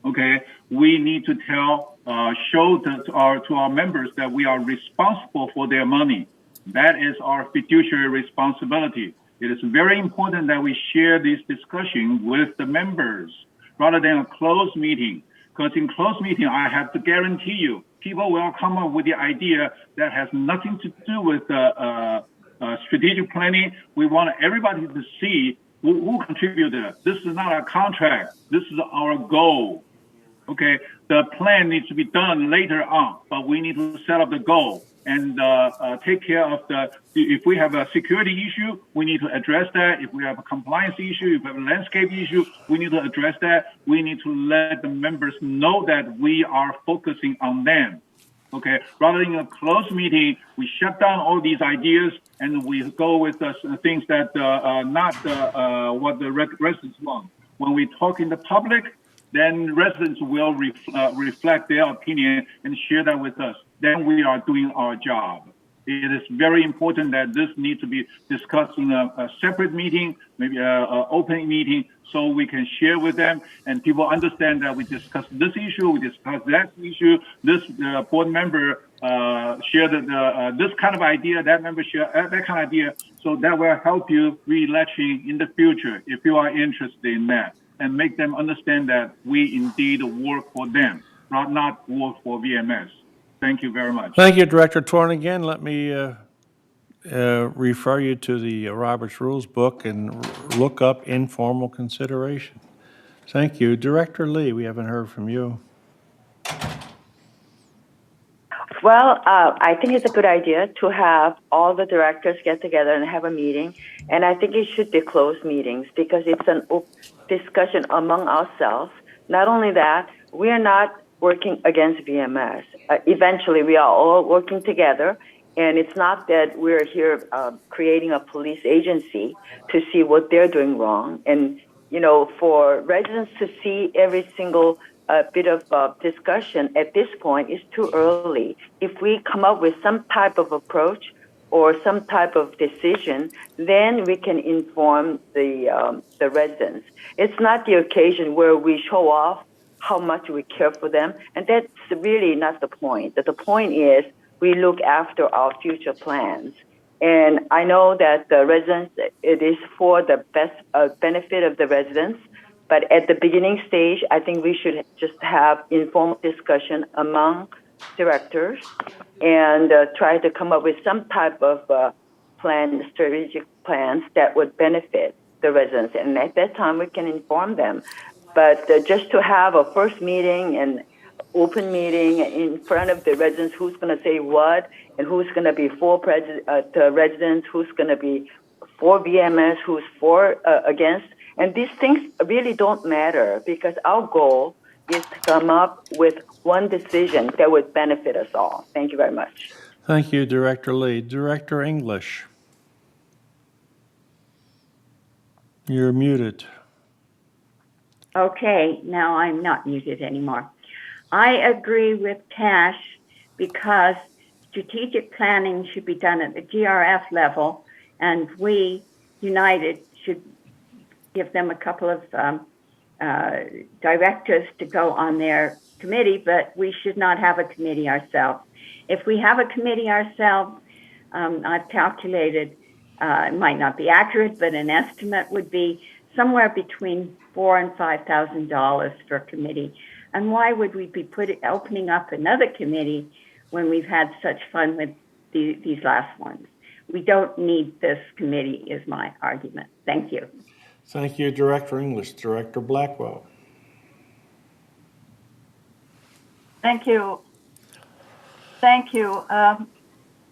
Okay. We need to show to our members that we are responsible for their money. That is our fiduciary responsibility. It is very important that we share this discussion with the members rather than a closed meeting. Because in closed meeting, I have to guarantee you, people will come up with the idea that has nothing to do with strategic planning. We want everybody to see who contributed. This is not a contract. This is our goal. Okay, the plan needs to be done later on, but we need to set up the goal and take care of if we have a security issue, we need to address that. If we have a compliance issue, if we have a landscape issue, we need to address that. We need to let the members know that we are focusing on them. Okay, rather than a closed meeting, we shut down all these ideas and we go with things that are not what the residents want. When we talk in the public, then residents will reflect their opinion and share that with us. Then we are doing our job. It is very important that this needs to be discussed in a separate meeting, maybe an open meeting, so we can share with them and people understand that we discussed this issue, we discussed that issue, this board member shared this kind of idea, that member shared that kind of idea. So that will help you re-election in the future if you are interested in that, and make them understand that we indeed work for them, not work for VMS. Thank you very much. Thank you, Director Torn. Again, let me refer you to the Robert's Rules book and look up informal consideration. Thank you. Director Lee, we haven't heard from you. Well, I think it's a good idea to have all the directors get together and have a meeting. And I think it should be closed meetings because it's an discussion among ourselves. Not only that, we are not working against VMS. Eventually, we are all working together. And it's not that we're here creating a police agency to see what they're doing wrong. And, you know, for residents to see every single bit of discussion at this point is too early. If we come up with some type of approach or some type of decision, then we can inform the residents. It's not the occasion where we show off how much we care for them, and that's really not the point. The point is we look after our future plans. And I know that the residents, it is for the best benefit of the residents, but at the beginning stage, I think we should just have informal discussion among directors and try to come up with some type of strategic plans that would benefit the residents. And at that time, we can inform them. But just to have a first meeting and open meeting in front of the residents, who's going to say what, and who's going to be for the residents, who's going to be for BMS, who's for against. And these things really don't matter because our goal is to come up with one decision that would benefit us all. Thank you very much. Thank you, Director Lee. Director English. You're muted. Okay, now I'm not muted anymore. I agree with Cash because strategic planning should be done at the GRF level, and we, United, should give them a couple of directives to go on their committee, but we should not have a committee ourselves. If we have a committee ourselves, I've calculated, it might not be accurate, but an estimate would be somewhere between $4,000 and $5,000 for a committee. And why would we be opening up another committee when we've had such fun with these last ones? We don't need this committee, is my argument. Thank you. Thank you, Director English. Director Blackwell. Thank you. Thank you.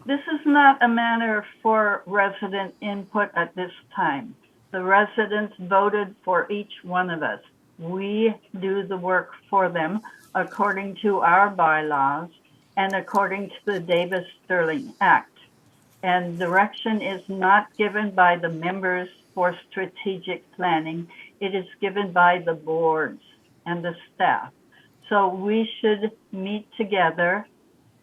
This is not a matter for resident input at this time. The residents voted for each one of us. We do the work for them according to our bylaws and according to the Davis-Sterling Act. And direction is not given by the members for strategic planning. It is given by the boards and the staff. So we should meet together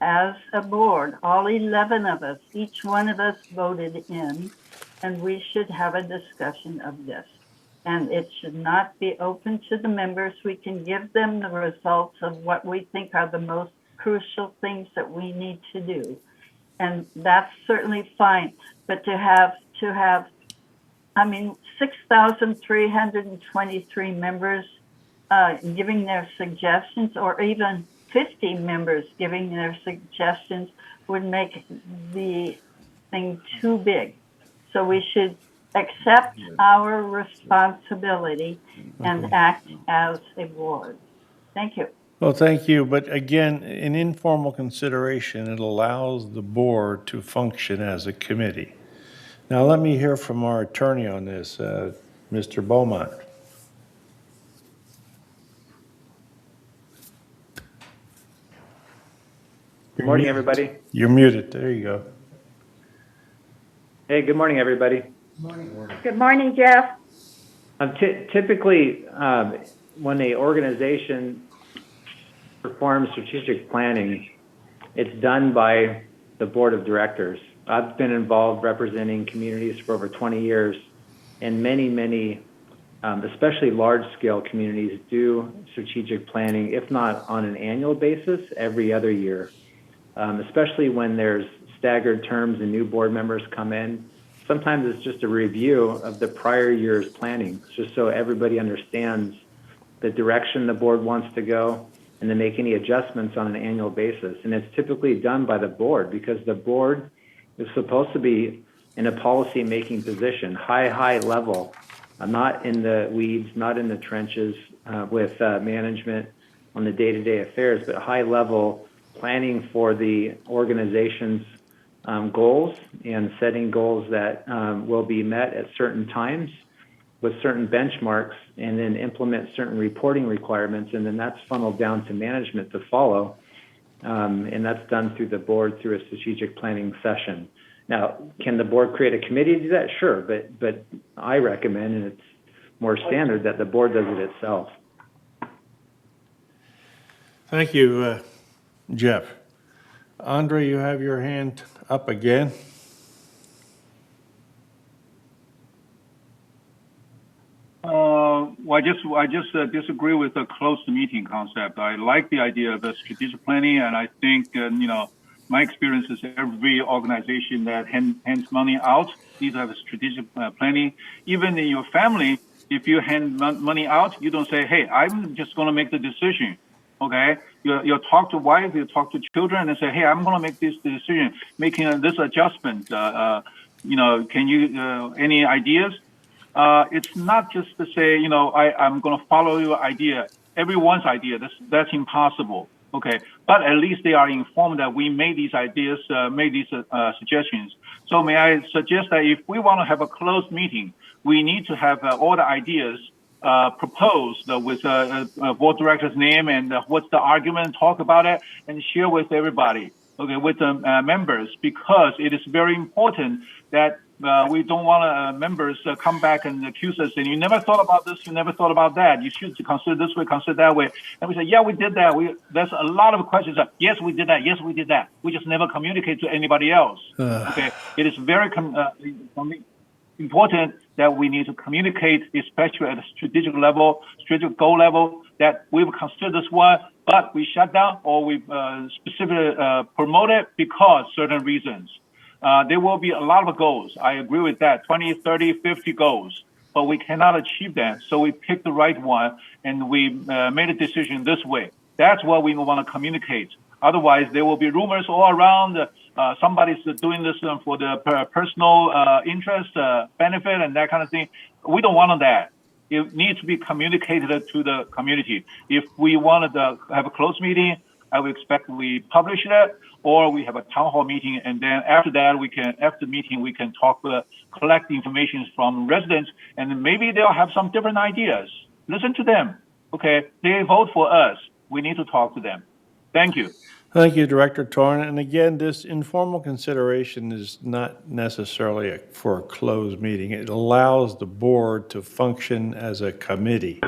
as a board, all 11 of us, each one of us voted in, and we should have a discussion of this. And it should not be open to the members. We can give them the results of what we think are the most crucial things that we need to do. And that's certainly fine. But to have 6,323 members giving their suggestions, or even 50 members giving their suggestions, would make the thing too big. So we should accept our responsibility and act as a board. Thank you. Well, thank you. But again, in informal consideration, it allows the board to function as a committee. Now, let me hear from our attorney on this, Mr. Beaumont. Good morning, everybody. You're muted. There you go. Hey, good morning, everybody. Good morning, Jeff. Typically, when an organization performs strategic planning, it's done by the board of directors. I've been involved representing communities for over 20 years, and many, especially large-scale communities, do strategic planning, if not on an annual basis, every other year, especially when there's staggered terms and new board members come in. Sometimes it's just a review of the prior year's planning, just so everybody understands the direction the board wants to go and to make any adjustments on an annual basis. And it's typically done by the board because the board is supposed to be in a policy-making position, high level, not in the weeds, not in the trenches with management on the day-to-day affairs, but high level planning for the organization's goals and setting goals that will be met at certain times with certain benchmarks, and then implement certain reporting requirements, and then that's funneled down to management to follow, and that's done through the board through a strategic planning session. Now, can the board create a committee to do that? Sure, but I recommend, and it's more standard, that the board does it itself. Thank you, Jeff. Andre, you have your hand up again. Well, I just disagree with the closed meeting concept. I like the idea of strategic planning, and I think, my experience is every organization that hands money out needs to have a strategic planning. Even in your family, if you hand money out, you don't say, hey, I'm just going to make the decision. Okay, you talk to wife, you talk to children, and say, hey, I'm going to make this decision, making this adjustment. Can you any ideas? It's not just to say, I'm going to follow your idea, everyone's idea. That's impossible. Okay, but at least they are informed that we made these ideas, made these suggestions. So may I suggest that if we want to have a closed meeting, we need to have all the ideas proposed with board director's name and what's the argument, talk about it, and share with everybody, okay, with the members, because it is very important that we don't want members come back and accuse us, and you never thought about this, you never thought about that. You should consider this way, consider that way. And we say, yeah, we did that. There's a lot of questions. Yes, we did that. Yes, we did that. We just never communicate to anybody else. Okay, it is very important that we need to communicate, especially at a strategic level, strategic goal level, that we've considered this one, but we shut down or we specifically promote it because certain reasons. There will be a lot of goals. I agree with that, 20, 30, 50 goals, but we cannot achieve them. So we picked the right one and we made a decision this way. That's what we want to communicate. Otherwise, there will be rumors all around. Somebody's doing this for the personal interest, benefit, and that kind of thing. We don't want that. It needs to be communicated to the community. If we wanted to have a closed meeting, I would expect we publish it, or we have a town hall meeting, and then after that, after the meeting, we can talk, collect information from residents, and maybe they'll have some different ideas. Listen to them. Okay, they vote for us. We need to talk to them. Thank you. Thank you, Director Torn. And again, this informal consideration is not necessarily for a closed meeting. It allows the board to function as a committee.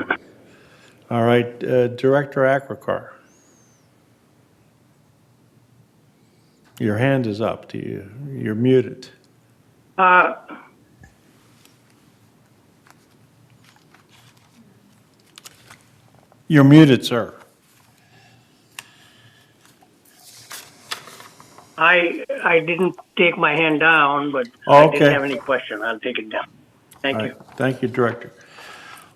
All right, Director Akrakar. Your hand is up. You're muted. You're muted, sir. I didn't take my hand down, but Oh, I didn't okay. have any question. I'll take it down. Thank you. Thank you, Director.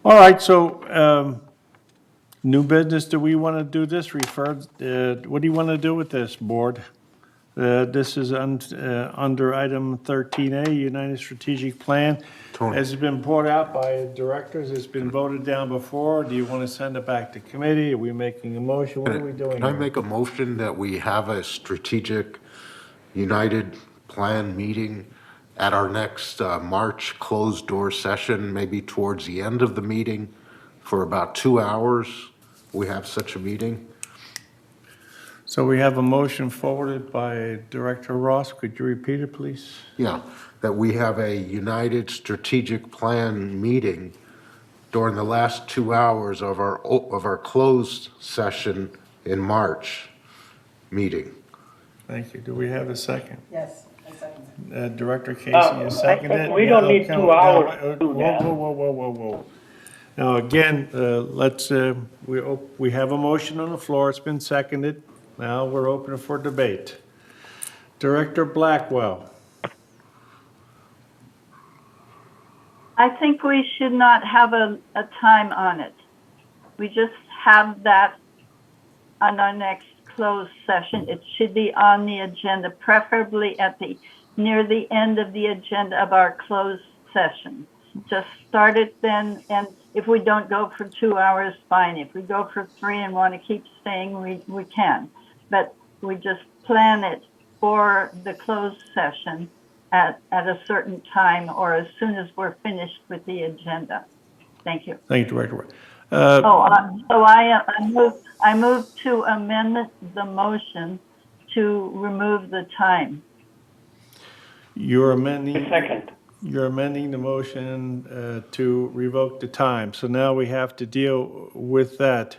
All right, so new business, do we want to do this? What do you want to do with this, board? This is under item 13A, United Strategic Plan. As it's been brought out by directors, it's been voted down before. Do you want to send it back to committee? Are we making a motion? What are we doing Can I here? make a motion that we have a strategic United Plan meeting at our next March closed door session, maybe towards the end of the meeting, for about 2 hours? We have such a meeting. So we have a motion forwarded by Director Ross. Could you repeat it, please? Yeah, that we have a United Strategic Plan meeting during the last 2 hours of our closed session in March meeting. Thank you. Do we have a second? Yes, I second. Director Casey is seconded. We don't need 2 hours to do that. Whoa. Now, again, we have a motion on the floor. It's been seconded. Now we're open for debate. Director Blackwell. I think we should not have a time on it. We just have that on our next closed session. It should be on the agenda, preferably near the end of the agenda of our closed session. Just start it then, and if we don't go for 2 hours, fine. If we go for 3 and want to keep staying, we can. But we just plan it for the closed session at a certain time or as soon as we're finished with the agenda. Thank you. Thank you, Director. I move to amend the motion to remove the time. You're amending. Second. You're amending the motion to revoke the time. So now we have to deal with that.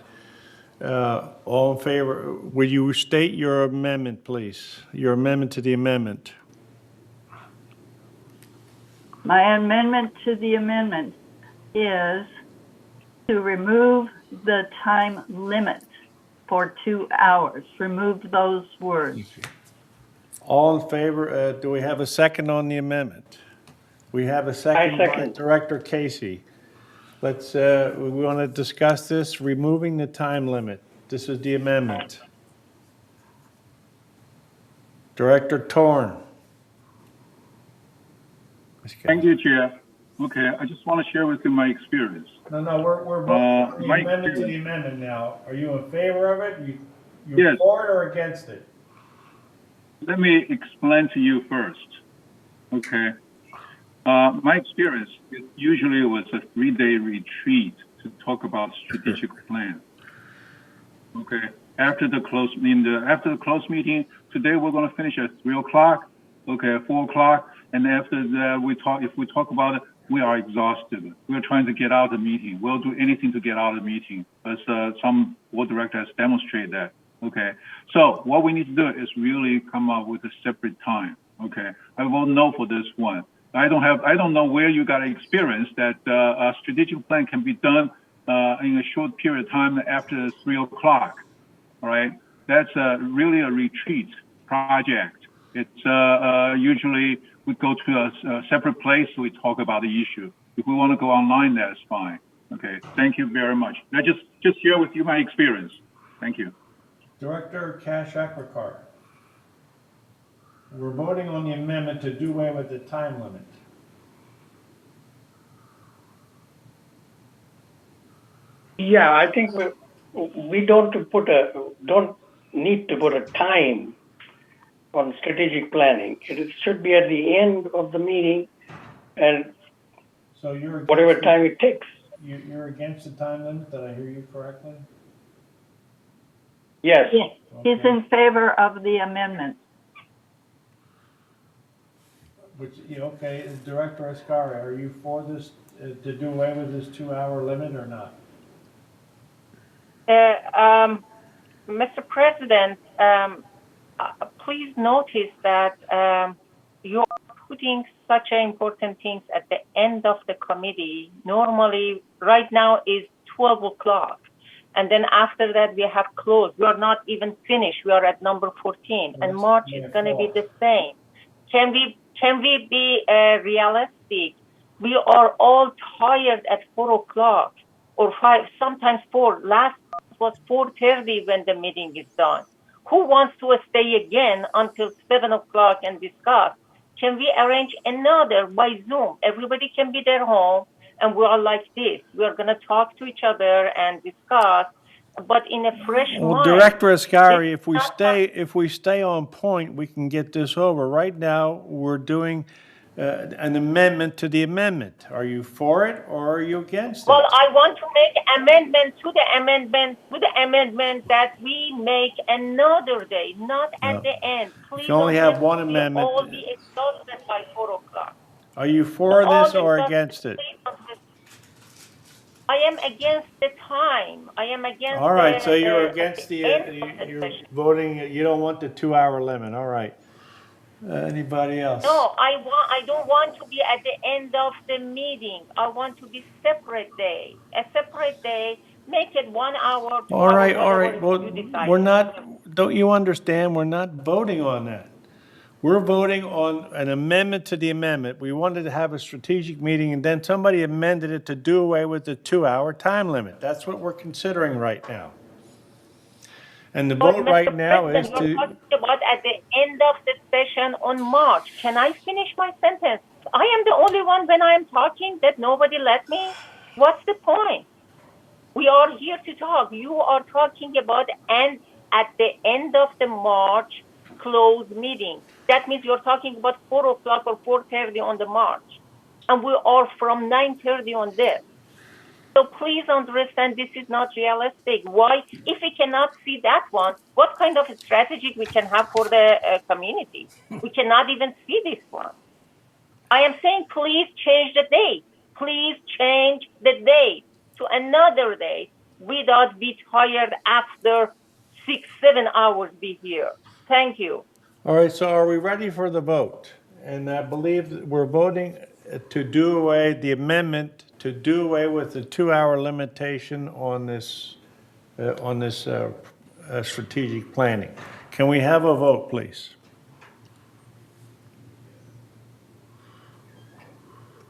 All in favor? Will you state your amendment, please? Your amendment to the amendment. My amendment to the amendment is to remove the time limit for 2 hours. Remove those words. All in favor, do we have a second on the amendment? We have a second by second. Director Casey. Let's, we want to discuss this, removing the time limit. This is the amendment. Director Torn. Thank you, Chair. Okay, I just want to share with you my experience. No, we're voting on the my amendment to the experience. amendment now. Are you in favor of it? You're Yes. for it or against it? Let me explain to you first. Okay. My experience, it usually was a 3-day retreat to talk about strategic plan. Okay. After the close meeting, today we're going to finish at 3 o'clock. Okay, 4 o'clock, and after that if we talk about it, we are exhausted. We're trying to get out of the meeting. We'll do anything to get out of the meeting, as some board director has demonstrated that. Okay, so what we need to do is really come up with a separate time. Okay, I won't know for this one. I don't know where you got experience that a strategic plan can be done in a short period of time after 3 o'clock. All right, that's really a retreat project. It's usually we go to a separate place, we talk about the issue. If we want to go online, that's fine. Okay, thank you very much. I just share with you my experience. Thank you. Director Cash Akrikar. We're voting on the amendment to do away with the time limit. Yeah, I think we don't need to put a time on strategic planning. It should be at the end of the meeting, and So you're whatever time it takes. You're against the time limit, did I hear you correctly? Yes. Yes. He's in favor of the amendment. Which, okay, Director Ascari, are you for this, to do away with this 2-hour limit or not? Mr. President, please notice that you're putting such important things at the end of the committee. Normally, right now is 12 o'clock. And then after that, we have closed. We are not even finished. We are at number 14. And March is going to be the same. Can we be realistic? We are all tired at 4 o'clock or 5, sometimes 4. Last was 4:30 when the meeting is done. Who wants to stay again until 7 o'clock and discuss? Can we arrange another by Zoom? Everybody can be their home, and we are like this. We are going to talk to each other and discuss, but in a fresh mind. Director Ascari, if we stay on point, we can get this over. Right now, we're doing an amendment to the amendment. Are you for it or are you against it? Well, I want to make amendment to the amendment that we make another day, not at the end. Please you only have one we'll amendment. all be exhausted by 4 o'clock. Are you for this or against it? I am against the time. I am against. All right, so you're against you're voting. You don't want the 2-hour limit. All right. Anybody else? No, I don't want to be at the end of the meeting. I want to be separate day. A separate day. Make it 1 hour. All right. Well, we're not. Don't you understand? We're not voting on that. We're voting on an amendment to the amendment. We wanted to have a strategic meeting, and then somebody amended it to do away with the 2-hour time limit. That's what we're considering right now. And the vote right now is to... You're talking about at the end of the session on March. Can I finish my sentence? I am the only one when I am talking that nobody let me. What's the point? We are here to talk. You are talking about and at the end of the March closed meeting. That means you're talking about 4 o'clock or 4:30 on the March. And we are from 9:30 on this. So please understand this is not realistic. Why? If we cannot see that one, what kind of a strategy we can have for the community? We cannot even see this one. I am saying please change the date. Please change the date to another day without be tired after 6-7 hours be here. Thank you. All right, so are we ready for the vote? And I believe we're voting to do away the amendment to do away with the 2-hour limitation on this strategic planning. Can we have a vote, please?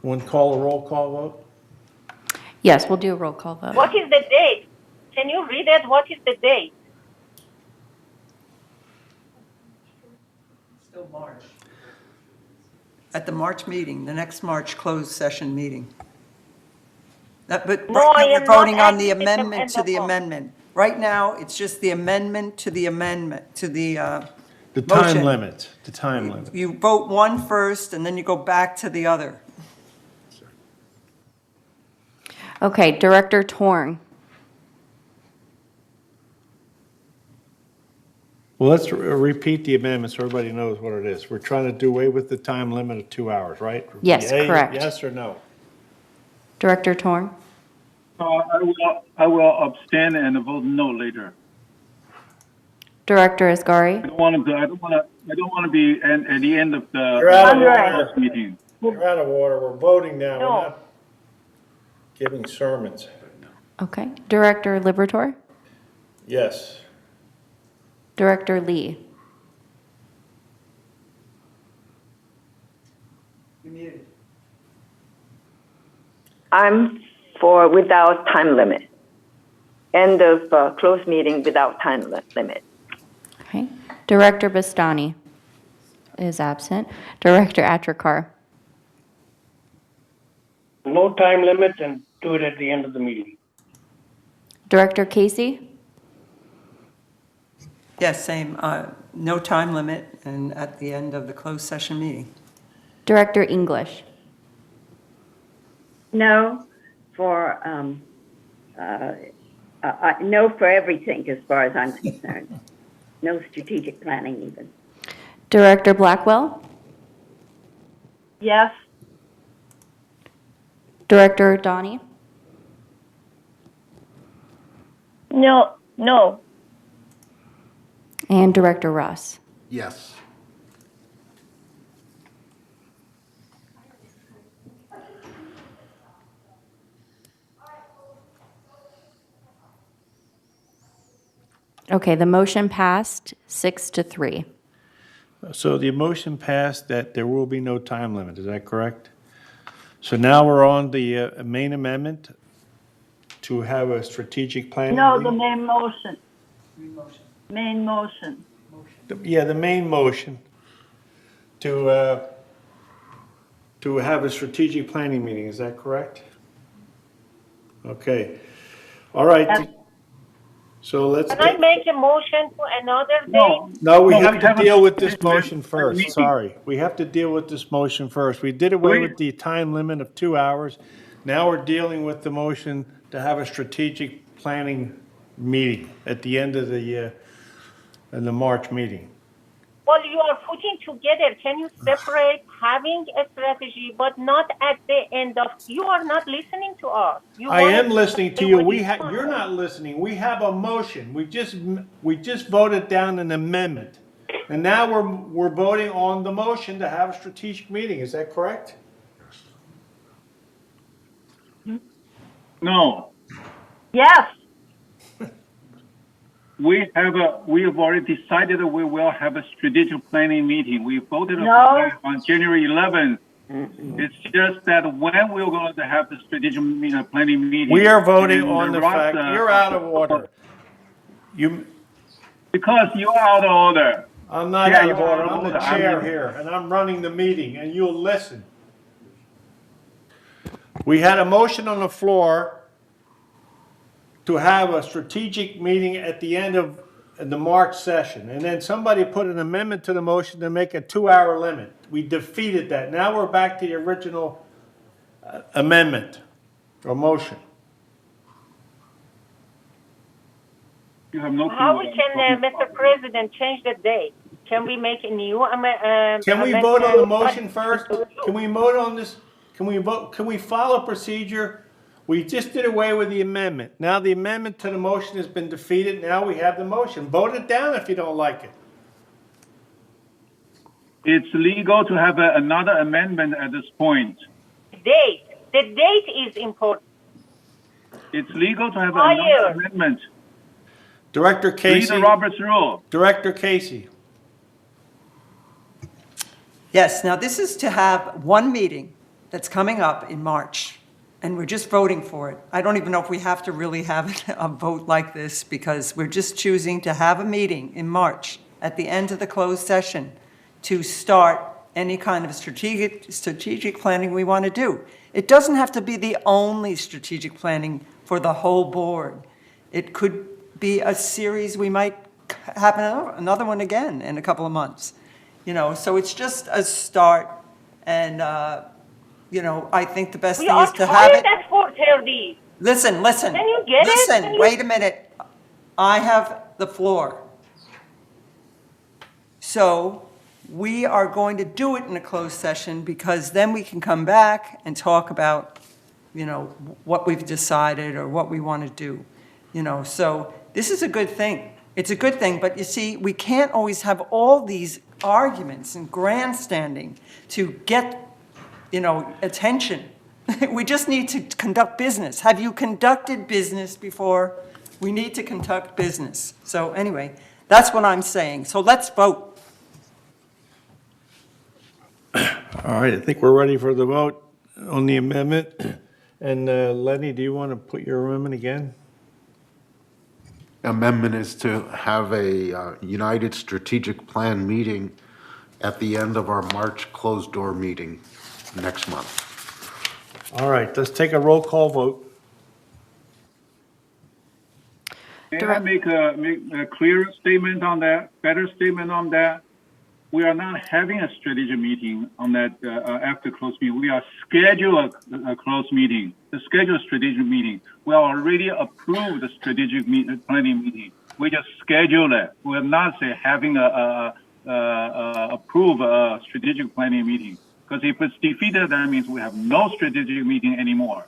One call, a roll call vote? Yes, we'll do a roll call vote. What is the date? Can you read it? What is the date? Still March. At the March meeting, the next March closed session meeting. But right now we're voting on the amendment to the amendment. Right now, it's just the amendment to the amendment, to the The time motion. limit, the time limit. You vote one first, and then you go back to the other. Okay, Director Torn. Well, let's repeat the amendment so everybody knows what it is. We're trying to do away with the time limit of 2 hours, right? Yes, correct. Yes or no? Director Torn? I will abstain and vote no later. Director Asgari? I don't want to be at the end of the You're out of order. last meeting. We're out of order. We're voting now. No. We're not giving sermons. Okay. Director Libertor? Yes. Director Lee? I'm for without time limit. End of closed meeting without time limit. Okay. Director Bastani is absent. Director Atrakar? No time limit and do it at the end of the meeting. Director Casey? Yes, same, no time limit, and at the end of the closed session meeting. Director English? No for, no for everything as far as I'm concerned. No strategic planning even. Director Blackwell? Yes. Director Donnie? No, no. And Director Ross? Yes. Okay, the motion passed 6-3. So the motion passed that there will be no time limit. Is that correct? So now we're on the main amendment to have a strategic plan. No, the main motion. Main motion. Yeah, the main motion to have a strategic planning meeting. Is that correct? Okay. All right. So let's. Can I make a motion for another day? No, we have to deal with this motion first. Sorry. We have to deal with this motion first. We did away with the time limit of 2 hours. Now we're dealing with the motion to have a strategic planning meeting at the end of the March meeting. Well, you are putting together. Can you separate having a strategy, but not at the end of? You are not listening to us. I am listening to you. You're not listening. We have a motion. We just voted down an amendment, and now we're voting on the motion to have a strategic meeting. Is that correct? No. Yes. We have already decided that we will have a strategic planning meeting. We voted on January 11th. It's just that when we're going to have the strategic planning meeting. We are voting on the fact you're out of order. Because you're out of order. I'm not out of order. I'm the chair here, and I'm running the meeting, and you'll listen. We had a motion on the floor to have a strategic meeting at the end of the March session. And then somebody put an amendment to the motion to make a 2-hour limit. We defeated that. Now we're back to the original amendment or motion. You have no How we can, Mr. President, change the date? Can we make a new amendment? Can we vote on the motion first? Can we vote on this? Can we follow procedure? We just did away with the amendment. Now the amendment to the motion has been defeated. Now we have the motion. Vote it down if you don't like it. It's legal to have another amendment at this point. Date. The date is important. It's legal to have Higher. another amendment. Director Read Casey. the Roberts rule. Director Casey. Yes, now this is to have one meeting that's coming up in March, and we're just voting for it. I don't even know if we have to really have a vote like this, because we're just choosing to have a meeting in March at the end of the closed session to start any kind of strategic planning we want to do. It doesn't have to be the only strategic planning for the whole board. It could be a series. We might have another one again in a couple of months. You know, so it's just a start, and, you know, I think the best We thing are is to have it. at 4:30. Listen. Can you get it? Listen, wait a minute. I have the floor. So we are going to do it in a closed session, because then we can come back and talk about, you know, what we've decided or what we want to do. You know, so this is a good thing. It's a good thing, but you see, we can't always have all these arguments and grandstanding to get, you know, attention. We just need to conduct business. Have you conducted business before? We need to conduct business. So anyway, that's what I'm saying. So let's vote. All right, I think we're ready for the vote on the amendment. And Lenny, do you want to put your amendment again? Amendment is to have a United Strategic Plan meeting at the end of our March closed-door meeting next month. All right, let's take a roll call vote. May I make a clearer statement on that, better statement on that? We are not having a strategic meeting on that after closed meeting. We are scheduled a closed meeting, the scheduled strategic meeting. We already approved the strategic planning meeting. We just schedule it. We're not say having approve a strategic planning meeting. Because if it's defeated, that means we have no strategic meeting anymore.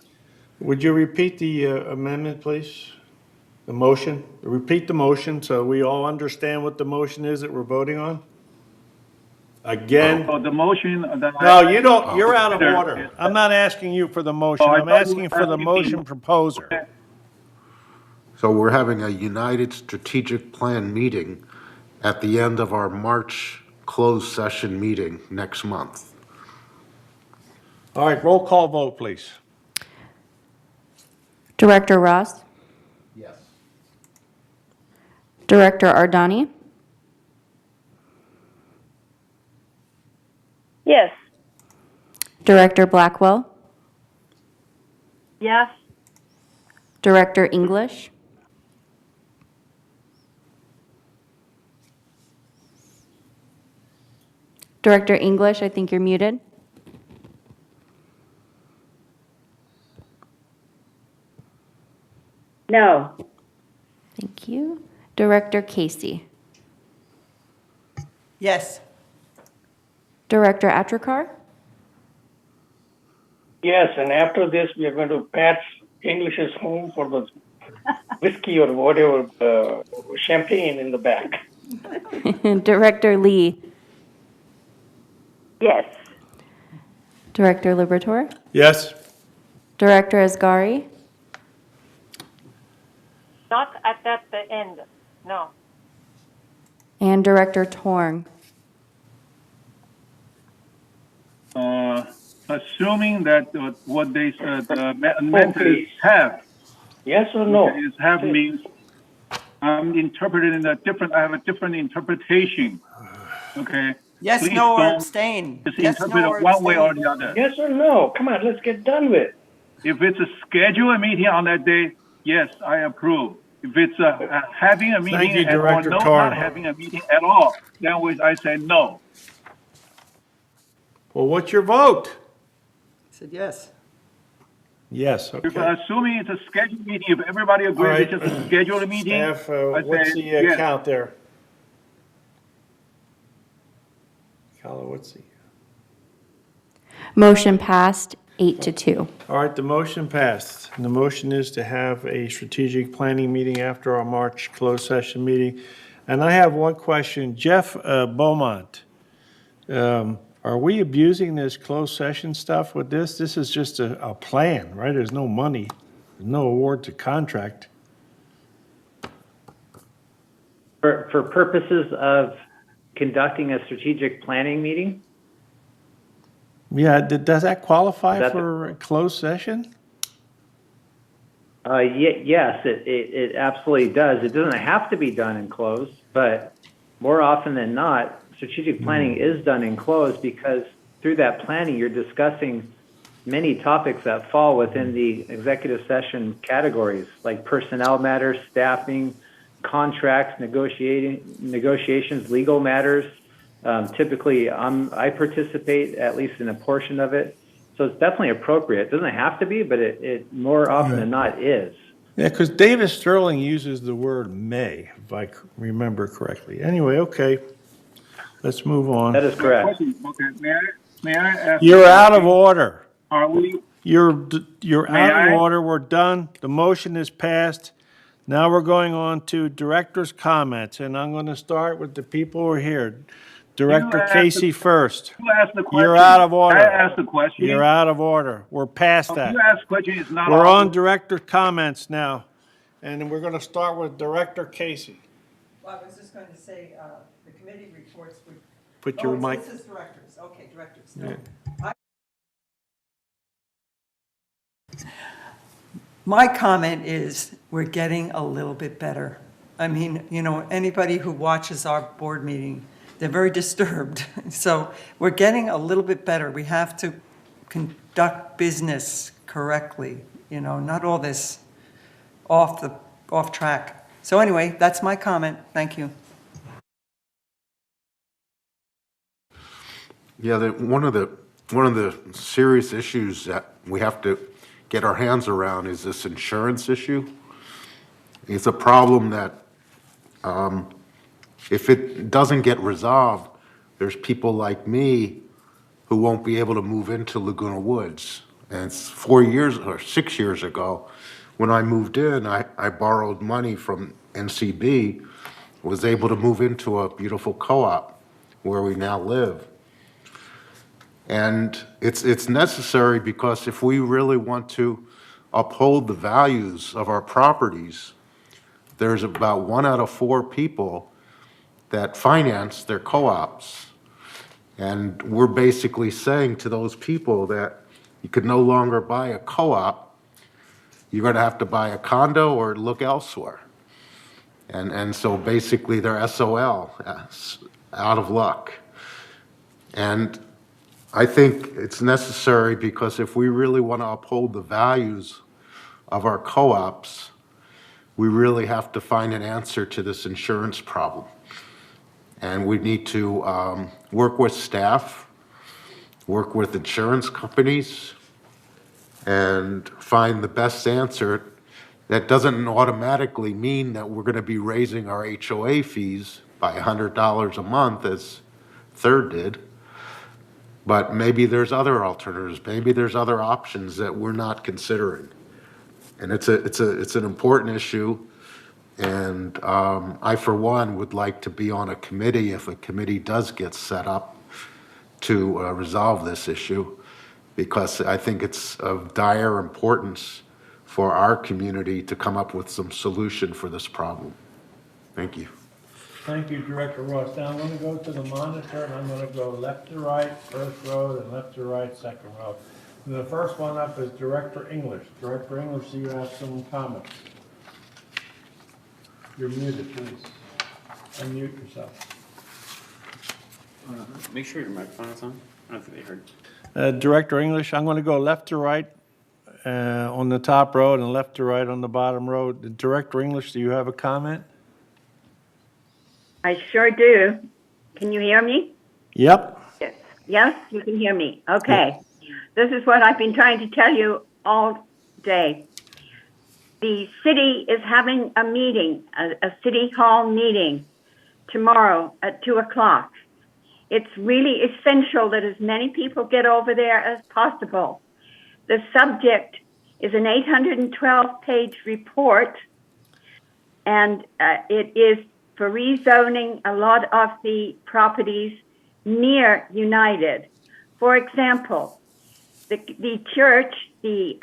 Would you repeat the amendment, please? The motion? Repeat the motion so we all understand what the motion is that we're voting on. Again? So the motion that No, you don't, you're out of order. I'm not asking you for the motion. I'm asking for the motion proposer. So we're having a United Strategic Plan meeting at the end of our March closed session meeting next month. All right, roll call vote, please. Director Ross? Yes. Director Ardani? Yes. Director Blackwell? Yes. Director English? Director English, I think you're muted. No. Thank you. Director Casey? Yes. Director Atrakar? Yes, and after this, we are going to patch English's home for the whiskey or whatever, champagne in the back. Director Lee? Yes. Director Liberator? Yes. Director Asgari? Not at that end, no. And Director Torn? Assuming that what they the amendments have. Yes or no? Is have means I'm interpreting in a different. I have a different interpretation. Okay. Yes, Please no, or don't abstain. Just Yes, interpret no, or it one way or abstain. the other. Yes or no? Come on, let's get done with it. If it's a scheduled meeting on that day, yes, I approve. If it's having a meeting Thank you, or Director no, Torn. not having a meeting at all, then I say no. Well, what's your vote? I said yes. Yes, If okay. assuming it's a scheduled meeting, if everybody agrees All right. it's just a scheduled meeting, Staff, I what's say the yes. count there? Carla, what's the? Motion passed 8-2. All right, the motion passed. And the motion is to have a strategic planning meeting after our March closed session meeting. And I have one question. Jeff Beaumont, Are we abusing this closed session stuff with this? This is just a plan, right? There's no money, there's no award to contract. For purposes of conducting a strategic planning meeting, Yeah, does that qualify Is that for a closed session? yes, it absolutely does. It doesn't have to be done in closed, but more often than not, strategic planning is done in closed because through that planning, you're discussing many topics that fall within the executive session categories, like personnel matters, staffing, contracts, negotiations, legal matters. Typically, I participate at least in a portion of it. So it's definitely appropriate. It doesn't have to be, but it more often than not is. Yeah, because David Sterling uses the word may, if I remember correctly. Anyway, okay, let's move on. That is correct. Okay, may I ask? You're out of order. Are we? You're May out of I? order. We're done. The motion is passed. Now we're going on to director's comments, and I'm going to start with the people who are here. Director asked Casey the- first. You asked the question. You're out of order. I asked the question. You're out of order. We're past that. You asked the question. It's not. We're all- on director comments now, and we're going to start with Director Casey. Well, I was just going to say, the committee reports would. Put your mic. This is directors, okay, directors. Yeah. My comment is, we're getting a little bit better. I mean, you know, anybody who watches our board meeting, they're very disturbed. So we're getting a little bit better. We have to conduct business correctly, you know, not all this off track. So anyway, that's my comment. Thank you. Yeah, one of the serious issues that we have to get our hands around is this insurance issue. It's a problem that if it doesn't get resolved, there's people like me who won't be able to move into Laguna Woods. And it's 4 years or 6 years ago, when I moved in, I borrowed money from NCB, was able to move into a beautiful co-op where we now live. And it's necessary because if we really want to uphold the values of our properties, there's about 1 out of 4 people that finance their co-ops. And we're basically saying to those people that you could no longer buy a co-op, you're going to have to buy a condo or look elsewhere. And so basically they're SOL, out of luck. And I think it's necessary because if we really want to uphold the values of our co-ops, we really have to find an answer to this insurance problem. And we need to work with staff, work with insurance companies, and find the best answer. That doesn't automatically mean that we're going to be raising our HOA fees by $100 a month as Third did. But maybe there's other alternatives. Maybe there's other options that we're not considering. And it's an important issue. And I, for one, would like to be on a committee if a committee does get set up to resolve this issue, because I think it's of dire importance for our community to come up with some solution for this problem. Thank you. Thank you, Director Ross. Now I'm going to go to the monitor, and I'm going to go left to right, first row, then left to right, second row. And the first one up is Director English. Director English, do you have some comments? You're muted, please. Unmute yourself. Make sure your microphone is on. I don't think they heard. Director English, I'm going to go left to right on the top row and left to right on the bottom row. Director English, do you have a comment? I sure do. Can you hear me? Yep. Yes. Yes, you can hear me. Okay. This is what I've been trying to tell you all day. The city is having a meeting, a city hall meeting tomorrow at 2 o'clock. It's really essential that as many people get over there as possible. The subject is an 812-page report, and it is for rezoning a lot of the properties near United. For example, the church, the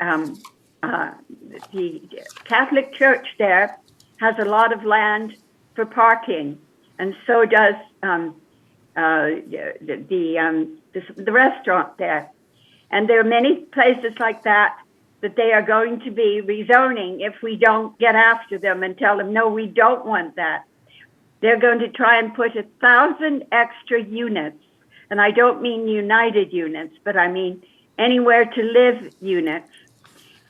Catholic Church there has a lot of land for parking, and so does the restaurant there. And there are many places like that they are going to be rezoning if we don't get after them and tell them, no, we don't want that. They're going to try and put 1,000 extra units, and I don't mean united units, but I mean anywhere to live units.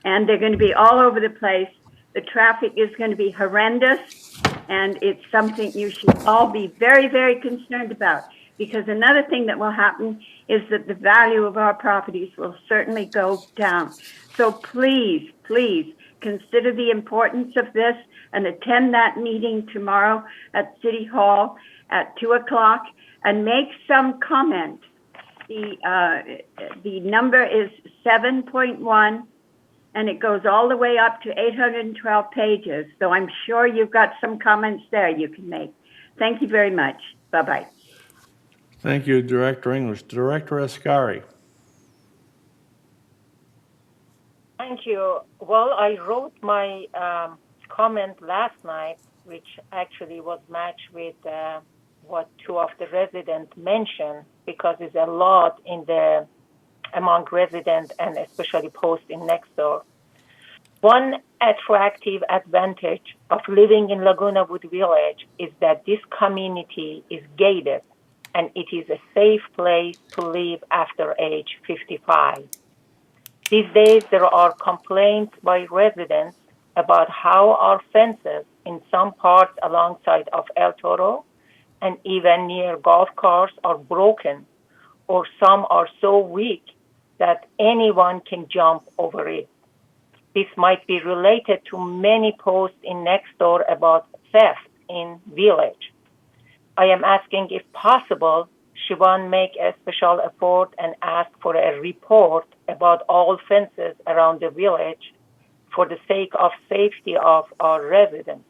And they're going to be all over the place. The traffic is going to be horrendous, and it's something you should all be very, very concerned about. Because another thing that will happen is that the value of our properties will certainly go down. So please, please consider the importance of this and attend that meeting tomorrow at City Hall at 2:00 and make some comment. The number is 7.1 and it goes all the way up to 812 pages. So I'm sure you've got some comments there you can make. Thank you very much. Bye-bye. Thank you, Director English. Director Ascari. Thank you. Well, I wrote my comment last night, which actually was matched with what two of the residents mentioned, because it's a lot in the among residents and especially posting next door. One attractive advantage of living in Laguna Wood Village is that this community is gated and it is a safe place to live after age 55. These days, there are complaints by residents about how our fences in some parts alongside of El Toro and even near golf courses are broken, or some are so weak that anyone can jump over it. This might be related to many posts in Nextdoor about theft in village. I am asking if possible, Siobhan make a special effort and ask for a report about all fences around the village for the sake of safety of our residents.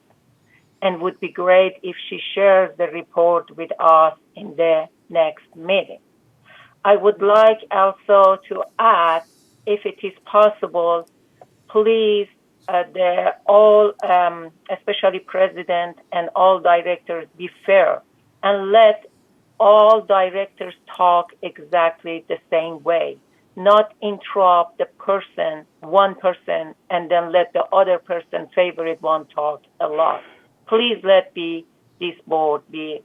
And would be great if she shares the report with us in the next meeting. I would like also to add, if it is possible, please, all, especially president and all directors, be fair and let all directors talk exactly the same way, not interrupt the person, one person, and then let the other person, favorite one, talk a lot. Please let this board be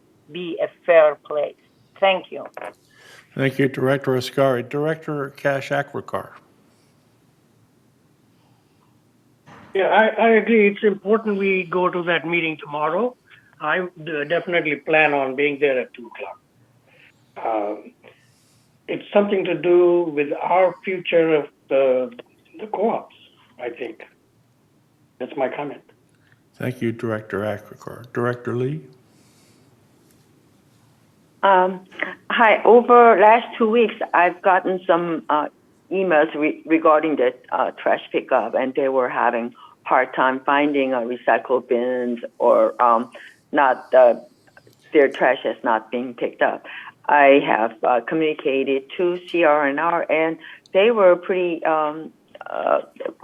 a fair place. Thank you. Thank you, Director Ascari. Director Cash Aquicar. Yeah, I agree. It's important we go to that meeting tomorrow. I definitely plan on being there at 2:00. It's something to do with our future of the co-ops, I think. That's my comment. Thank you, Director Aquicar. Director Lee? Hi. Over last 2 weeks, I've gotten some emails regarding the trash pickup, and they were having hard time finding recycle bins or not. Their trash is not being picked up. I have communicated to CR&R, and they were pretty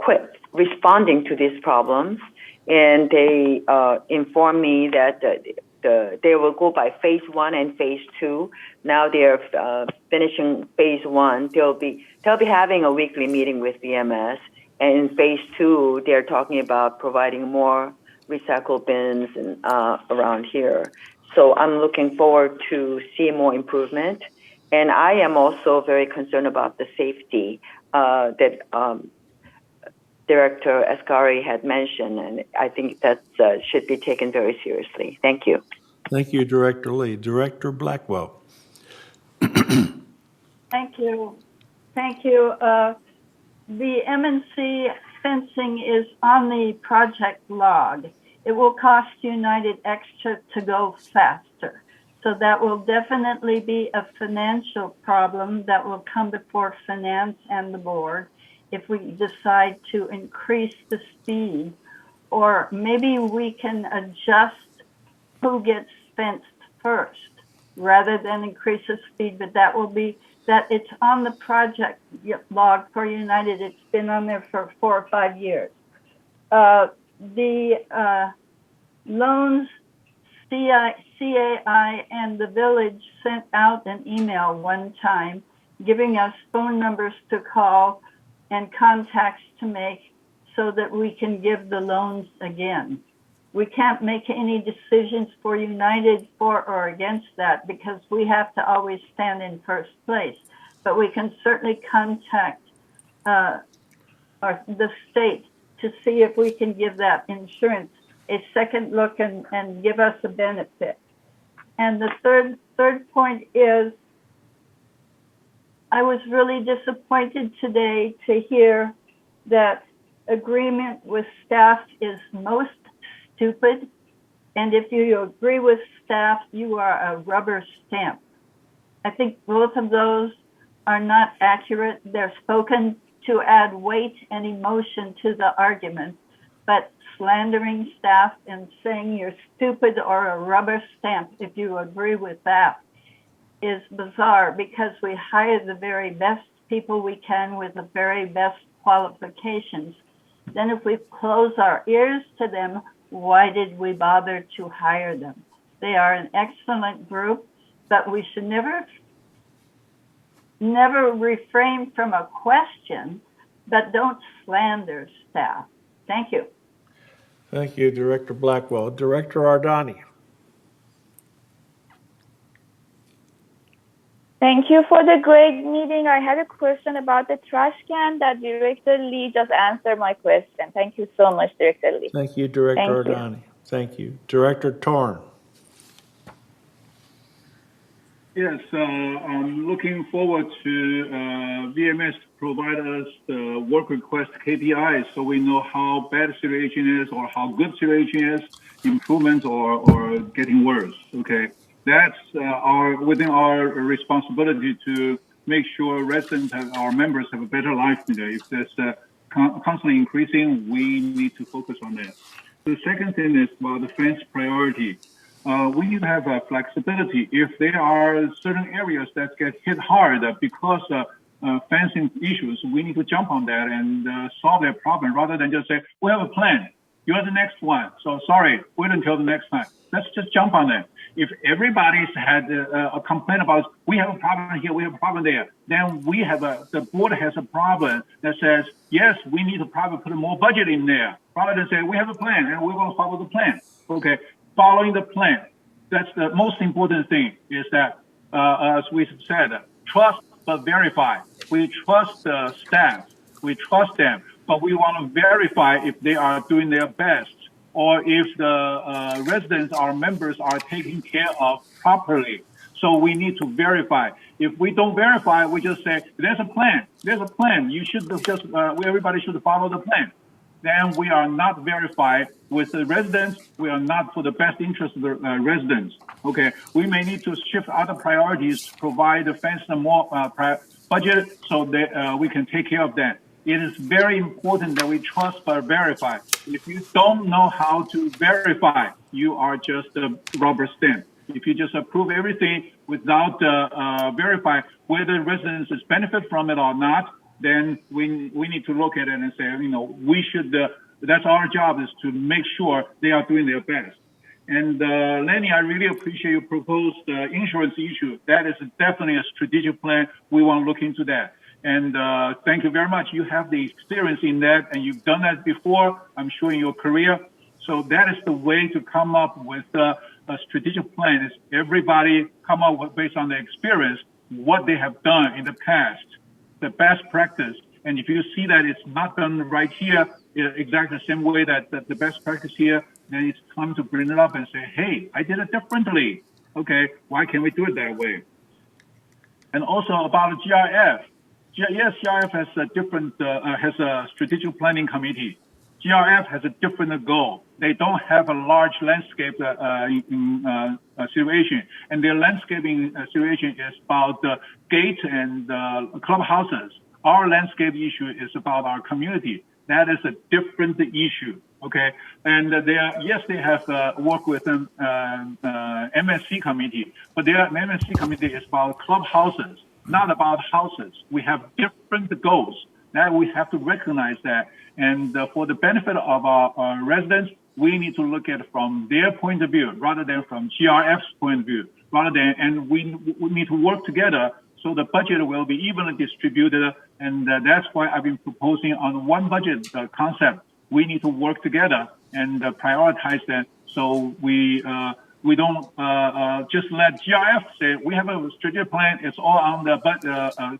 quick responding to these problems, and they informed me that they will go by phase 1 and phase 2. Now they're finishing phase 1. They'll be having a weekly meeting with BMS, and in phase 2, they're talking about providing more recycle bins and, around here. So I'm looking forward to see more improvement. And I am also very concerned about the safety that Director Ascari had mentioned, and I think that should be taken very seriously. Thank you. Thank you, Director Lee. Director Blackwell. Thank you. Thank you. The M&C fencing is on the project log. It will cost United extra to go faster. So that will definitely be a financial problem that will come before finance and the board if we decide to increase the speed, or maybe we can adjust who gets fenced first rather than increase the speed, but that will be that it's on the project log for United. It's been on there for 4 or 5 years. The loans, CAI and the village sent out an email one time giving us phone numbers to call and contacts to make so that we can give the loans again. We can't make any decisions for United for or against that because we have to always stand in first place. But we can certainly contact the state to see if we can give that insurance a second look and give us a benefit. And the third point is, I was really disappointed today to hear that agreement with staff is most stupid. And if you agree with staff, you are a rubber stamp. I think both of those are not accurate. They're spoken to add weight and emotion to the argument, but slandering staff and saying you're stupid or a rubber stamp if you agree with that is bizarre, because we hire the very best people we can with the very best qualifications. Then if we close our ears to them, why did we bother to hire them? They are an excellent group, but we should never refrain from a question, but don't slander staff. Thank you. Thank you, Director Blackwell. Director Ardani. Thank you for the great meeting. I had a question about the trash can that Director Lee just answered my question. Thank you so much, Director Lee. Thank you, Director Ardani. Thank you. Director Torn. Yes, I'm looking forward to VMS to provide us the work request KPIs so we know how bad the situation is or how good situation is, improvements or getting worse. Okay, that's within our responsibility to make sure residents and our members have a better life today. If there's constantly increasing, we need to focus on that. The second thing is about the fence priority. We need to have flexibility. If there are certain areas that get hit hard because of fencing issues, we need to jump on that and solve that problem rather than just say, we have a plan. You're the next one. So sorry, wait until the next time. Let's just jump on that. If everybody's had a complaint about, we have a problem here, we have a problem there, then the board has a problem that says, yes, we need to probably put more budget in there, rather than say, we have a plan and we're going to follow the plan. Okay. Following the plan. That's the most important thing, is that, as we said, trust but verify. We trust the staff, we trust them, but we want to verify if they are doing their best or if the residents, our members, are taken care of properly. So we need to verify. If we don't verify, we just say, there's a plan, there's a plan. You should just, everybody should follow the plan. Then we are not verified with the residents. We are not for the best interest of the residents. Okay, we may need to shift other priorities to provide the fence more budget so that we can take care of that. It is very important that we trust but verify. If you don't know how to verify, you are just a rubber stamp. If you just approve everything without verify whether residents benefit from it or not, then we need to look at it and say, we should, that's our job, is to make sure they are doing their best. And Lenny, I really appreciate you proposed insurance issue. That is definitely a strategic plan. We want to look into that. And thank you very much. You have the experience in that, and you've done that before, I'm sure, in your career. So that is the way to come up with a strategic plan, is everybody come up with, based on their experience, what they have done in the past, the best practice. And if you see that it's not done right here, exactly the same way that the best practice here, then it's time to bring it up and say, hey, I did it differently. Okay, why can't we do it that way? And also about GIF. Yes, GIF has a different, has a strategic planning committee. GIF has a different goal. They don't have a large landscape situation, and their landscaping situation is about the gates and clubhouses. Our landscape issue is about our community. That is a different issue, okay? And they have worked with an MSC committee, but their MSC committee is about clubhouses. not about houses. We have different goals. Now we have to recognize that. And for the benefit of our residents, we need to look at it from their point of view rather than from GRF's point of view. And we need to work together so the budget will be evenly distributed. And that's why I've been proposing on one budget concept. We need to work together and prioritize that so we don't just let GRF say we have a strategic plan. It's all on the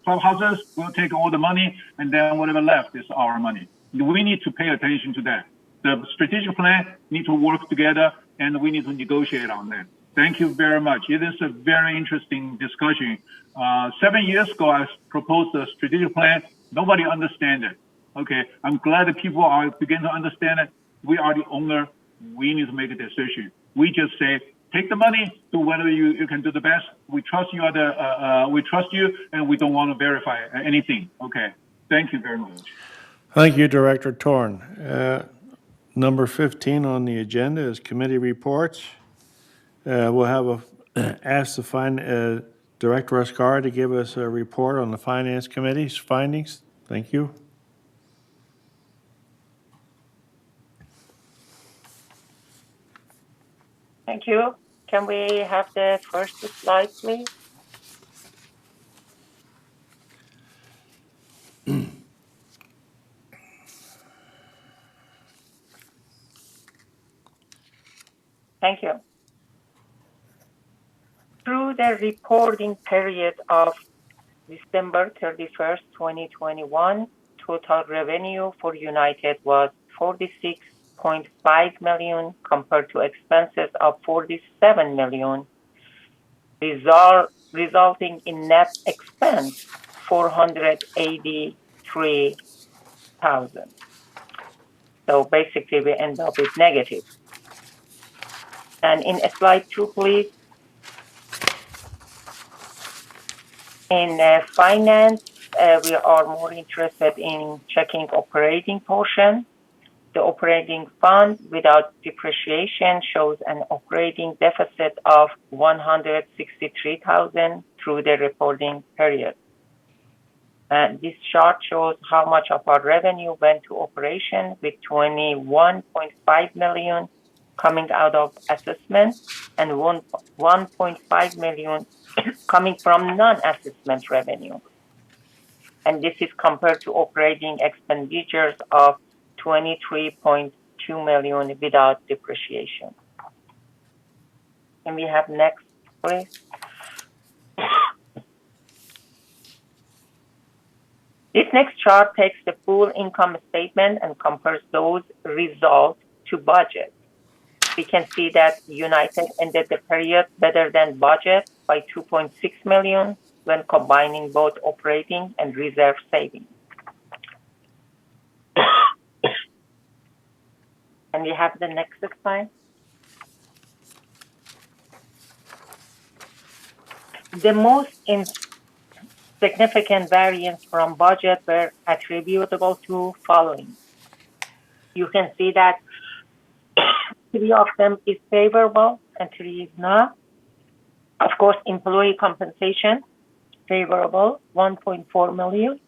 clubhouses. We'll take all the money, and then whatever left is our money. We need to pay attention to that. The strategic plan need to work together, and we need to negotiate on that. Thank you very much. It is a very interesting discussion. 7 years ago, I proposed a strategic plan. Nobody understand it. Okay, I'm glad that people are beginning to understand it. We are the owner. We need to make a decision. We just say, take the money, do whatever you can do the best. We trust you, we trust you, and we don't want to verify anything. Okay, thank you very much. Thank you, Director Torn. Number 15 on the agenda is committee reports. We'll have ask the Director Oscar to give us a report on the Finance Committee's findings. Thank you. Thank you. Can we have the first slide, please? Thank you. Through the reporting period of December 31st, 2021, total revenue for United was $46.5 million compared to expenses of $47 million, resulting in net expense $483,000. So basically we end up with negative. And in slide 2, please. In finance, we are more interested in checking operating portion. The operating fund without depreciation shows an operating deficit of $163,000 through the reporting period. This chart shows how much of our revenue went to operation, with $21.5 million coming out of assessment and $1.5 million coming from non-assessment revenue. And this is compared to operating expenditures of $23.2 million without depreciation. Can we have next, please? This next chart takes the full income statement and compares those results to budget. We can see that United ended the period better than budget by $2.6 million when combining both operating and reserve savings. Can we have the next slide? The most significant variance from budget were attributable to following. You can see that 3 of them is favorable and 3 is not. Of course, employee compensation, favorable, $1.4 million,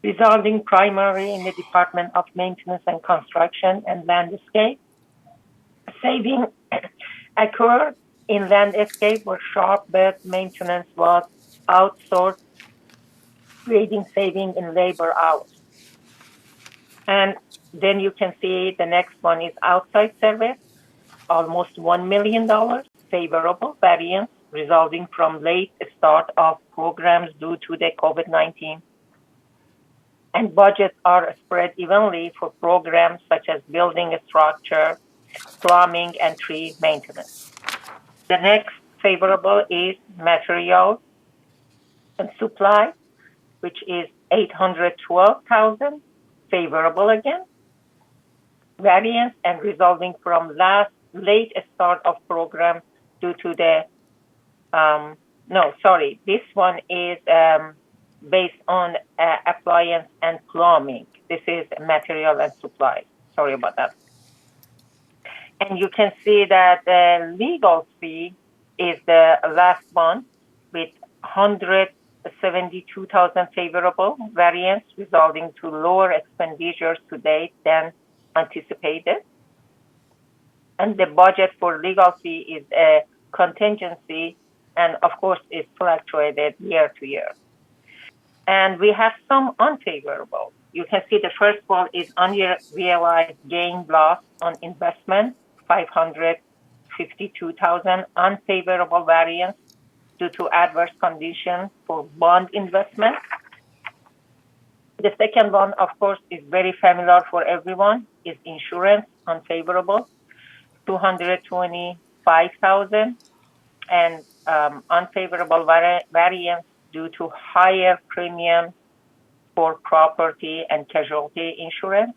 resulting primarily in the Department of Maintenance and Construction and Landscape. Saving occurred in landscape where sharp bed maintenance was outsourced, creating saving in labor hours. And then you can see the next one is outside service, almost $1 million, favorable variance resulting from late start of programs due to the COVID-19. And budgets are spread evenly for programs such as building structure, plumbing, and tree maintenance. The next favorable is materials and supply, which is $812,000, favorable again. Variance and resulting from late start of program due to the, this one is based on appliance and plumbing. This is material and supply. Sorry about that. And you can see that the legal fee is the last one with 172,000 favorable variance, resulting to lower expenditures to date than anticipated. And the budget for legal fee is a contingency, and of course, is fluctuated year to year. And we have some unfavorable. You can see the first one is unrealized gain loss on investment, 552,000 unfavorable variance due to adverse conditions for bond investment. The second one, of course, is very familiar for everyone, is insurance, unfavorable, 225,000, and unfavorable variance due to higher premium for property and casualty insurance.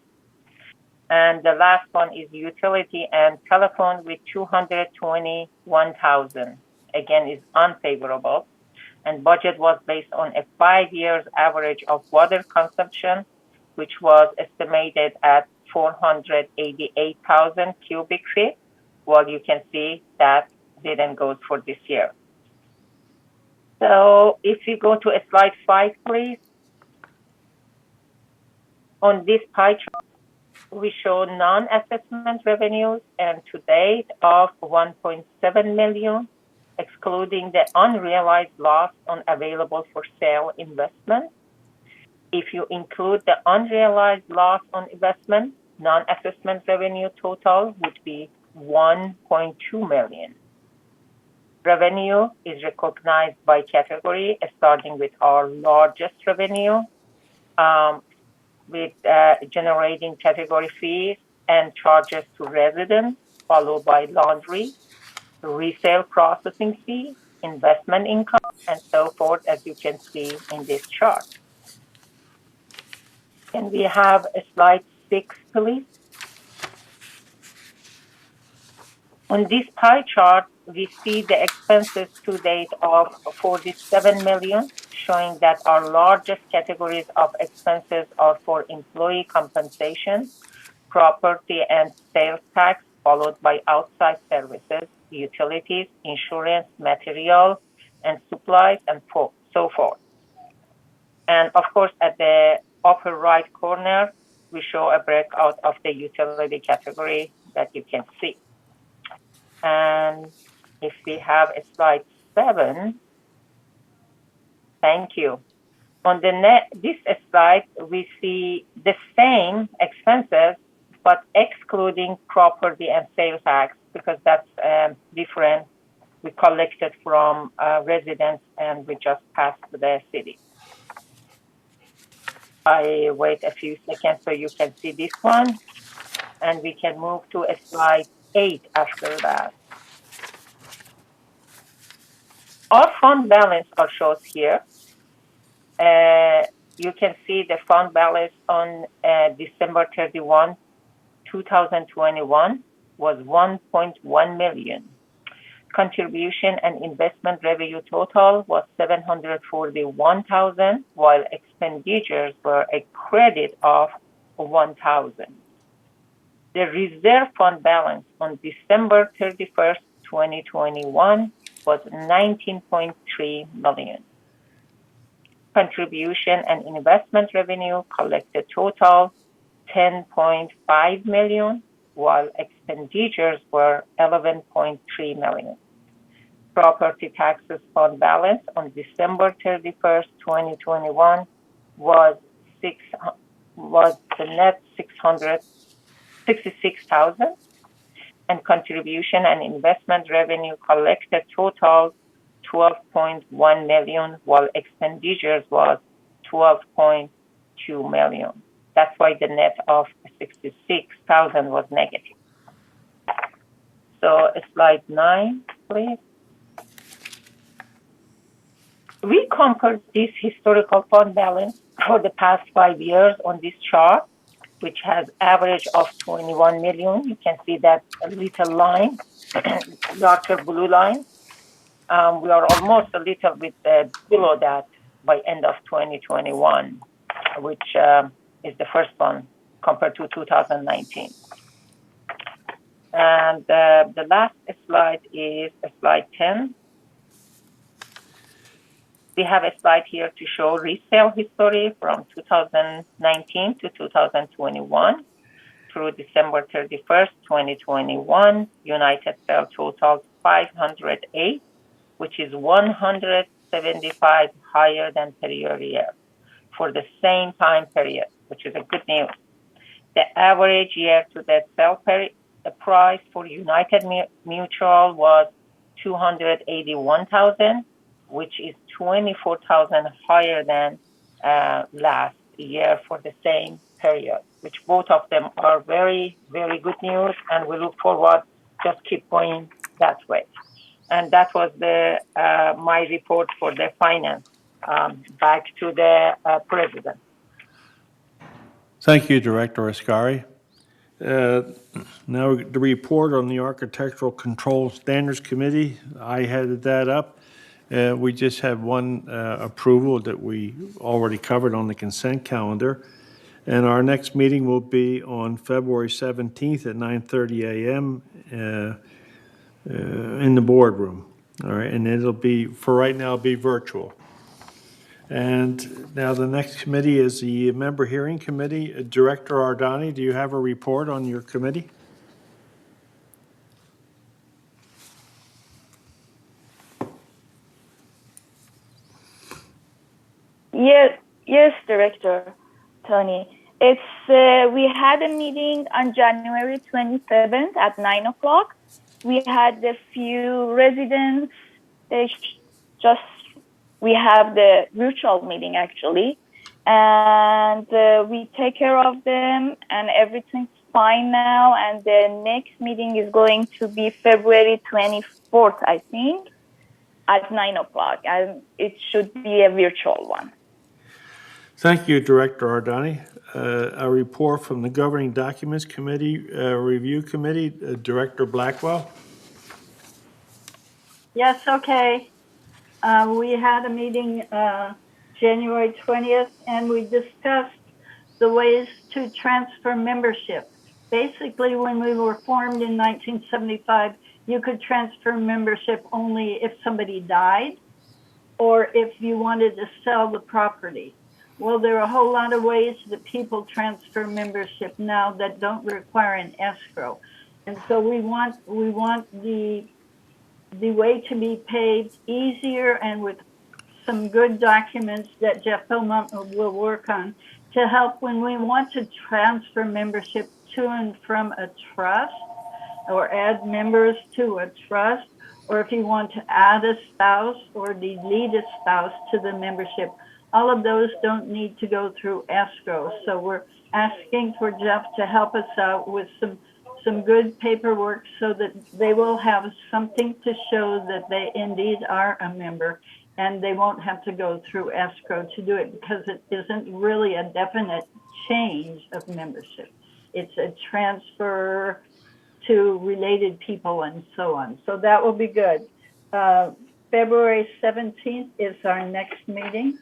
And the last one is utility and telephone with 221,000. Again, is unfavorable. And budget was based on a 5 years average of water consumption, which was estimated at 488,000 cubic feet. Well, you can see that didn't go for this year. So if you go to slide 5, please. On this pie chart, we show non-assessment revenues and to date of 1.7 million, excluding the unrealized loss on available for sale investment. If you include the unrealized loss on investment, non-assessment revenue total would be 1.2 million. Revenue is recognized by category, starting with our largest revenue, with generating category fees and charges to residents, followed by laundry, resale processing fee, investment income, and so forth, as you can see in this chart. Can we have a slide 6, please? On this pie chart, we see the expenses to date of 47 million, showing that our largest categories of expenses are for employee compensation, property and sales tax, followed by outside services, utilities, insurance, material, and supplies, and so forth. And of course, at the upper right corner, we show a breakout of the utility category that you can see. And if we have a slide 7, thank you. On this slide, we see the same expenses, but excluding property and sales tax, because that's different. We collected from residents and we just passed to the city. I wait a few seconds so you can see this one, and we can move to a slide 8 after that. Our fund balance are shown here. You can see the fund balance on December 31, 2021 was 1.1 million. Contribution and investment revenue total was 741,000, while expenditures were a credit of 1,000. The reserve fund balance on December 31st, 2021 was 19.3 million. Contribution and investment revenue collected total 10.5 million, while expenditures were 11.3 million. Property taxes fund balance on December 31st, 2021 was the net 666,000, and contribution and investment revenue collected total 12.1 million, while expenditures was 12.2 million. That's why the net of 66,000 was negative. So slide 9, please. We compared this historical fund balance for the past 5 years on this chart, which has average of 21 million. You can see that little line, darker blue line. We are almost a little bit below that by end of 2021, which is the first one compared to 2019. And the last slide is slide 10. We have a slide here to show resale history from 2019 to 2021 through December 31st, 2021. United sale totaled 508, which is 175 higher than prior year for the same time period, which is a good news. The average year-to-date sale price for United Mutual was $281,000, which is 24,000 higher than last year for the same period, which both of them are very, very good news, and we look forward just keep going that way. And that was my report for the finance. Back to the president. Thank you, Director Ascari. Now the report on the Architectural Control Standards Committee. I headed that up. We just have one approval that we already covered on the consent calendar. And our next meeting will be on February 17th at 9:30 a.m. In the boardroom. All right, and it'll be, for right now, be virtual. And now the next committee is the Member Hearing Committee. Director Ardani, do you have a report on your committee? Yes, Director Tony. We had a meeting on January 27th at 9 o'clock. We had a few residents. We have the virtual meeting actually, and we take care of them, and everything's fine now. And the next meeting is going to be February 24th, I think, at 9 o'clock, and it should be a virtual one. Thank you, Director Ardani. A report from the Governing Documents Committee, Review Committee, Director Blackwell. Yes, okay. We had a meeting January 20th, and we discussed the ways to transfer membership. Basically, when we were formed in 1975, you could transfer membership only if somebody died or if you wanted to sell the property. Well, there are a whole lot of ways that people transfer membership now that don't require an escrow. And so we want the way to be paid easier and with some good documents that Jeff Beaumont will work on to help when we want to transfer membership to and from a trust or add members to a trust, or if you want to add a spouse or delete a spouse to the membership. All of those don't need to go through escrow. So we're asking for Jeff to help us out with some good paperwork so that they will have something to show that they indeed are a member, and they won't have to go through escrow to do it, because it isn't really a definite change of membership. It's a transfer to related people and so on. So that will be good. February 17th is our next meeting.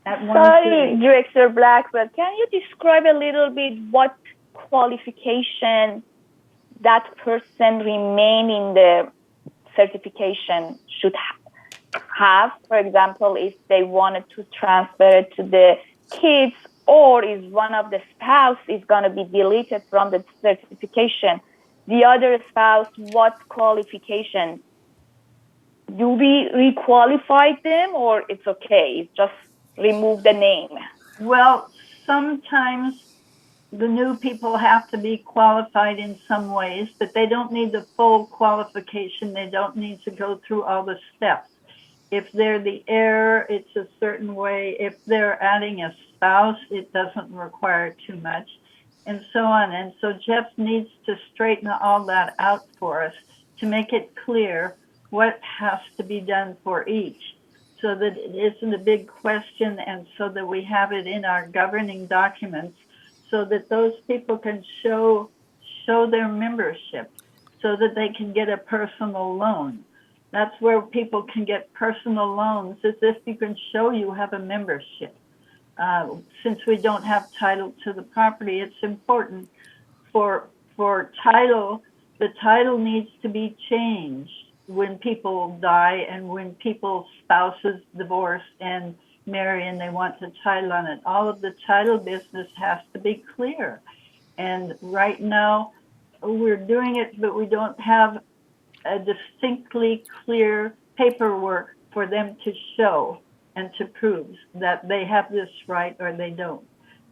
Sorry, Director Blackwell, can you describe a little bit what qualification that person remaining the certification should have? For example, if they wanted to transfer it to the kids, or if one of the spouse is going to be deleted from the certification, the other spouse, what qualification? Do we requalify them, or it's okay? It's just remove the name? Well, sometimes the new people have to be qualified in some ways, but they don't need the full qualification. They don't need to go through all the steps. If they're the heir, it's a certain way. If they're adding a spouse, it doesn't require too much, and so on. And so Jeff needs to straighten all that out for us to make it clear what has to be done for each, so that it isn't a big question, and so that we have it in our governing documents, so that those people can show their membership, so that they can get a personal loan. That's where people can get personal loans, is if you can show you have a membership. Since we don't have title to the property, it's important for title. The title needs to be changed when people die and when people's spouses divorce and marry and they want the title on it. All of the title business has to be clear. And right now, we're doing it, but we don't have a distinctly clear paperwork for them to show and to prove that they have this right or they don't.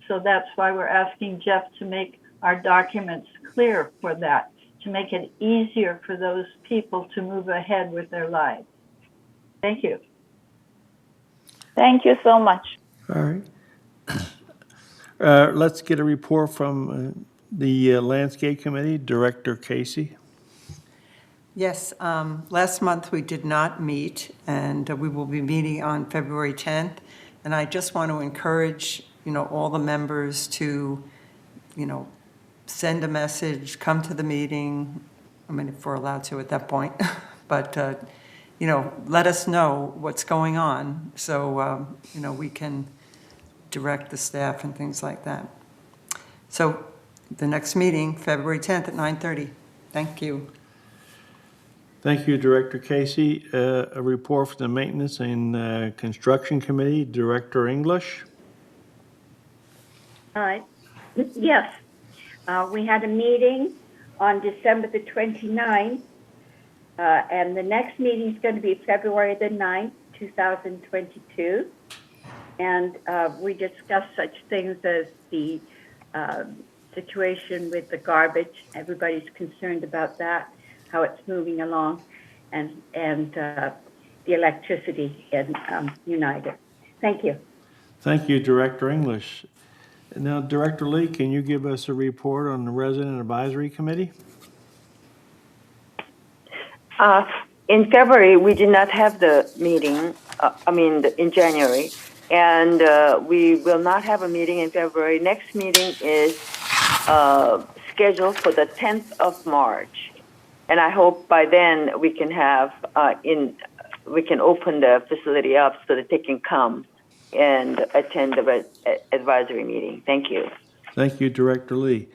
So that's why we're asking Jeff to make our documents clear for that, to make it easier for those people to move ahead with their lives. Thank you. Thank you so much. All right. Let's get a report from the Landscape Committee, Director Casey. Yes, last month we did not meet, and we will be meeting on February 10th. And I just want to encourage, all the members to, send a message, come to the meeting. I mean, if we're allowed to at that point, but, let us know what's going on so, we can direct the staff and things like that. So the next meeting, February 10th at 9:30. Thank you. Thank you, Director Casey. A report from the Maintenance and Construction Committee, Director English. Yes, we had a meeting on December the 29th, and the next meeting is going to be February the 9th, 2022. And we discussed such things as the situation with the garbage. Everybody's concerned about that, how it's moving along, and the electricity in United. Thank you. Thank you, Director English. Now, Director Lee, can you give us a report on the Resident Advisory Committee? In February, we did not have the meeting, in January, and we will not have a meeting in February. Next meeting is scheduled for the 10th of March. And I hope by then we can have, we can open the facility up so that they can come and attend the advisory meeting. Thank you. Thank you, Director Lee.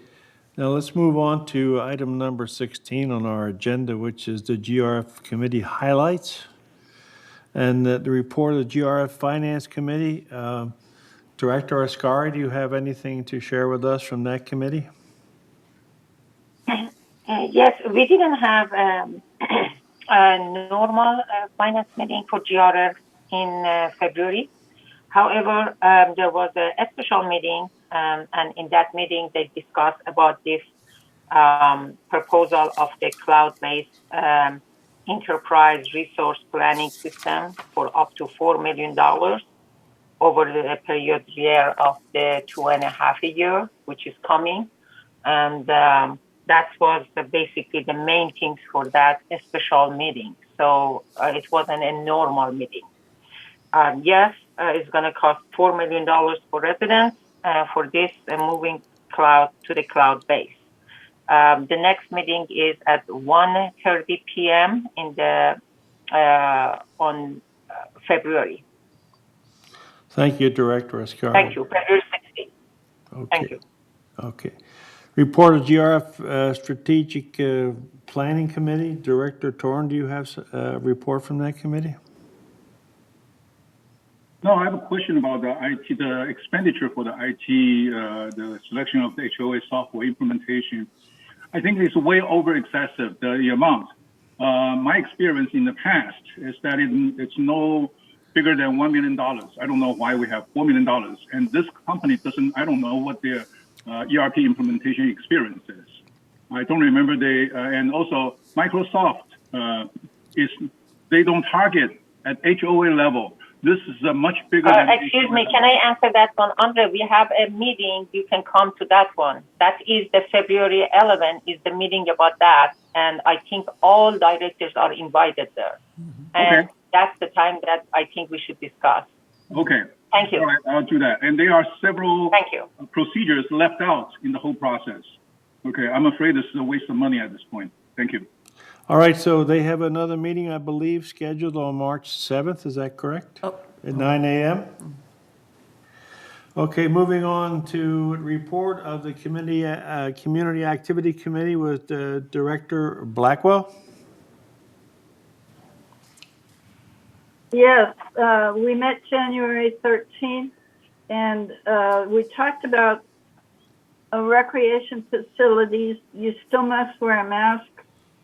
Now let's move on to item number 16 on our agenda, which is the GRF Committee highlights. And the report of the GRF Finance Committee. Director Ascari, do you have anything to share with us from that committee? Yes, we didn't have a normal finance meeting for GRF in February. However, there was a special meeting, and in that meeting, they discussed about this proposal of the cloud-based enterprise resource planning system for up to $4 million over the period year of the 2.5 years, which is coming. And that was basically the main things for that special meeting. So it wasn't a normal meeting. Yes, it's going to cost $4 million for residents for this moving cloud to the cloud base. The next meeting is at 1:30 p.m. in the on February. Thank you, Director Ascari. Thank you, February 16th. Okay. Thank you. Okay. Report of GRF Strategic Planning Committee. Director Torn, do you have a report from that committee? No, I have a question about the IT, the expenditure for the IT, the selection of the HOA software implementation. I think it's way over excessive, the amount. My experience in the past is that it's no bigger than $1 million. I don't know why we have $4 million. And this company doesn't, I don't know what their ERP implementation experience is. I don't remember and also Microsoft they don't target at HOA level. This is a much bigger than excuse me, can I answer that one? Andre, we have a meeting. You can come to that one. That is the February 11th is the meeting about that. And I think all directors are invited there. And that's the time that I think we should discuss. Okay. Thank you. All right, I'll do that. And there are several procedures left out in the whole process. Okay, I'm afraid this is a waste of money at this point. Thank you. All right, so they have another meeting, I believe, scheduled on March 7th. Is that correct? At 9 a.m.? Okay, moving on to report of the Community Activity Committee with Director Blackwell. Yes, we met January 13th, and we talked about recreation facilities. You still must wear a mask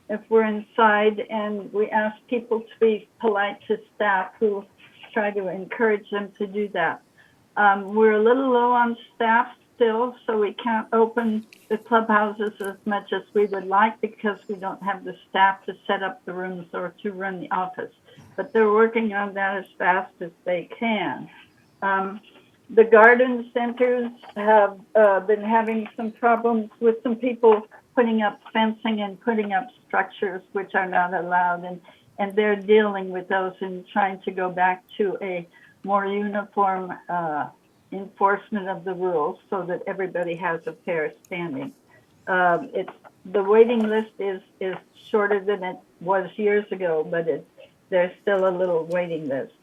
if we're inside, and we ask people to be polite to staff who try to encourage them to do that. We're a little low on staff still, so we can't open the clubhouses as much as we would like because we don't have the staff to set up the rooms or to run the office. But they're working on that as fast as they can. The garden centers have been having some problems with some people putting up fencing and putting up structures which are not allowed, and they're dealing with those and trying to go back to a more uniform enforcement of the rules so that everybody has a fair standing. The waiting list is shorter than it was years ago, but there's still a little waiting list.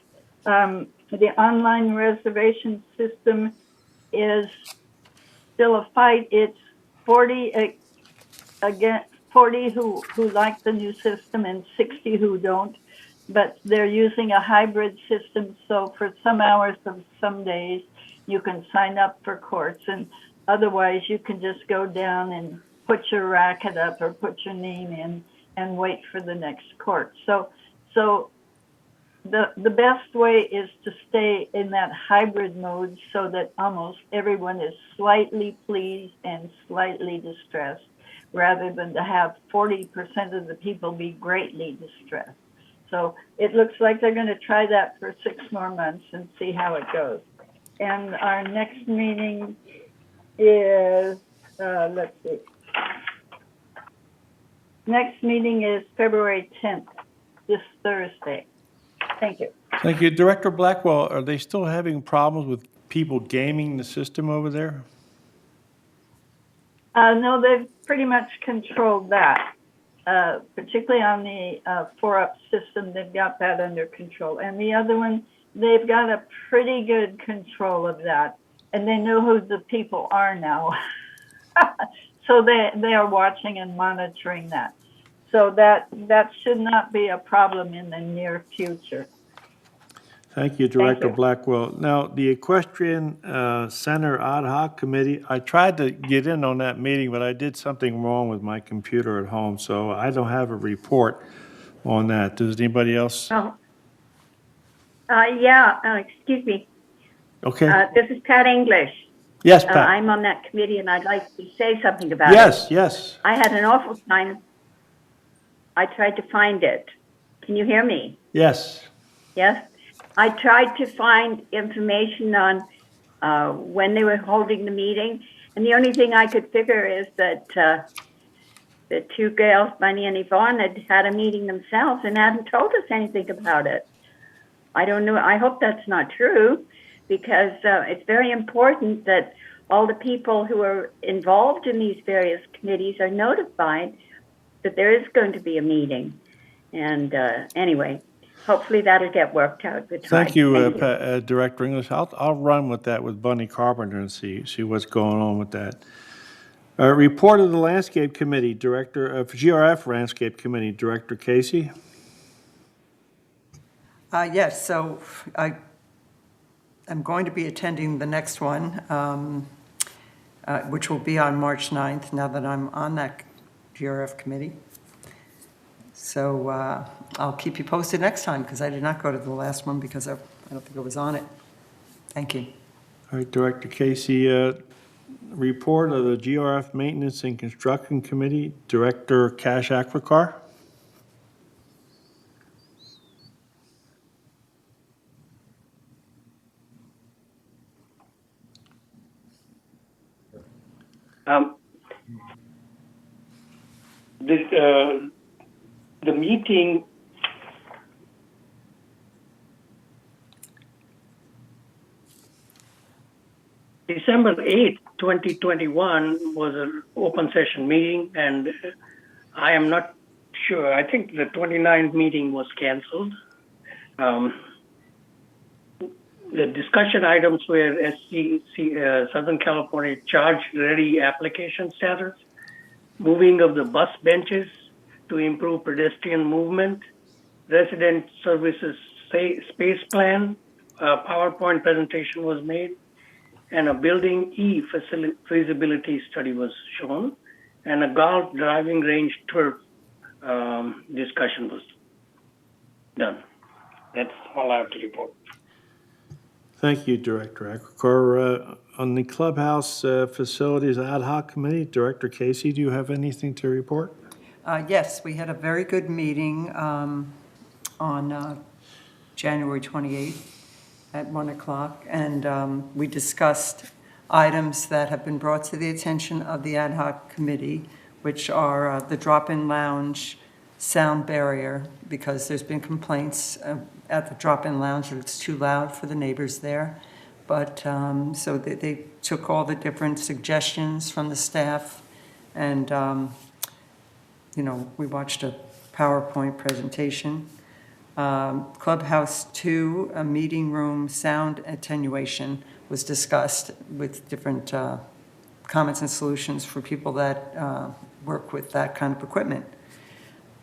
The online reservation system is still a fight. It's 40 who like the new system and 60 who don't, but they're using a hybrid system. So for some hours of some days, you can sign up for courts, and otherwise you can just go down and put your racket up or put your name in and wait for the next court. So the best way is to stay in that hybrid mode so that almost everyone is slightly pleased and slightly distressed, rather than to have 40% of the people be greatly distressed. So it looks like they're going to try that for 6 more months and see how it goes. And our next meeting is, let's see. Next meeting is February 10th, this Thursday. Thank you. Thank you. Director Blackwell, are they still having problems with people gaming the system over there? No, they've pretty much controlled that, particularly on the 4-up system. They've got that under control. And the other one, they've got a pretty good control of that. And they know who the people are now. So they are watching and monitoring that. So that should not be a problem in the near future. Thank you, Director Blackwell. Now, the Equestrian Center Ad Hoc Committee, I tried to get in on that meeting, but I did something wrong with my computer at home, so I don't have a report on that. Does anybody else? Oh. Excuse me. Okay. This is Pat English. Yes, Pat. I'm on that committee, and I'd like to say something about it. Yes. I had an awful time. I tried to find it. Can you hear me? Yes. Yes? I tried to find information on when they were holding the meeting, and the only thing I could figure is that the 2 girls, Bunny and Yvonne, had a meeting themselves and hadn't told us anything about it. I don't know. I hope that's not true, because it's very important that all the people who are involved in these various committees are notified that there is going to be a meeting. And anyway, hopefully that'll get worked out with time. Thank you, Director English. I'll run with that with Bunny Carpenter and see what's going on with that. Report of the Landscape Committee, Director of GRF Landscape Committee, Director Casey. Yes, so I'm going to be attending the next one, which will be on March 9th, now that I'm on that GRF committee. So I'll keep you posted next time, because I did not go to the last one because I don't think I was on it. Thank you. All right, Director Casey, report of the GRF Maintenance and Construction Committee, Director Cash Aquicar. The meeting December 8th, 2021 was an open session meeting, and I am not sure. I think the 29th meeting was canceled. The discussion items were Southern California charge ready application status, moving of the bus benches to improve pedestrian movement, resident services space plan, PowerPoint presentation was made, and a building E feasibility study was shown, and a golf driving range turf discussion was done. That's all I have to report. Thank you, Director Akrakar. On the clubhouse facilities ad hoc committee, Director Casey, do you have anything to report? Yes, we had a very good meeting on January 28th at 1 o'clock, and we discussed items that have been brought to the attention of the ad hoc committee, which are the drop-in lounge sound barrier, because there's been complaints at the drop-in lounge that it's too loud for the neighbors there. But so they took all the different suggestions from the staff, and you know, we watched a PowerPoint presentation. Clubhouse 2, a meeting room sound attenuation was discussed with different comments and solutions for people that work with that kind of equipment.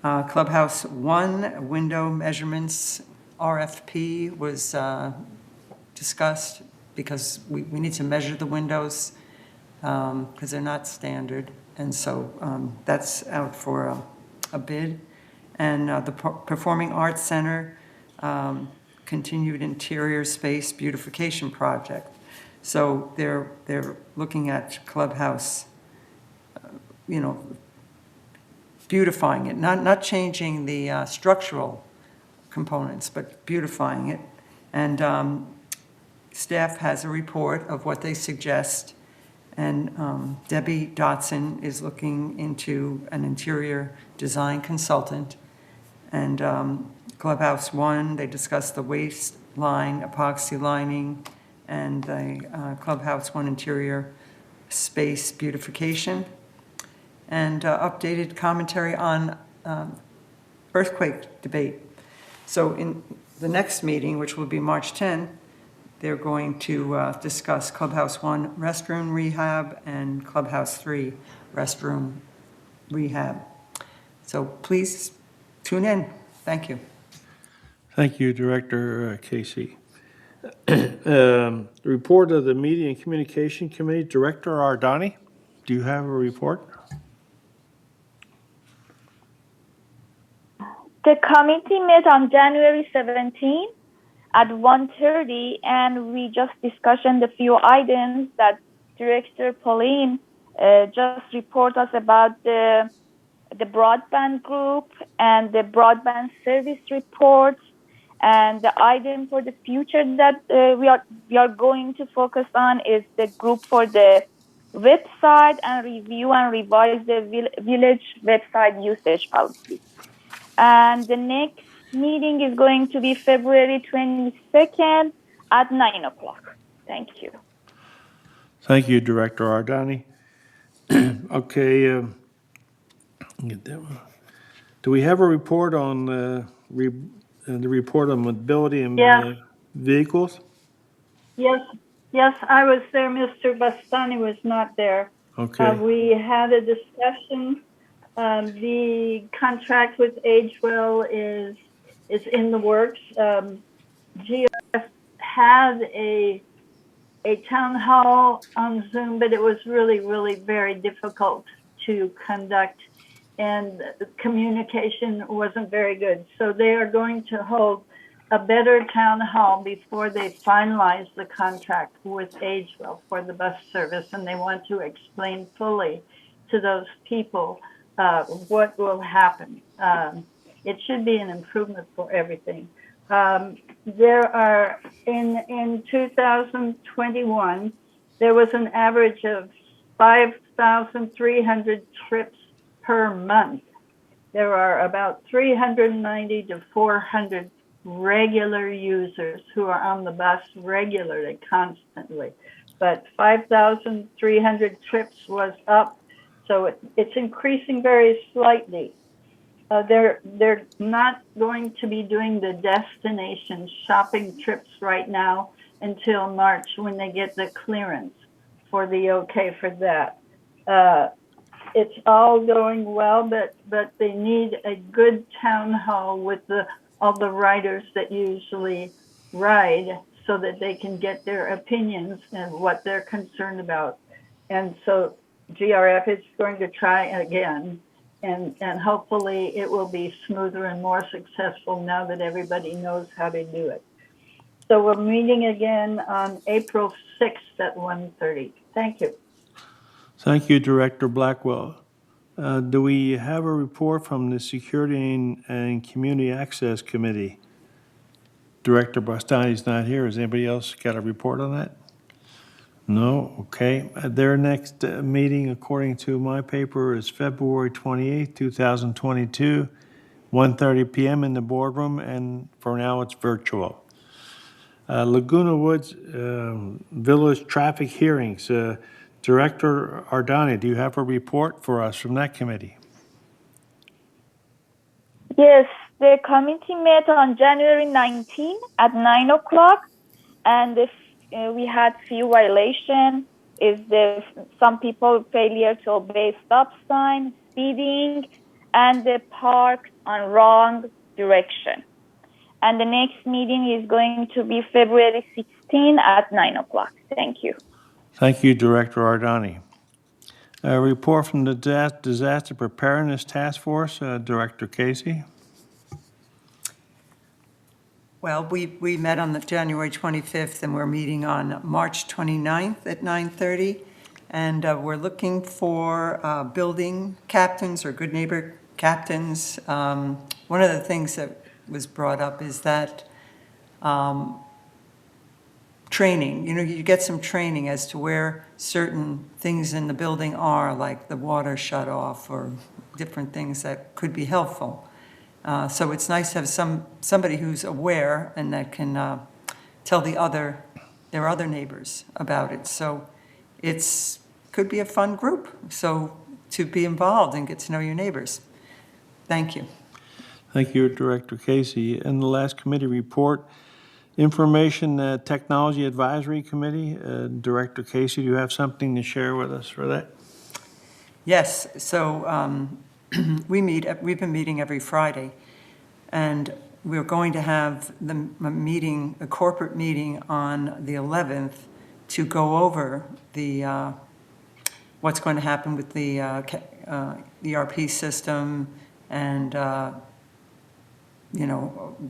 Clubhouse 1, window measurements, RFP was discussed because we need to measure the windows because they're not standard. And so that's out for a bid. And the Performing Arts Center continued interior space beautification project. So they're looking at Clubhouse, you know, beautifying it, not changing the structural components, but beautifying it. And staff has a report of what they suggest. And Debbie Dotson is looking into an interior design consultant. And Clubhouse 1, they discussed the waistline epoxy lining and the Clubhouse 1 interior space beautification, and updated commentary on earthquake debate. So in the next meeting, which will be March 10, they're going to discuss Clubhouse 1 restroom rehab and Clubhouse 3 restroom rehab. So please tune in. Thank you. Thank you, Director Casey. Report of the Media and Communication Committee, Director Ardani, do you have a report? The committee met on January 17 at 1:30, and we just discussed a few items that Director Pauline just reported us about the broadband group and the broadband service reports, and the item for the future that we are going to focus on is the group for the website and review and revise the village website usage policy. And the next meeting is going to be February 22nd at 9 o'clock. Thank you. Thank you, Director Ardani. Okay, get that one. Do we have a report on the report on mobility and Yeah. vehicles? Yes, I was there. Mr. Bastani was not there. Okay. We had a discussion. The contract with Agewell is in the works. GOS had a town hall on Zoom, but it was really very difficult to conduct, and the communication wasn't very good. So they are going to hold a better town hall before they finalize the contract with Agewell for the bus service, and they want to explain fully to those people what will happen. It should be an improvement for everything. There are, in 2021, there was an average of 5,300 trips per month. There are about 390 to 400 regular users who are on the bus regularly, constantly. But 5,300 trips was up, so it's increasing very slightly. They're not going to be doing the destination shopping trips right now until March, when they get the clearance for the okay for that. It's all going well, but they need a good town hall with all the writers that usually write so that they can get their opinions and what they're concerned about. And so GRF is going to try again, and hopefully it will be smoother and more successful now that everybody knows how to do it. So we're meeting again on April 6th at 1:30. Thank you. Thank you, Director Blackwell. Do we have a report from the Security and Community Access Committee? Director Bastani's not here. Has anybody else got a report on that? No? Okay. Their next meeting, according to my paper, is February 28th, 2022, 1:30 p.m. in the boardroom, and for now it's virtual. Laguna Woods Village Traffic Hearings. Director Ardani, do you have a report for us from that committee? Yes, the committee met on January 19 at 9 o'clock, and we had few violations. Some people failure to obey stop sign, speeding, and they parked on wrong direction. And the next meeting is going to be February 16 at 9 o'clock. Thank you. Thank you, Director Ardani. A report from the Disaster Preparedness Task Force, Director Casey. Well, we met on the January 25th, and we're meeting on March 29th at 9:30. And we're looking for building captains or good neighbor captains. One of the things that was brought up is that training, you get some training as to where certain things in the building are, like the water shut off or different things that could be helpful. So it's nice to have somebody who's aware and that can tell their other neighbors about it. So could be a fun group. So to be involved and get to know your neighbors. Thank you. Thank you, Director Casey. And the last committee report, Information Technology Advisory Committee. Director Casey, do you have something to share with us for that? Yes. So we've been meeting every Friday, and we're going to have a corporate meeting on the 11th to go over what's going to happen with the ERP system and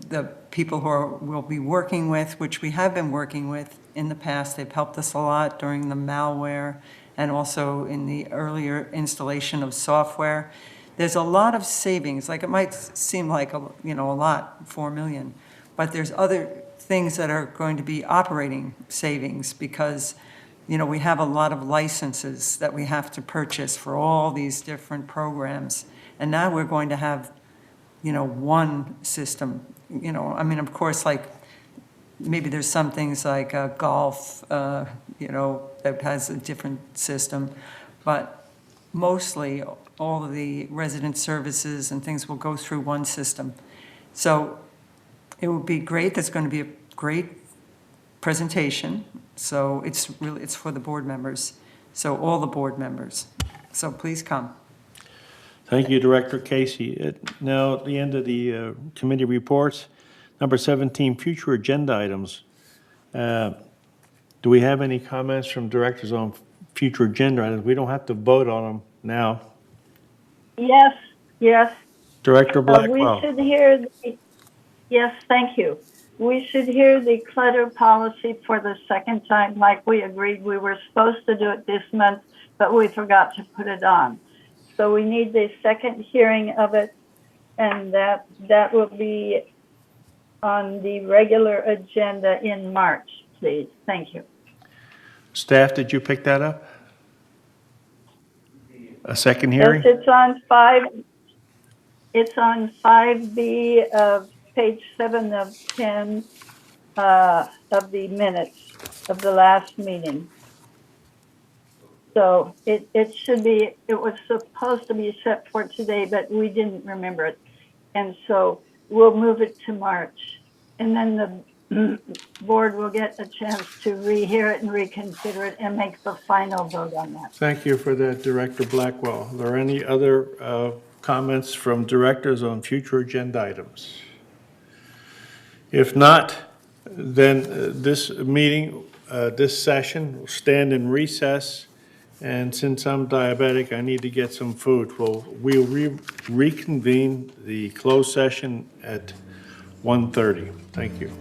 the people we'll be working with, which we have been working with in the past. They've helped us a lot during the malware and also in the earlier installation of software. There's a lot of savings. Like, it might seem like a lot, 4 million, but there's other things that are going to be operating savings because we have a lot of licenses that we have to purchase for all these different programs, and now we're going to have one system. Of course, like maybe there's some things like golf, that has a different system, but mostly all of the resident services and things will go through one system. So it would be great. There's going to be a great presentation. So it's for the board members. So all the board members. So please come. Thank you, Director Casey. Now, at the end of the committee reports, number 17, future agenda items. Do we have any comments from directors on future agenda items? We don't have to vote on them now. Yes. Director Blackwell. We should hear yes, thank you. We should hear the clutter policy for the second time, like we agreed we were supposed to do it this month, but we forgot to put it on. So we need the second hearing of it, and that will be on the regular agenda in March, please. Thank you. Staff, did you pick that up? A second hearing? Yes, it's on 5B of page 7 of 10 of the minutes of the last meeting. So it was supposed to be set for today, but we didn't remember it. And so we'll move it to March. And then the board will get a chance to rehear it and reconsider it and make the final vote on that. Thank you for that, Director Blackwell. Are there any other comments from directors on future agenda items? If not, then this meeting, this session will stand in recess. And since I'm diabetic, I need to get some food. We'll reconvene the closed session at 1:30. Thank you.